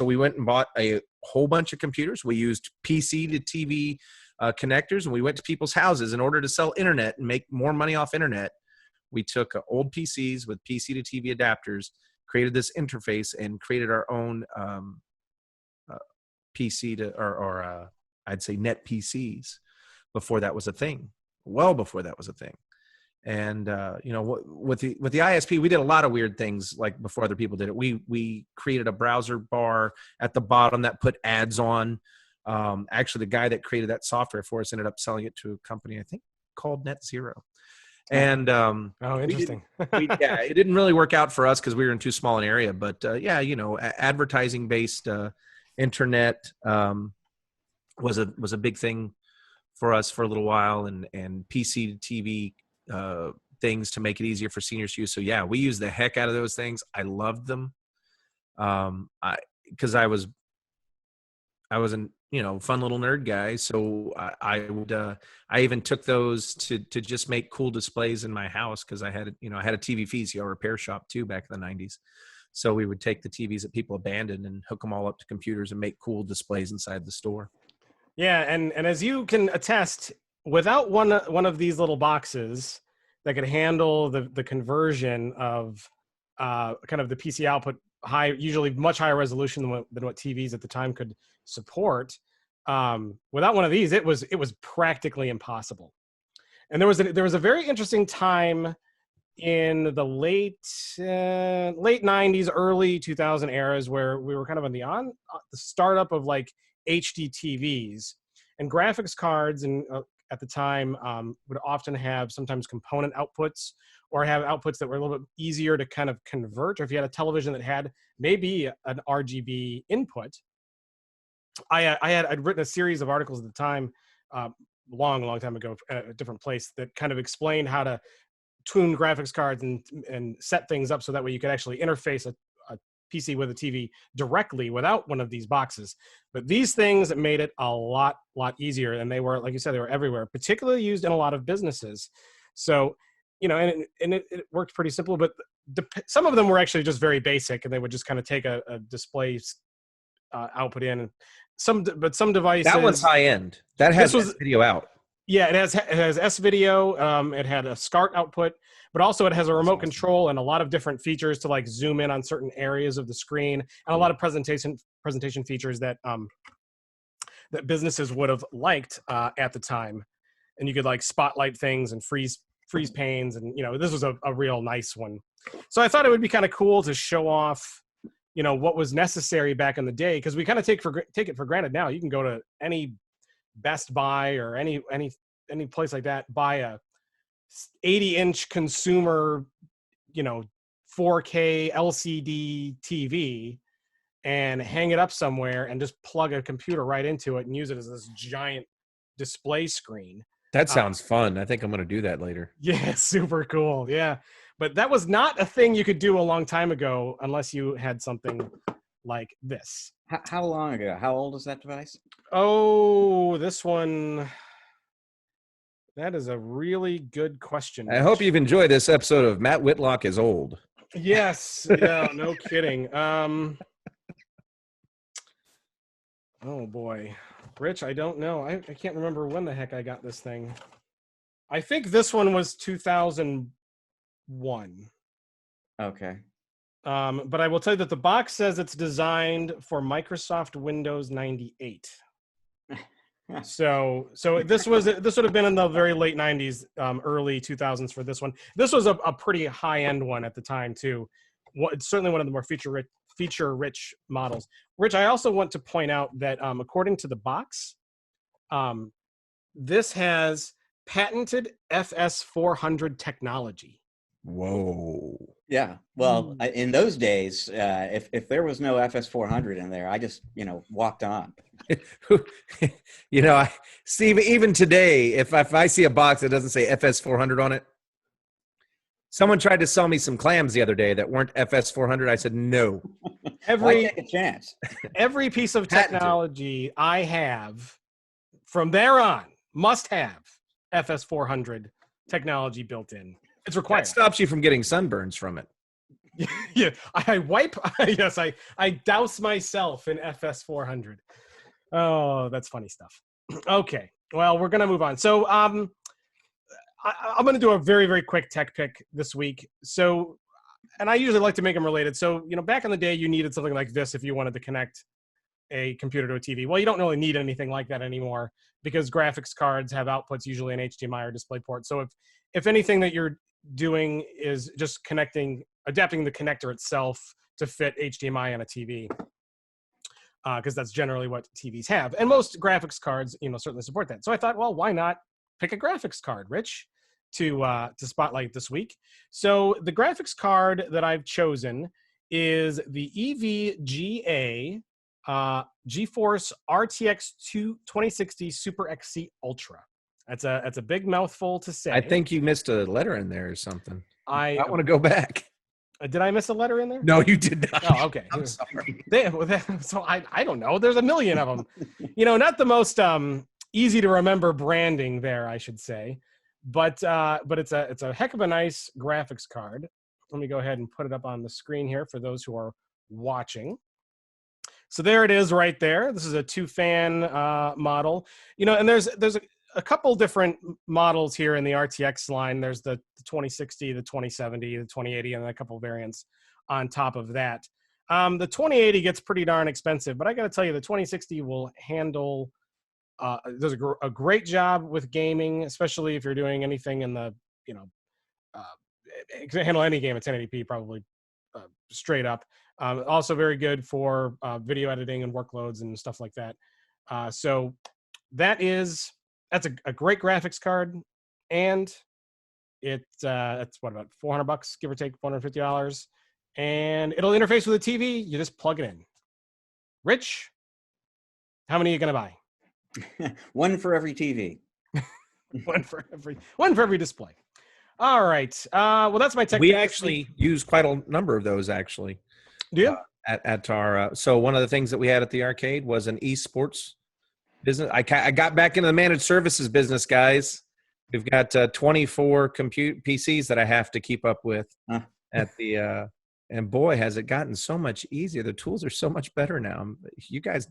[SPEAKER 4] we went and bought a whole bunch of computers. We used PC to TV connectors, and we went to people's houses in order to sell internet and make more money off internet. We took old PCs with PC to TV adapters, created this interface, and created our own PC to, or I'd say net PCs before that was a thing, well before that was a thing. And with the ISP, we did a lot of weird things like before other people did it. We created a browser bar at the bottom that put ads on. Actually, the guy that created that software for us ended up selling it to a company, I think, called Net Zero. And
[SPEAKER 1] interesting.
[SPEAKER 4] It didn't really work out for us because we were in too small an area. But advertising based internet was a big thing for us for a little while, and PC to TV things to make it easier for seniors to use. So yeah, we used the heck out of those things. I loved them because I was an fun little nerd guy. So I even took those to just make cool displays in my house because I had a TV VCR repair shop too back in the 90s. So we would take the TVs that people abandoned and hook them all up to computers and make cool displays inside the store.
[SPEAKER 1] Yeah, and as you can attest, without one of these little boxes that could handle the conversion of kind of the PC output, usually much higher resolution than what TVs at the time could support, without one of these, it was practically impossible. And there was a very interesting time in the late 90s, early 2000 eras where we were kind of on the startup of like HD TVs, and graphics cards and at the time would often have sometimes component outputs or have outputs that were a little bit easier to kind of convert. Or if you had a television that had maybe an RGB input, I'd written a series of articles at the time, long time ago at a different place, that kind of explained how to tune graphics cards and set things up so that way you could actually interface a PC with a TV directly without one of these boxes. But these things made it a lot easier, and they were, like you said, they were everywhere, particularly used in a lot of businesses. So, and it worked pretty simple, but some of them were actually just very basic, and they would just kind of take a display output in. And some devices.
[SPEAKER 4] That was high end. That has video out.
[SPEAKER 1] Yeah, it has S-video. It had a SCART output, but also it has a remote control and a lot of different features to like zoom in on certain areas of the screen, and a lot of presentation features that that businesses would have liked at the time. And you could like spotlight things and freeze panes, and this was a real nice one. So I thought it would be kind of cool to show off what was necessary back in the day, because we kind of take it for granted now. You can go to any Best Buy or any place like that, buy a 80-inch consumer 4K LCD TV and hang it up somewhere and just plug a computer right into it and use it as this giant display screen.
[SPEAKER 4] That sounds fun. I think I'm going to do that later.
[SPEAKER 1] Yeah, super cool. Yeah, but that was not a thing you could do a long time ago unless you had something like this.
[SPEAKER 2] How long ago? How old is that device?
[SPEAKER 1] Oh, this one. That is a really good question.
[SPEAKER 4] I hope you've enjoyed this episode of Matt Whitlock is Old.
[SPEAKER 1] Yes. Yeah, no kidding. Oh, boy. Rich, I don't know. I can't remember when the heck I got this thing. I think this one was 2001. Okay. But I will tell you that the box says it's designed for Microsoft Windows 98. So this would have been in the very late 90s, early 2000s for this one. This was a pretty high end one at the time too. it's certainly one of the more feature-rich models. Rich, I also want to point out that according to the box, this has patented FS400 technology.
[SPEAKER 2] Whoa. Yeah. Well, in those days, if there was no FS400 in there, I just, walked on.
[SPEAKER 4] Steve, even today, if I see a box that doesn't say FS400 on it, someone tried to sell me some clams the other day that weren't FS400. I said, no.
[SPEAKER 2] Why take a chance?
[SPEAKER 1] Every piece of technology I have from there on must have FS400 technology built in. It's required.
[SPEAKER 4] That stops you from getting sunburns from it.
[SPEAKER 1] Yeah, I wipe. Yes, I douse myself in FS400. Oh, that's funny stuff. Okay, well, we're gonna move on. So, I'm gonna do a very, very quick tech pick this week. So, and I usually like to make them related. So, back in the day, you needed something like this if you wanted to connect a computer to a TV. Well, you don't really need anything like that anymore because graphics cards have outputs usually in HDMI or DisplayPort. So, if anything that you're doing is just adapting the connector itself to fit HDMI on a TV, because that's generally what TVs have, and most graphics cards, certainly support that. So I thought, well, why not pick a graphics card, Rich, to spotlight this week? So the graphics card that I've chosen is the EVGA GeForce RTX 2060 Super XC Ultra. That's a big mouthful to say.
[SPEAKER 4] I think you missed a letter in there or something.
[SPEAKER 1] I
[SPEAKER 4] want to go back.
[SPEAKER 1] Did I miss a letter in there?
[SPEAKER 4] No, you did not.
[SPEAKER 1] Oh, okay.
[SPEAKER 4] I'm sorry.
[SPEAKER 1] So I don't know. There's a million of them. Not the most easy to remember branding there, I should say, but it's a heck of a nice graphics card. Let me go ahead and put it up on the screen here for those who are watching. So there it is right there. This is a 2-fan model. And there's a couple different models here in the RTX line. There's the 2060, the 2070, the 2080, and a couple variants on top of that. The 2080 gets pretty darn expensive, but I got to tell you, the 2060 will handle, does a great job with gaming, especially if you're doing anything in the, it can handle any game at 1080p probably straight up. Also very good for video editing and workloads and stuff like that. So that's a great graphics card, and it's what, about $400, give or take, $450, and it'll interface with the TV. You just plug it in. Rich, how many are you gonna buy?
[SPEAKER 2] One for every TV.
[SPEAKER 1] one for every display. All right. Well, that's my tech.
[SPEAKER 4] We actually use quite a number of those, actually.
[SPEAKER 1] Do you?
[SPEAKER 4] At our so one of the things that we had at the arcade was an esports business. I got back into the managed services business, guys. We've got 24 PCs that I have to keep up with at the and boy, has it gotten so much easier. The tools are so much better now. You guys,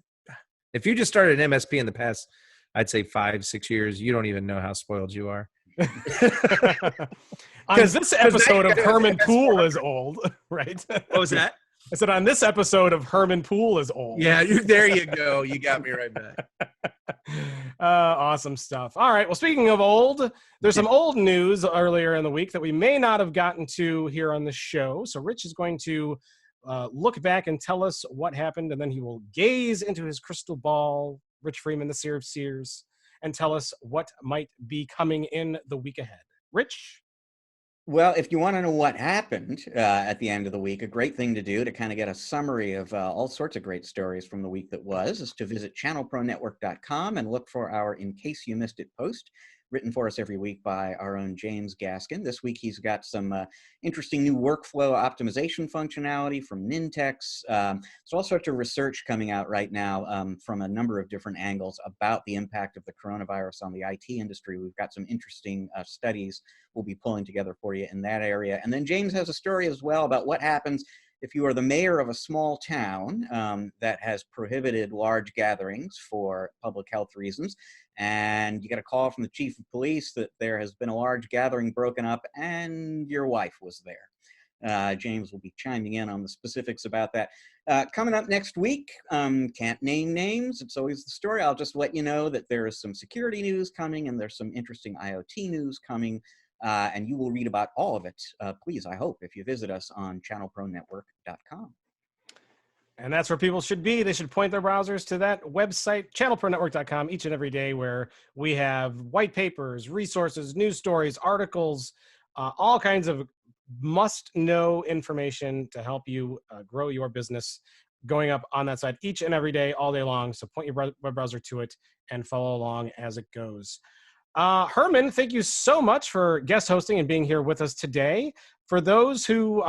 [SPEAKER 4] if you just started an MSP in the past, I'd say 5-6 years, you don't even know how spoiled you are.
[SPEAKER 1] Because this episode of Herman Pool is old, right?
[SPEAKER 4] What was that?
[SPEAKER 1] I said on this episode of Herman Pool is old.
[SPEAKER 4] Yeah, there you go. You got me right back.
[SPEAKER 1] Awesome stuff. All right. Well, speaking of old, there's some old news earlier in the week that we may not have gotten to here on the show. So Rich is going to look back and tell us what happened, and then he will gaze into his crystal ball, Rich Freeman, the seer of seers, and tell us what might be coming in the week ahead. Rich?
[SPEAKER 2] Well, if you want to know what happened at the end of the week, a great thing to do to kind of get a summary of all sorts of great stories from the week that was is to visit ChannelProNetwork.com and look for our In Case You Missed It post, written for us every week by our own James Gaskin. This week, he's got some interesting new workflow optimization functionality from Nintex. There's all sorts of research coming out right now from a number of different angles about the impact of the coronavirus on the IT industry. We've got some interesting studies we'll be pulling together for you in that area. And then James has a story as well about what happens if you are the mayor of a small town that has prohibited large gatherings for public health reasons, and you get a call from the chief of police that there has been a large gathering broken up and your wife was there. James will be chiming in on the specifics about that. Coming up next week, can't name names, it's always the story. I'll just let you know that there is some security news coming and there's some interesting IoT news coming and you will read about all of it. Please, I hope, if you visit us on ChannelProNetwork.com.
[SPEAKER 1] And that's where people should be. They should point their browsers to that website, ChannelProNetwork.com, each and every day, where we have white papers, resources, news stories, articles, all kinds of must-know information to help you grow your business, going up on that side each and every day, all day long. So point your web browser to it and follow along as it goes. Herman, thank you so much for guest hosting and being here with us today. For those who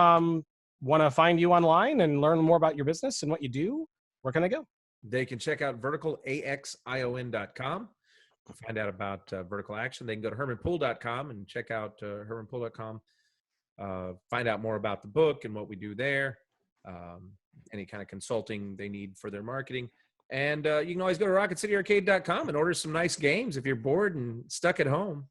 [SPEAKER 1] want to find you online and learn more about your business and what you do, where can they go?
[SPEAKER 4] They can check out verticalaxion.com to find out about Vertical Action. They can go to hermanpool.com and check out hermanpool.com. Find out more about the book and what we do there, any kind of consulting they need for their marketing. And you can always go to rocketcityarcade.com and order some nice games if you're bored and stuck at home.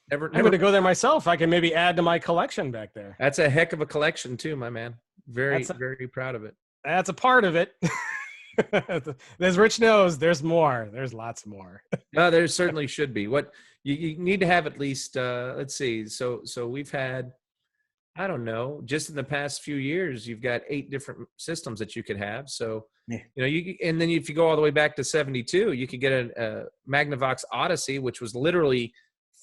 [SPEAKER 4] I'm going
[SPEAKER 1] to go there myself. I can maybe add to my collection back there.
[SPEAKER 4] That's a heck of a collection too, my man. Very proud of it.
[SPEAKER 1] That's a part of it. As Rich knows, there's more. There's lots more.
[SPEAKER 4] No, there certainly should be. What you need to have at least, let's see. So we've had, I don't know, just in the past few years, you've got 8 different systems that you could have. So, you know, and then if you go all the way back to 72, you could get a Magnavox Odyssey, which was literally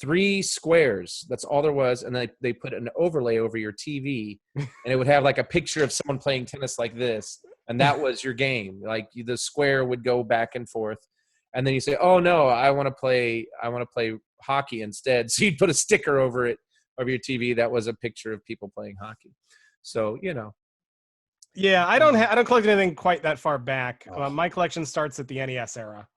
[SPEAKER 4] 3 squares. That's all there was. And they put an overlay over your TV and it would have like a picture of someone playing tennis like this. And that was your game. Like the square would go back and forth. And then you say, oh no, I want to play hockey instead. So you'd put a sticker over it, over your TV. That was a picture of people playing hockey. So, you know.
[SPEAKER 1] Yeah, I don't collect anything quite that far back. My collection starts at the NES era.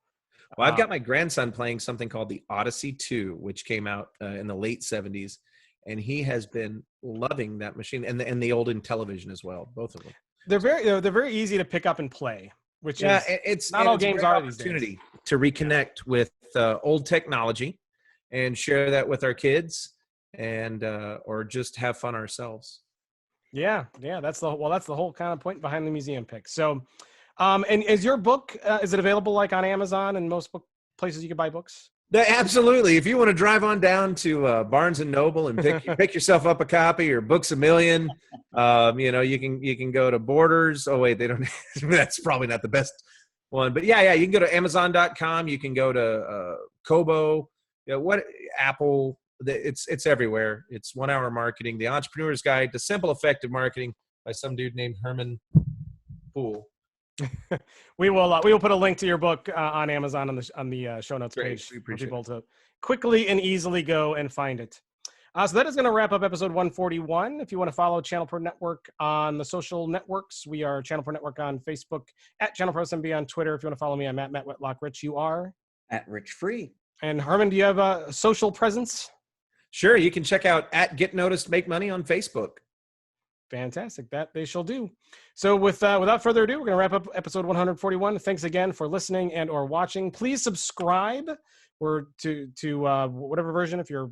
[SPEAKER 4] Well, I've got my grandson playing something called the Odyssey 2, which came out in the late 70s, and he has been loving that machine and the old Intellivision as well, both of them.
[SPEAKER 1] They're very easy to pick up and play, which is
[SPEAKER 4] it's
[SPEAKER 1] not all games are these days.
[SPEAKER 4] Opportunity to reconnect with old technology and share that with our kids, and or just have fun ourselves.
[SPEAKER 1] Yeah, that's the whole kind of point behind the museum pick. So. And is your book, is it available like on Amazon and most book places you can buy books?
[SPEAKER 4] Absolutely. If you want to drive on down to Barnes and Noble and pick yourself up a copy, or Books A Million, you know, you can go to Borders. Oh wait, they don't. That's probably not the best one, but yeah, you can go to Amazon.com. You can go to Kobo. You know, Apple. It's everywhere. It's 1 Hour Marketing, The Entrepreneur's Guide to Simple Effective Marketing by some dude named Herman Pool.
[SPEAKER 1] We will put a link to your book on Amazon on the show notes page for people to quickly and easily go and find it. So that is going to wrap up episode 141. If you want to follow Channel Pro Network on the social networks, we are Channel Pro Network on Facebook, at Channel Pro SMB on Twitter. If you want to follow me, I'm at Matt Whitlock. Rich, you are?
[SPEAKER 2] At Rich Free.
[SPEAKER 1] And Herman, do you have a social presence?
[SPEAKER 4] Sure. You can check out at Get Noticed Make Money on Facebook.
[SPEAKER 1] Fantastic. That they shall do. So without further ado, we're going to wrap up episode 141. Thanks again for listening and or watching. Please subscribe or to whatever version. If you're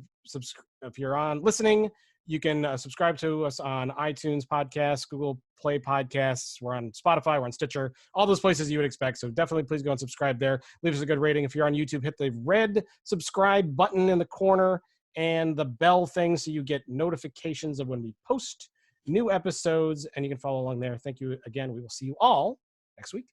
[SPEAKER 1] on listening, you can subscribe to us on iTunes Podcasts, Google Play Podcasts. We're on Spotify. We're on Stitcher. All those places you would expect. So definitely please go and subscribe there. Leave us a good rating. If you're on YouTube, hit the red subscribe button in the corner and the bell thing so you get notifications of when we post new episodes, and you can follow along there. Thank you again. We will see you all next week.